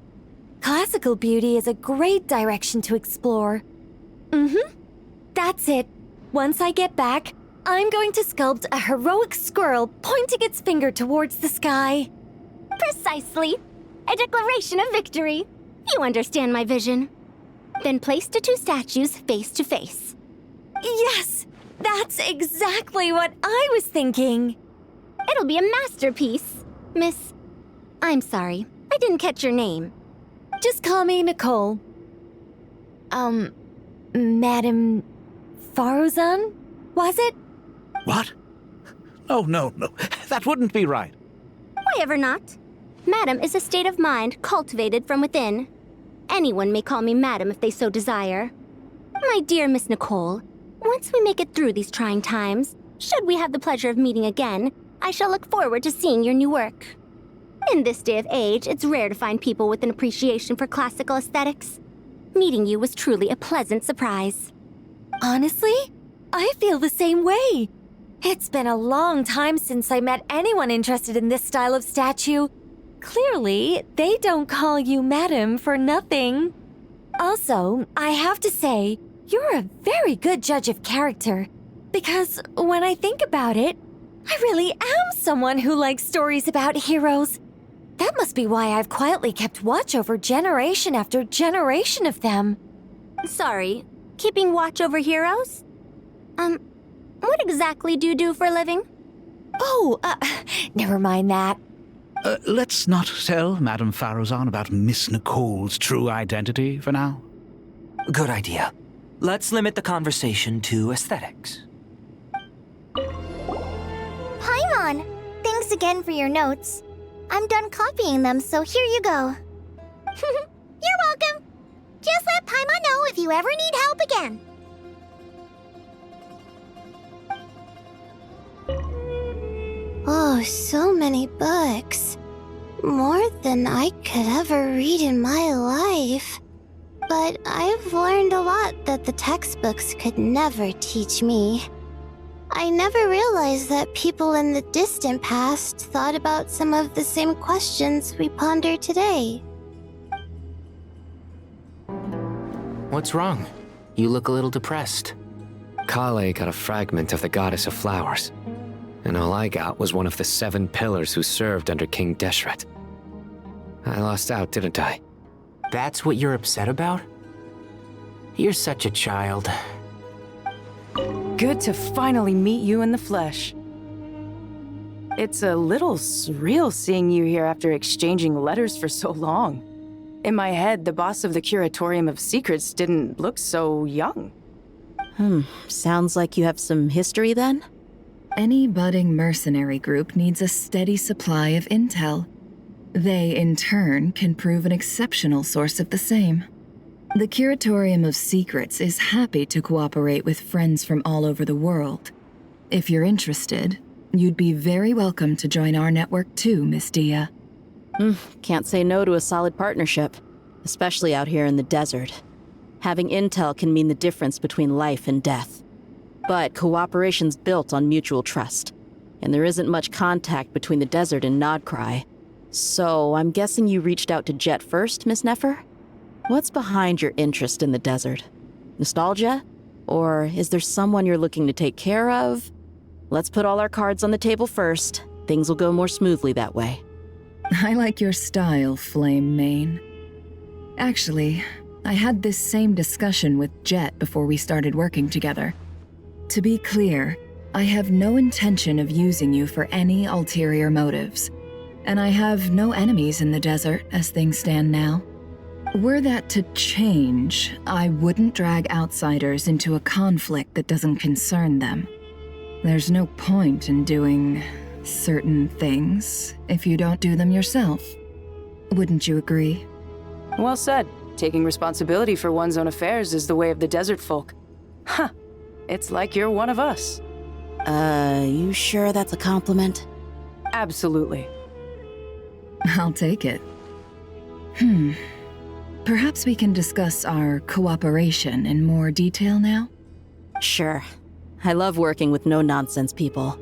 Classical beauty is a great direction to explore. That's it. Once I get back, I'm going to sculpt a heroic squirrel pointing its finger towards the sky.
Precisely. A declaration of victory. You understand my vision. Then place the two statues face to face.
Yes! That's exactly what I was thinking.
It'll be a masterpiece. Miss... I'm sorry. I didn't catch your name.
Just call me Nicole. Madame Faruzan? Was it?
What? Oh, no. That wouldn't be right.
Why ever not? Madam is a state of mind cultivated from within. Anyone may call me Madam if they so desire. My dear Miss Nicole, once we make it through these trying times, should we have the pleasure of meeting again, I shall look forward to seeing your new work. In this day of age, it's rare to find people with an appreciation for classical aesthetics. Meeting you was truly a pleasant surprise.
Honestly, I feel the same way. It's been a long time since I met anyone interested in this style of statue. Clearly, they don't call you Madam for nothing. Also, I have to say, you're a very good judge of character. Because when I think about it, I really am someone who likes stories about heroes. That must be why I've quietly kept watch over generation after generation of them.
Sorry, keeping watch over heroes? What exactly do you do for a living?
Oh, never mind that.
Let's not tell Madame Faruzan about Miss Nicole's true identity for now.
Good idea. let's limit the conversation to aesthetics.
Paimon, thanks again for your notes. I'm done copying them, so here you go.
You're welcome. Just let Paimon know if you ever need help again.
Oh, so many books. More than I could ever read in my life. But I've learned a lot that the textbooks could never teach me. I never realized that people in the distant past thought about some of the same questions we ponder today.
What's wrong? You look a little depressed.
Collei got a fragment of the Goddess of Flowers, and all I got was one of the 7 pillars who served under King Deshret. I lost out, didn't I?
That's what you're upset about? You're such a child.
Good to finally meet you in the flesh. It's a little surreal seeing you here after exchanging letters for so long. In my head, the boss of the Curatorium of Secrets didn't look so young.
Sounds like you have some history then?
Any budding mercenary group needs a steady supply of intel. They, in turn, can prove an exceptional source of the same. The Curatorium of Secrets is happy to cooperate with friends from all over the world. If you're interested, you'd be very welcome to join our network too, Miss Dehya.
Can't say no to a solid partnership, especially out here in the desert. Having intel can mean the difference between life and death. But cooperation's built on mutual trust, and there isn't much contact between the desert and Nodcry. So I'm guessing you reached out to Jeht first, Miss Nefer? What's behind your interest in the desert? Nostalgia? Or is there someone you're looking to take care of? Let's put all our cards on the table first. Things will go more smoothly that way.
I like your style, Flame Mane. Actually, I had this same discussion with Jeht before we started working together. To be clear, I have no intention of using you for any ulterior motives, and I have no enemies in the desert as things stand now. Were that to change, I wouldn't drag outsiders into a conflict that doesn't concern them. There's no point in doing certain things if you don't do them yourself. Wouldn't you agree?
Well said. Taking responsibility for one's own affairs is the way of the desert folk. Huh. It's like you're one of us.
You sure that's a compliment?
Absolutely.
I'll take it. Perhaps we can discuss our cooperation in more detail now?
Sure. I love working with no-nonsense people.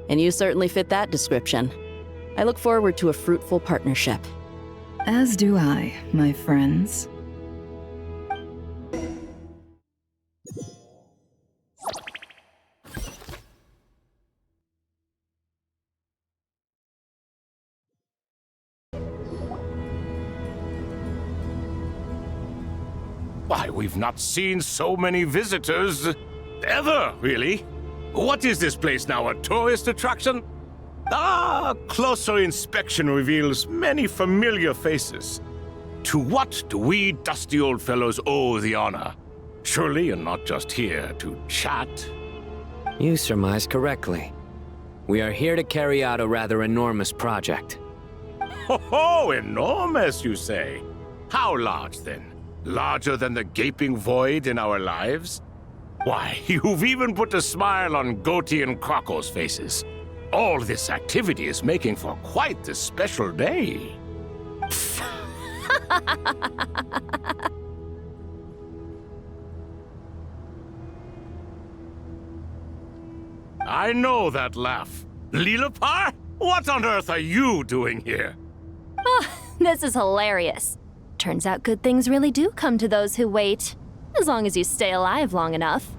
And you certainly fit that description. I look forward to a fruitful partnership.
As do I, my friends.
Why, we've not seen so many visitors ever, really. What is this place now, a tourist attraction? Ah, closer inspection reveals many familiar faces. To what do we dusty old fellows owe the honor? Surely you're not just here to chat.
You surmise correctly. We are here to carry out a rather enormous project.
Ho, enormous, you say? How large, then? Larger than the gaping void in our lives? Why, you've even put a smile on Goatee and Crocco's faces. All this activity is making for quite the special day. I know that laugh. Liloupar? What on earth are you doing here?
Oh, this is hilarious. Turns out good things really do come to those who wait. As long as you stay alive long enough.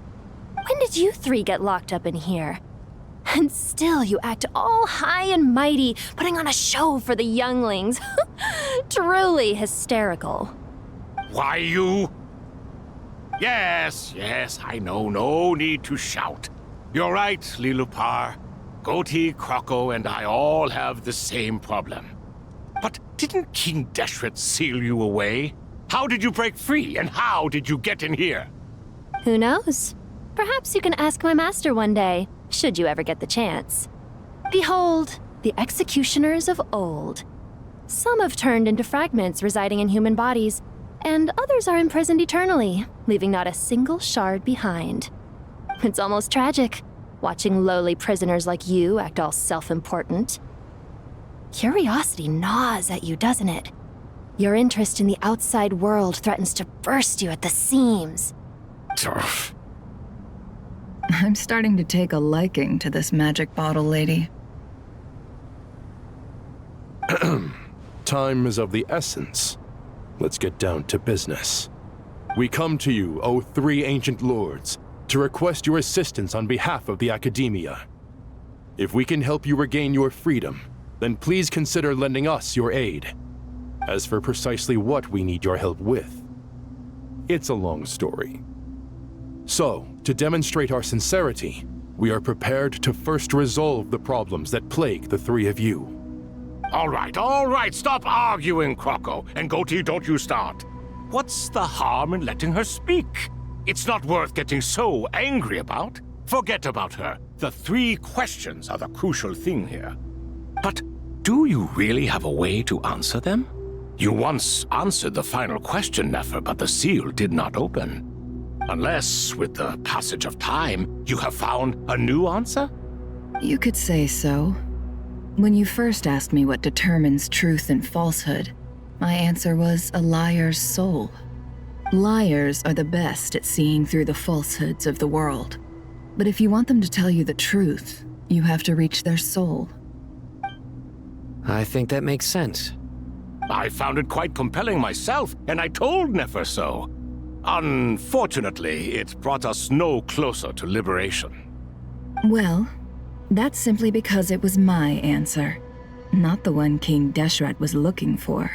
When did you 3 get locked up in here? And still you act all high and mighty, putting on a show for the younglings. Truly hysterical.
Why, you... Yes, I know, no need to shout. You're right, Liloupar. Goatee, Crocco, and I all have the same problem. But didn't King Deshret seal you away? How did you break free, and how did you get in here?
Who knows? Perhaps you can ask my master one day, should you ever get the chance. Behold, the executioners of old. Some have turned into fragments residing in human bodies, and others are imprisoned eternally, leaving not a single shard behind. It's almost tragic, watching lowly prisoners like you act all self-important. Curiosity gnaws at you, doesn't it? Your interest in the outside world threatens to burst you at the seams.
I'm starting to take a liking to this magic bottle lady.
Time is of the essence. Let's get down to business. We come to you, O three ancient lords, to request your assistance on behalf of the Akedimiya. If we can help you regain your freedom, then please consider lending us your aid. As for precisely what we need your help with, it's a long story. So, to demonstrate our sincerity, we are prepared to first resolve the problems that plague the three of you.
All right, stop arguing, Croco. And Goatee, don't you start. What's the harm in letting her speak? It's not worth getting so angry about. Forget about her. The three questions are the crucial thing here. But do you really have a way to answer them? You once answered the final question, Nefer, but the seal did not open. Unless, with the passage of time, you have found a new answer?
You could say so. When you first asked me what determines truth and falsehood, my answer was a liar's soul. Liars are the best at seeing through the falsehoods of the world. But if you want them to tell you the truth, you have to reach their soul.
I think that makes sense.
I found it quite compelling myself, and I told Nefer so. Unfortunately, it brought us no closer to liberation.
Well, that's simply because it was my answer, not the one King Deshret was looking for.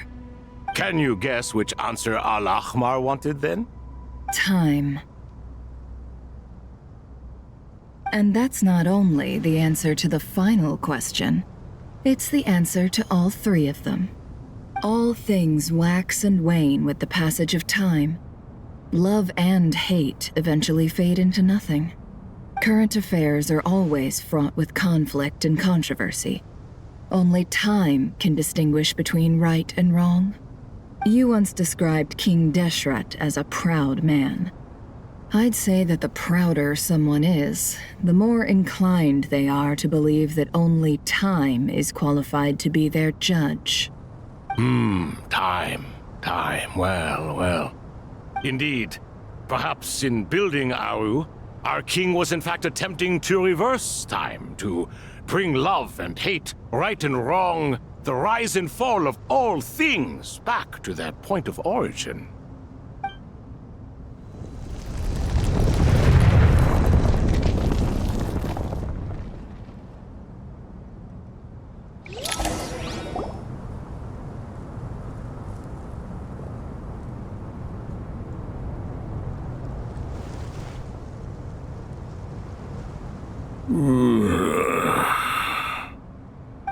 Can you guess which answer Al-Ahmar wanted then?
Time. And that's not only the answer to the final question, it's the answer to all three of them. All things wax and wane with the passage of time. Love and hate eventually fade into nothing. Current affairs are always fraught with conflict and controversy. Only time can distinguish between right and wrong. You once described King Deshret as a proud man. I'd say that the prouder someone is, the more inclined they are to believe that only time is qualified to be their judge.
Time. Well. Indeed. Perhaps in building Aaru, our king was in fact attempting to reverse time, to bring love and hate, right and wrong, the rise and fall of all things back to their point of origin.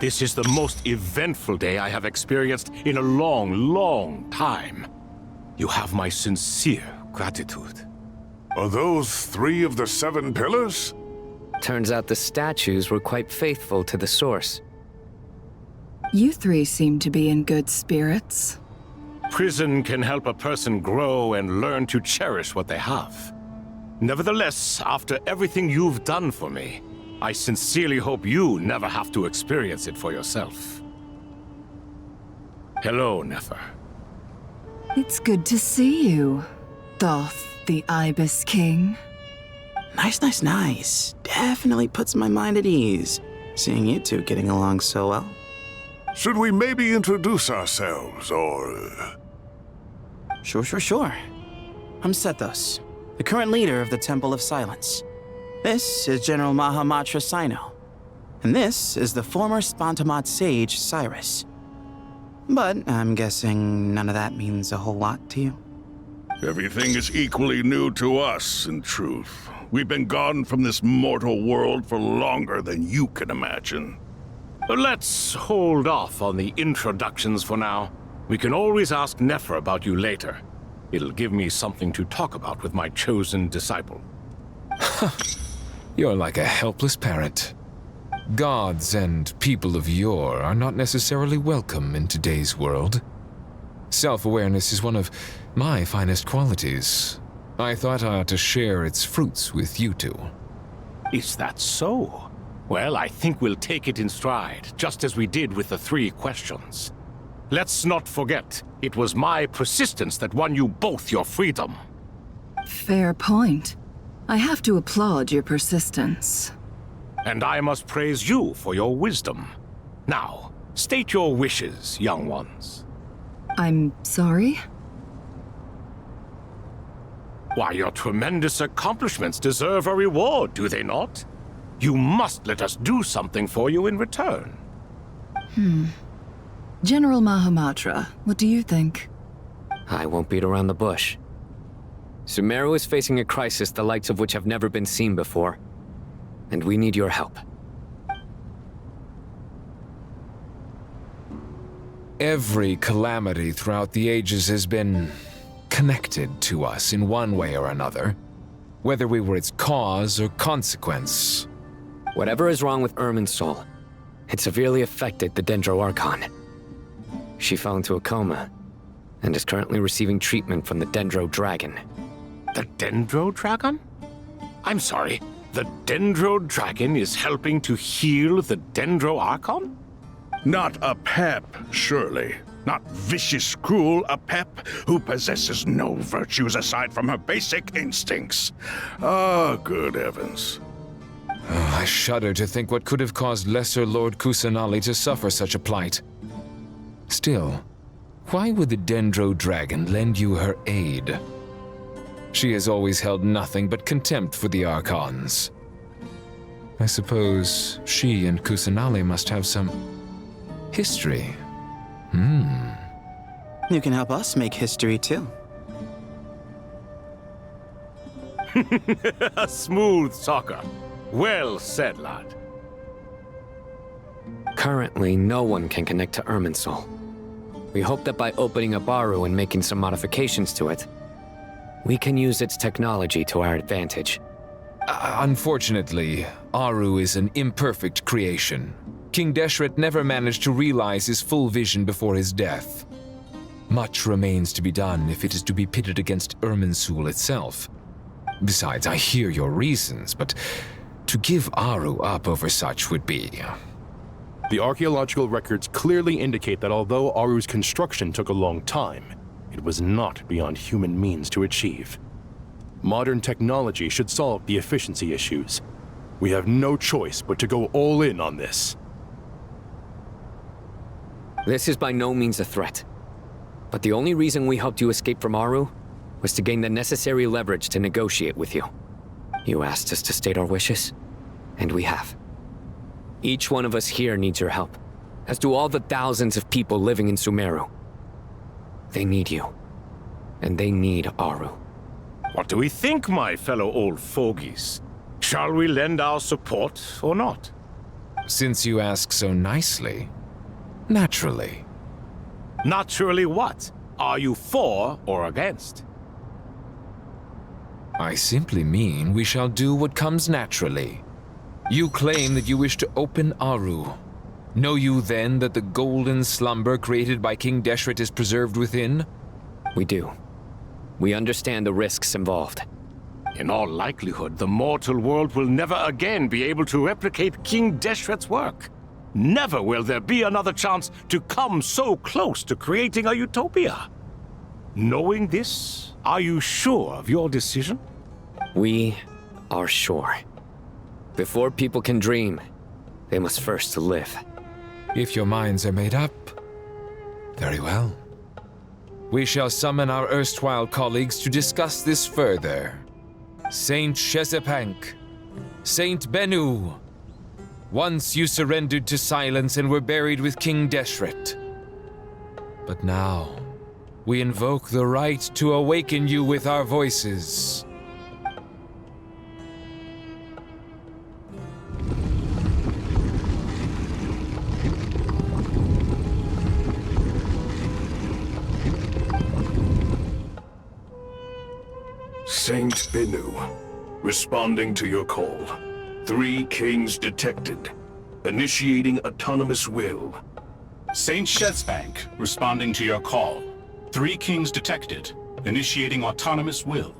This is the most eventful day I have experienced in a long time. You have my sincere gratitude.
Are those three of the 7 pillars?
Turns out the statues were quite faithful to the source.
You three seem to be in good spirits.
Prison can help a person grow and learn to cherish what they have. Nevertheless, after everything you've done for me, I sincerely hope you never have to experience it for yourself. Hello, Nefer.
It's good to see you, Thoth, the Ibis King.
Nice. Definitely puts my mind at ease, seeing you two getting along so well.
Should we maybe introduce ourselves, or...
Sure. I'm Sethos, the current leader of the Temple of Silence. This is General Mahamatra Cyno, and this is the former Spontamat sage, Cyrus. But I'm guessing none of that means a whole lot to you.
Everything is equally new to us, in truth. We've been gone from this mortal world for longer than you can imagine.
Let's hold off on the introductions for now. We can always ask Nefer about you later. It'll give me something to talk about with my chosen disciple.
You're like a helpless parent. Gods and people of yore are not necessarily welcome in today's world. Self-awareness is one of my finest qualities. I thought I ought to share its fruits with you two.
Is that so? Well, I think we'll take it in stride, just as we did with the 3 questions. Let's not forget, it was my persistence that won you both your freedom.
Fair point. I have to applaud your persistence.
And I must praise you for your wisdom. Now, state your wishes, young ones.
I'm sorry?
Why, your tremendous accomplishments deserve a reward, do they not? You must let us do something for you in return.
General Mahamatra, what do you think?
I won't beat around the bush. Sumeru is facing a crisis the likes of which have never been seen before. And we need your help.
Every calamity throughout the ages has been connected to us in one way or another, whether we were its cause or consequence.
Whatever is wrong with Irminsul, it severely affected the Dendro Archon. She fell into a coma, and is currently receiving treatment from the Dendro Dragon.
The Dendro Dragon? I'm sorry, the Dendro Dragon is helping to heal the Dendro Archon?
Not Apep, surely. Not vicious, cruel Apep, who possesses no virtues aside from her basic instincts. Ah, good heavens.
Oh, I shudder to think what could have caused Lesser Lord Kusanali to suffer such a plight. Still, why would the Dendro Dragon lend you her aid? She has always held nothing but contempt for the Archons. I suppose she and Kusanali must have some history.
You can help us make history too.
Smooth talker. Well said, lad.
Currently, no one can connect to Irminsul. We hope that by opening up Aaru and making some modifications to it, we can use its technology to our advantage.
Unfortunately, Aaru is an imperfect creation. King Deshret never managed to realize his full vision before his death. Much remains to be done if it is to be pitted against Irminsul itself. Besides, I hear your reasons, but to give Aaru up over such would be...
The archaeological records clearly indicate that although Aaru's construction took a long time, it was not beyond human means to achieve. Modern technology should solve the efficiency issues. We have no choice but to go all in on this.
This is by no means a threat. But the only reason we helped you escape from Aaru was to gain the necessary leverage to negotiate with you. You asked us to state our wishes, and we have. Each one of us here needs your help, as do all the thousands of people living in Sumeru. They need you, and they need Aaru.
What do we think, my fellow old fogies? Shall we lend our support or not?
Since you ask so nicely, naturally.
Naturally what? Are you for or against?
I simply mean we shall do what comes naturally. You claim that you wish to open Aaru. Know you then that the golden slumber created by King Deshret is preserved within?
We do. We understand the risks involved.
In all likelihood, the mortal world will never again be able to replicate King Deshret's work. Never will there be another chance to come so close to creating a utopia. Knowing this, are you sure of your decision?
We are sure. Before people can dream, they must first live.
If your minds are made up, very well. We shall summon our erstwhile colleagues to discuss this further. Saint Shezepank, Saint Bennu. Once you surrendered to silence and were buried with King Deshret. But now, we invoke the right to awaken you with our voices.
Saint Binu, responding to your call. 3 kings detected. Initiating autonomous will.
Saint Shezbank, responding to your call. 3 kings detected. Initiating autonomous will.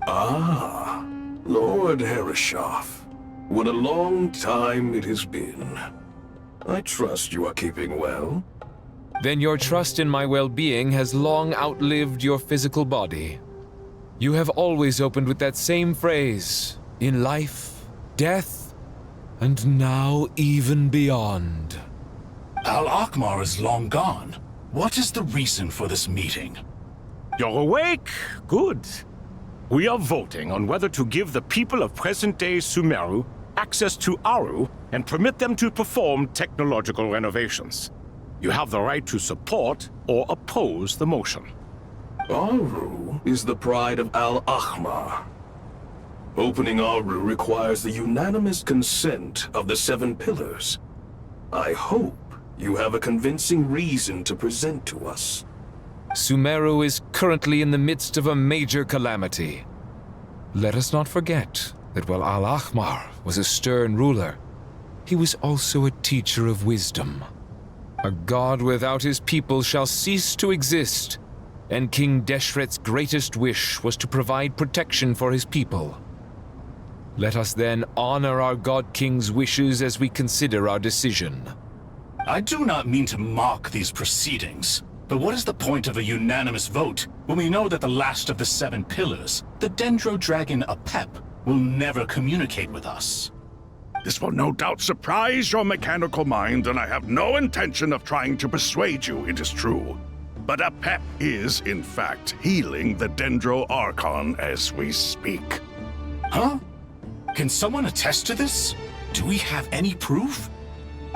Ah, Lord Heryshaf. What a long time it has been. I trust you are keeping well.
Then your trust in my well-being has long outlived your physical body. You have always opened with that same phrase, in life, death, and now even beyond.
Al-Akhmar is long gone. What is the reason for this meeting?
You're awake? Good. We are voting on whether to give the people of present-day Sumeru access to Aaru and permit them to perform technological renovations. You have the right to support or oppose the motion.
Aaru is the pride of Al-Akhmar. Opening Aaru requires the unanimous consent of the 7 pillars. I hope you have a convincing reason to present to us.
Sumeru is currently in the midst of a major calamity. Let us not forget that while Al-Akhmar was a stern ruler, he was also a teacher of wisdom. A god without his people shall cease to exist, and King Deshret's greatest wish was to provide protection for his people. Let us then honor our God King's wishes as we consider our decision.
I do not mean to mock these proceedings, but what is the point of a unanimous vote when we know that the last of the 7 pillars, the Dendro Dragon Apep, will never communicate with us?
This will no doubt surprise your mechanical mind, and I have no intention of trying to persuade you it is true. But Apep is, in fact, healing the Dendro Archon as we speak.
Huh? Can someone attest to this? Do we have any proof?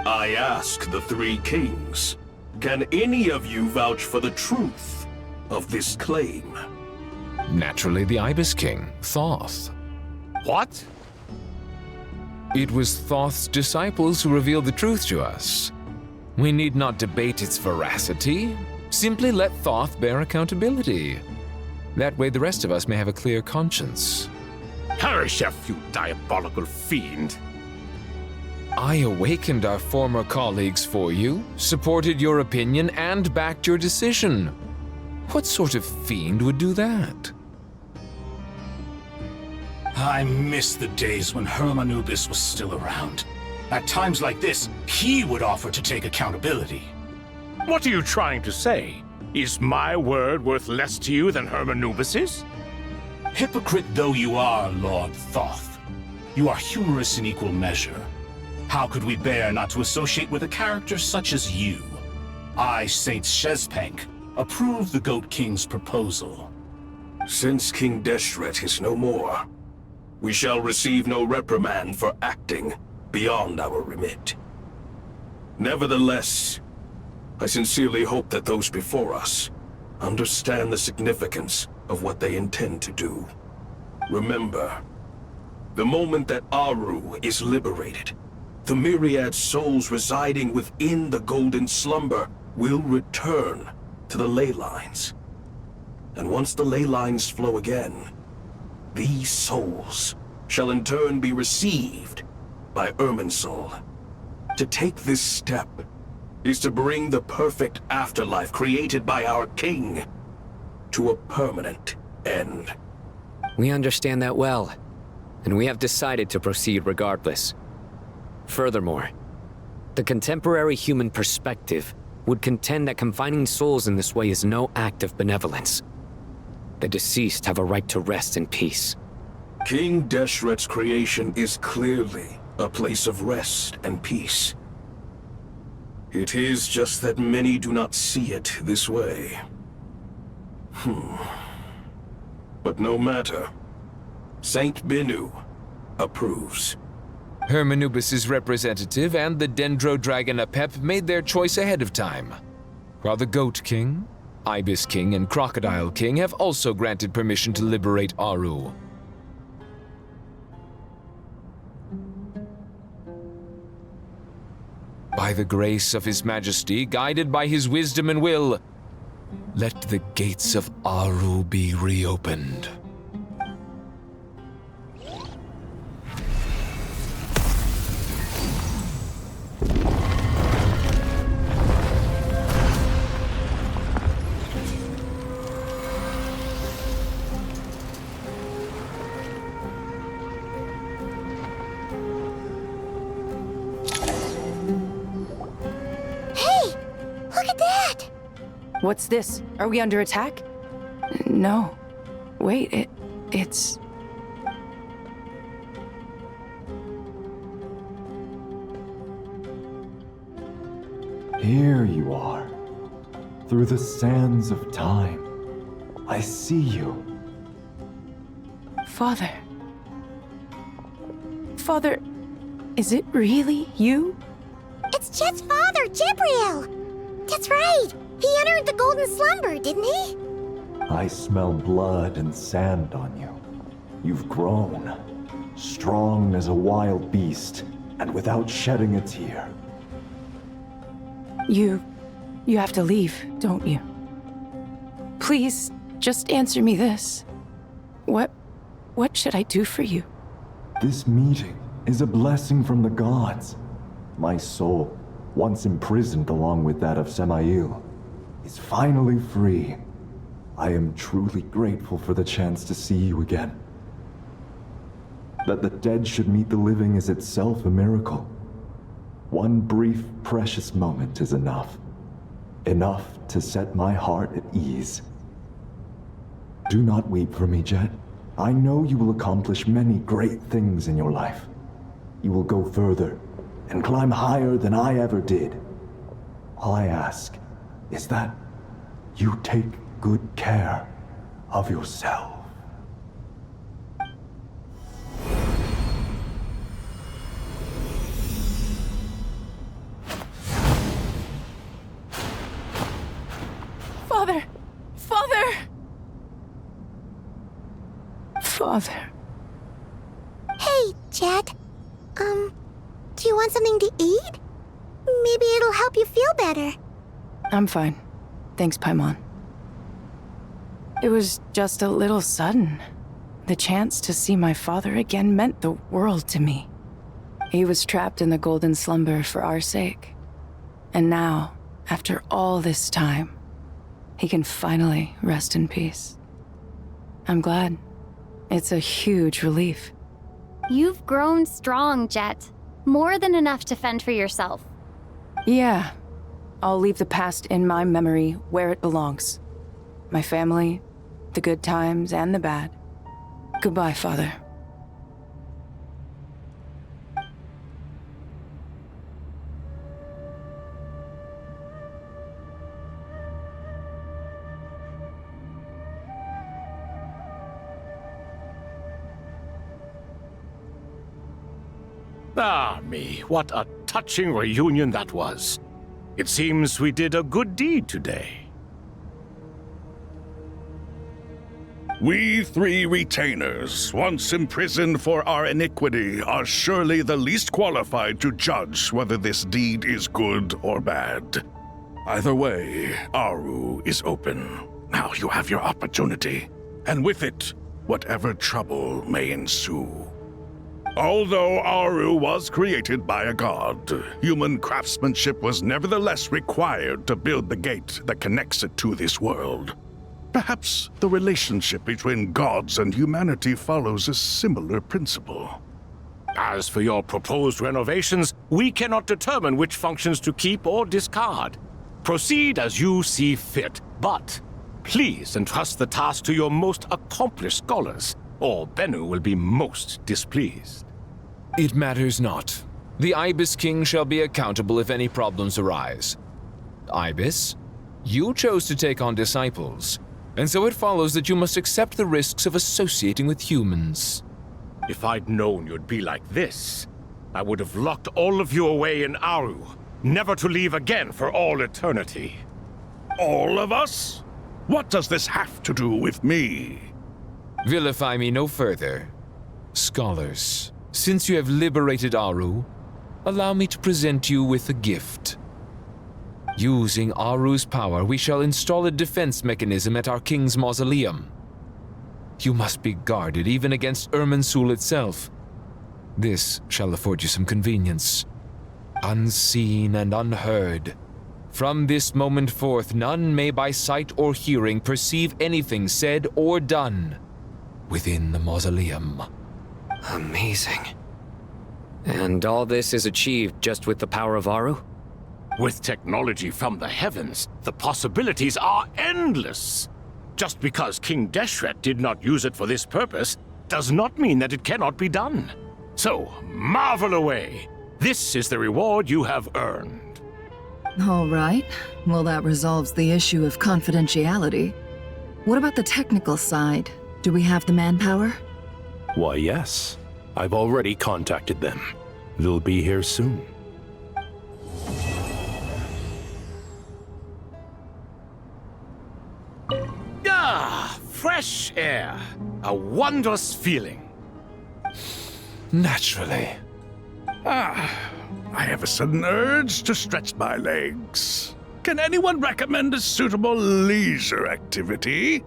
I ask the 3 kings. Can any of you vouch for the truth of this claim?
Naturally, the Ibis King, Thoth.
What?
It was Thoth's disciples who revealed the truth to us. We need not debate its veracity. Simply let Thoth bear accountability. That way the rest of us may have a clear conscience.
Heryshaf, you diabolical fiend!
I awakened our former colleagues for you, supported your opinion, and backed your decision. What sort of fiend would do that?
I miss the days when Hermanubis was still around. At times like this, he would offer to take accountability.
What are you trying to say? Is my word worth less to you than Hermanubis's?
Hypocrite though you are, Lord Thoth, you are humorous in equal measure. How could we bear not to associate with a character such as you? I, Saint Shezbank, approve the Goat King's proposal.
Since King Deshret is no more, we shall receive no reprimand for acting beyond our remit. Nevertheless, I sincerely hope that those before us understand the significance of what they intend to do. Remember, the moment that Aaru is liberated, the myriad souls residing within the Golden Slumber will return to the ley lines. And once the ley lines flow again, these souls shall in turn be received by Irminsul. To take this step is to bring the perfect afterlife created by our king to a permanent end.
We understand that well, and we have decided to proceed regardless. Furthermore, the contemporary human perspective would contend that confining souls in this way is no act of benevolence. The deceased have a right to rest in peace.
King Deshret's creation is clearly a place of rest and peace. It is just that many do not see it this way. But no matter. Saint Binu approves.
Hermanubis' representative and the Dendro Dragon Apep made their choice ahead of time, while the Goat King, Ibis King, and Crocodile King have also granted permission to liberate Aaru. By the grace of His Majesty, guided by His wisdom and will, let the gates of Aaru be reopened.
Look at that!
What's this? Are we under attack? No. Wait, it's...
Here you are. Through the sands of time. I see you.
Father. Father, is it really you?
It's Jet's father, Jibriel! That's right! He entered the Golden Slumber, didn't he?
I smell blood and sand on you. You've grown. Strong as a wild beast, and without shedding a tear.
You have to leave, don't you? Please, just answer me this. What should I do for you?
This meeting is a blessing from the gods. My soul, once imprisoned along with that of Samael, is finally free. I am truly grateful for the chance to see you again. That the dead should meet the living is itself a miracle. One brief, precious moment is enough. Enough to set my heart at ease. Do not weep for me, Jet. I know you will accomplish many great things in your life. You will go further and climb higher than I ever did. All I ask is that you take good care of yourself.
Father! Father! Father.
Hey, Jet. Do you want something to eat? Maybe it'll help you feel better.
I'm fine. Thanks, Paimon. It was just a little sudden. The chance to see my father again meant the world to me. He was trapped in the Golden Slumber for our sake. And now, after all this time, he can finally rest in peace. I'm glad. It's a huge relief.
You've grown strong, Jet. More than enough to fend for yourself.
Yeah. I'll leave the past in my memory where it belongs. My family, the good times and the bad. Goodbye, Father.
Ah, me, what a touching reunion that was. It seems we did a good deed today.
We three retainers, once imprisoned for our iniquity, are surely the least qualified to judge whether this deed is good or bad. Either way, Aaru is open. Now you have your opportunity, and with it, whatever trouble may ensue. Although Aaru was created by a god, human craftsmanship was nevertheless required to build the gate that connects it to this world. Perhaps the relationship between gods and humanity follows a similar principle.
As for your proposed renovations, we cannot determine which functions to keep or discard. Proceed as you see fit, but please entrust the task to your most accomplished scholars, or Bennu will be most displeased.
It matters not. The Ibis King shall be accountable if any problems arise. Ibis, you chose to take on disciples, and so it follows that you must accept the risks of associating with humans.
If I'd known you'd be like this, I would have locked all of you away in Aaru, never to leave again for all eternity.
All of us? What does this have to do with me?
Vilify me no further. Scholars, since you have liberated Aaru, allow me to present you with a gift. Using Aaru's power, we shall install a defense mechanism at our king's mausoleum. You must be guarded even against Irminsul itself. This shall afford you some convenience. Unseen and unheard. From this moment forth, none may by sight or hearing perceive anything said or done within the mausoleum.
Amazing. And all this is achieved just with the power of Aaru?
With technology from the heavens, the possibilities are endless. Just because King Deshret did not use it for this purpose does not mean that it cannot be done. So, marvel away. This is the reward you have earned.
All right. Well, that resolves the issue of confidentiality. What about the technical side? Do we have the manpower?
Why, yes. I've already contacted them. They'll be here soon.
Ah, fresh air. A wondrous feeling.
Naturally.
I have a sudden urge to stretch my legs. Can anyone recommend a suitable leisure activity?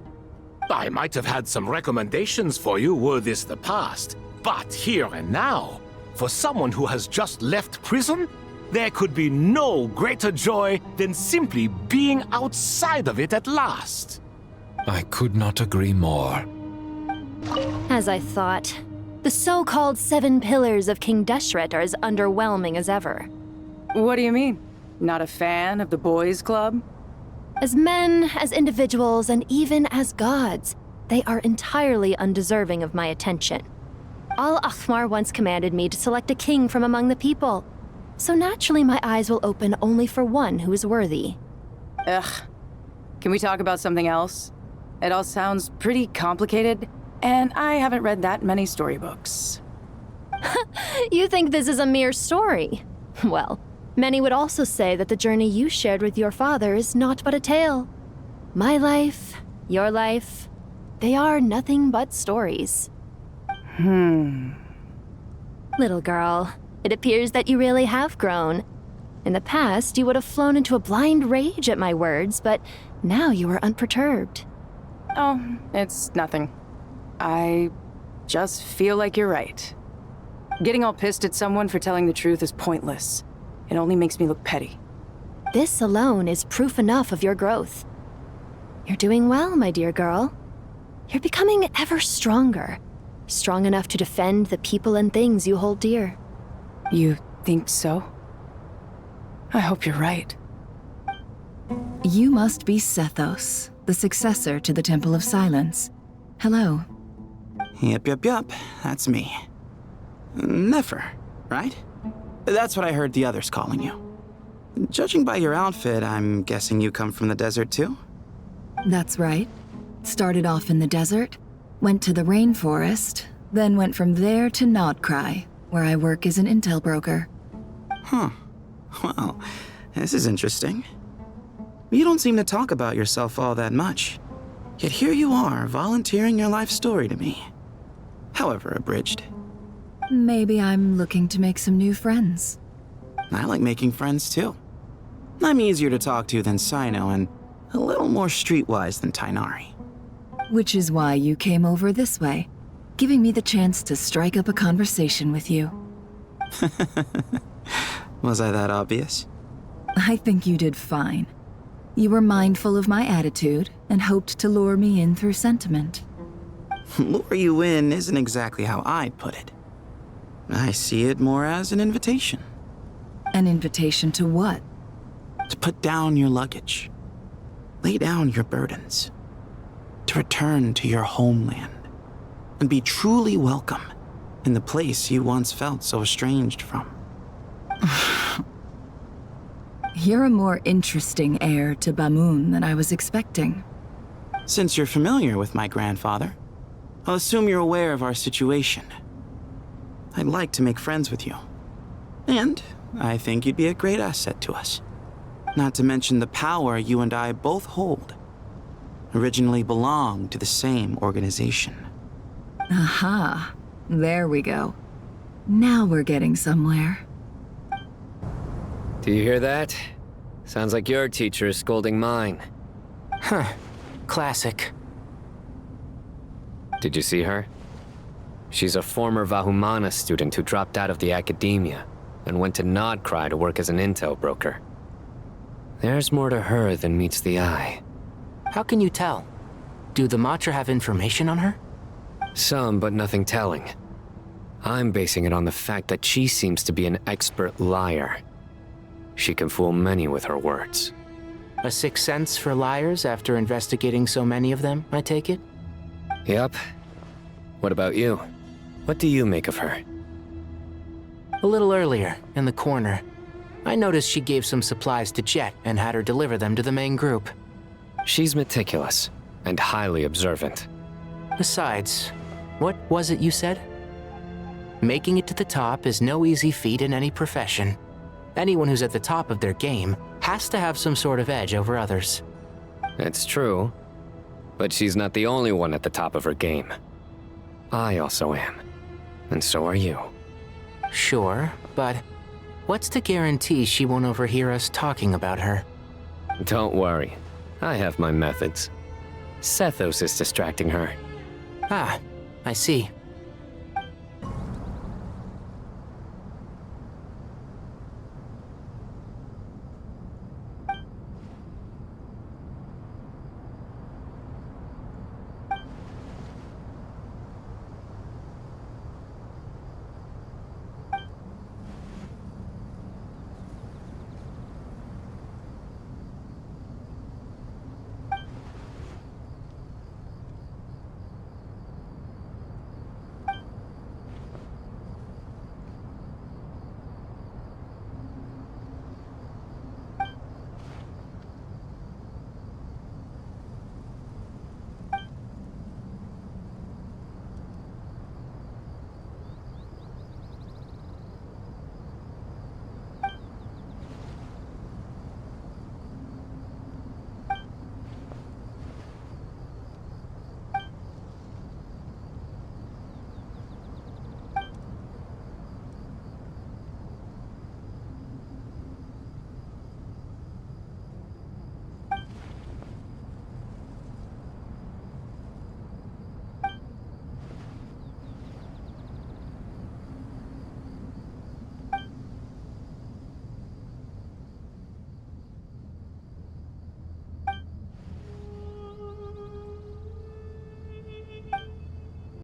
I might have had some recommendations for you were this the past, but here and now, for someone who has just left prison, there could be no greater joy than simply being outside of it at last.
I could not agree more.
As I thought, the so-called 7 pillars of King Deshret are as underwhelming as ever.
What do you mean? Not a fan of the boys' club?
As men, as individuals, and even as gods, they are entirely undeserving of my attention. Al-Akhmar once commanded me to select a king from among the people, so naturally my eyes will open only for one who is worthy.
Ugh. Can we talk about something else? It all sounds pretty complicated, and I haven't read that many storybooks.
You think this is a mere story? Well, many would also say that the journey you shared with your father is not but a tale. My life, your life, they are nothing but stories. Little girl, it appears that you really have grown. In the past, you would have flown into a blind rage at my words, but now you are unperturbed.
Oh, it's nothing. I just feel like you're right. Getting all pissed at someone for telling the truth is pointless. It only makes me look petty.
This alone is proof enough of your growth. You're doing well, my dear girl. You're becoming ever stronger. Strong enough to defend the people and things you hold dear.
You think so? I hope you're right.
You must be Sethos, the successor to the Temple of Silence. Hello.
Yep, that's me. Nefer, right? That's what I heard the others calling you. Judging by your outfit, I'm guessing you come from the desert too?
That's right. Started off in the desert, went to the rainforest, then went from there to Nodcry, where I work as an intel broker.
Huh. Well, this is interesting. You don't seem to talk about yourself all that much. Yet here you are, volunteering your life story to me. However abridged.
Maybe I'm looking to make some new friends.
I like making friends too. I'm easier to talk to than Cyno and a little more streetwise than Tighnari.
Which is why you came over this way, giving me the chance to strike up a conversation with you.
Was I that obvious?
I think you did fine. You were mindful of my attitude and hoped to lure me in through sentiment.
Lure you in isn't exactly how I'd put it. I see it more as an invitation.
An invitation to what?
To put down your luggage. Lay down your burdens. To return to your homeland. And be truly welcome in the place you once felt so estranged from.
You're a more interesting heir to Bamun than I was expecting.
Since you're familiar with my grandfather, I'll assume you're aware of our situation. I'd like to make friends with you. And I think you'd be a great asset to us. Not to mention the power you and I both hold. Originally belonged to the same organization.
Aha, there we go. Now we're getting somewhere.
Do you hear that? Sounds like your teacher is scolding mine.
Huh. Classic.
Did you see her? She's a former Vahumana student who dropped out of the Akedimiya and went to Nodcry to work as an intel broker. There's more to her than meets the eye.
How can you tell? Do the Matra have information on her?
Some, but nothing telling. I'm basing it on the fact that she seems to be an expert liar. She can fool many with her words.
A sixth sense for liars after investigating so many of them, I take it?
Yep. What about you? What do you make of her?
A little earlier, in the corner, I noticed she gave some supplies to Jeht and had her deliver them to the main group.
She's meticulous and highly observant.
Besides, what was it you said? Making it to the top is no easy feat in any profession. Anyone who's at the top of their game has to have some sort of edge over others.
It's true, but she's not the only one at the top of her game. I also am, and so are you.
Sure, but what's to guarantee she won't overhear us talking about her?
Don't worry, I have my methods. Sethos is distracting her.
Ah, I see.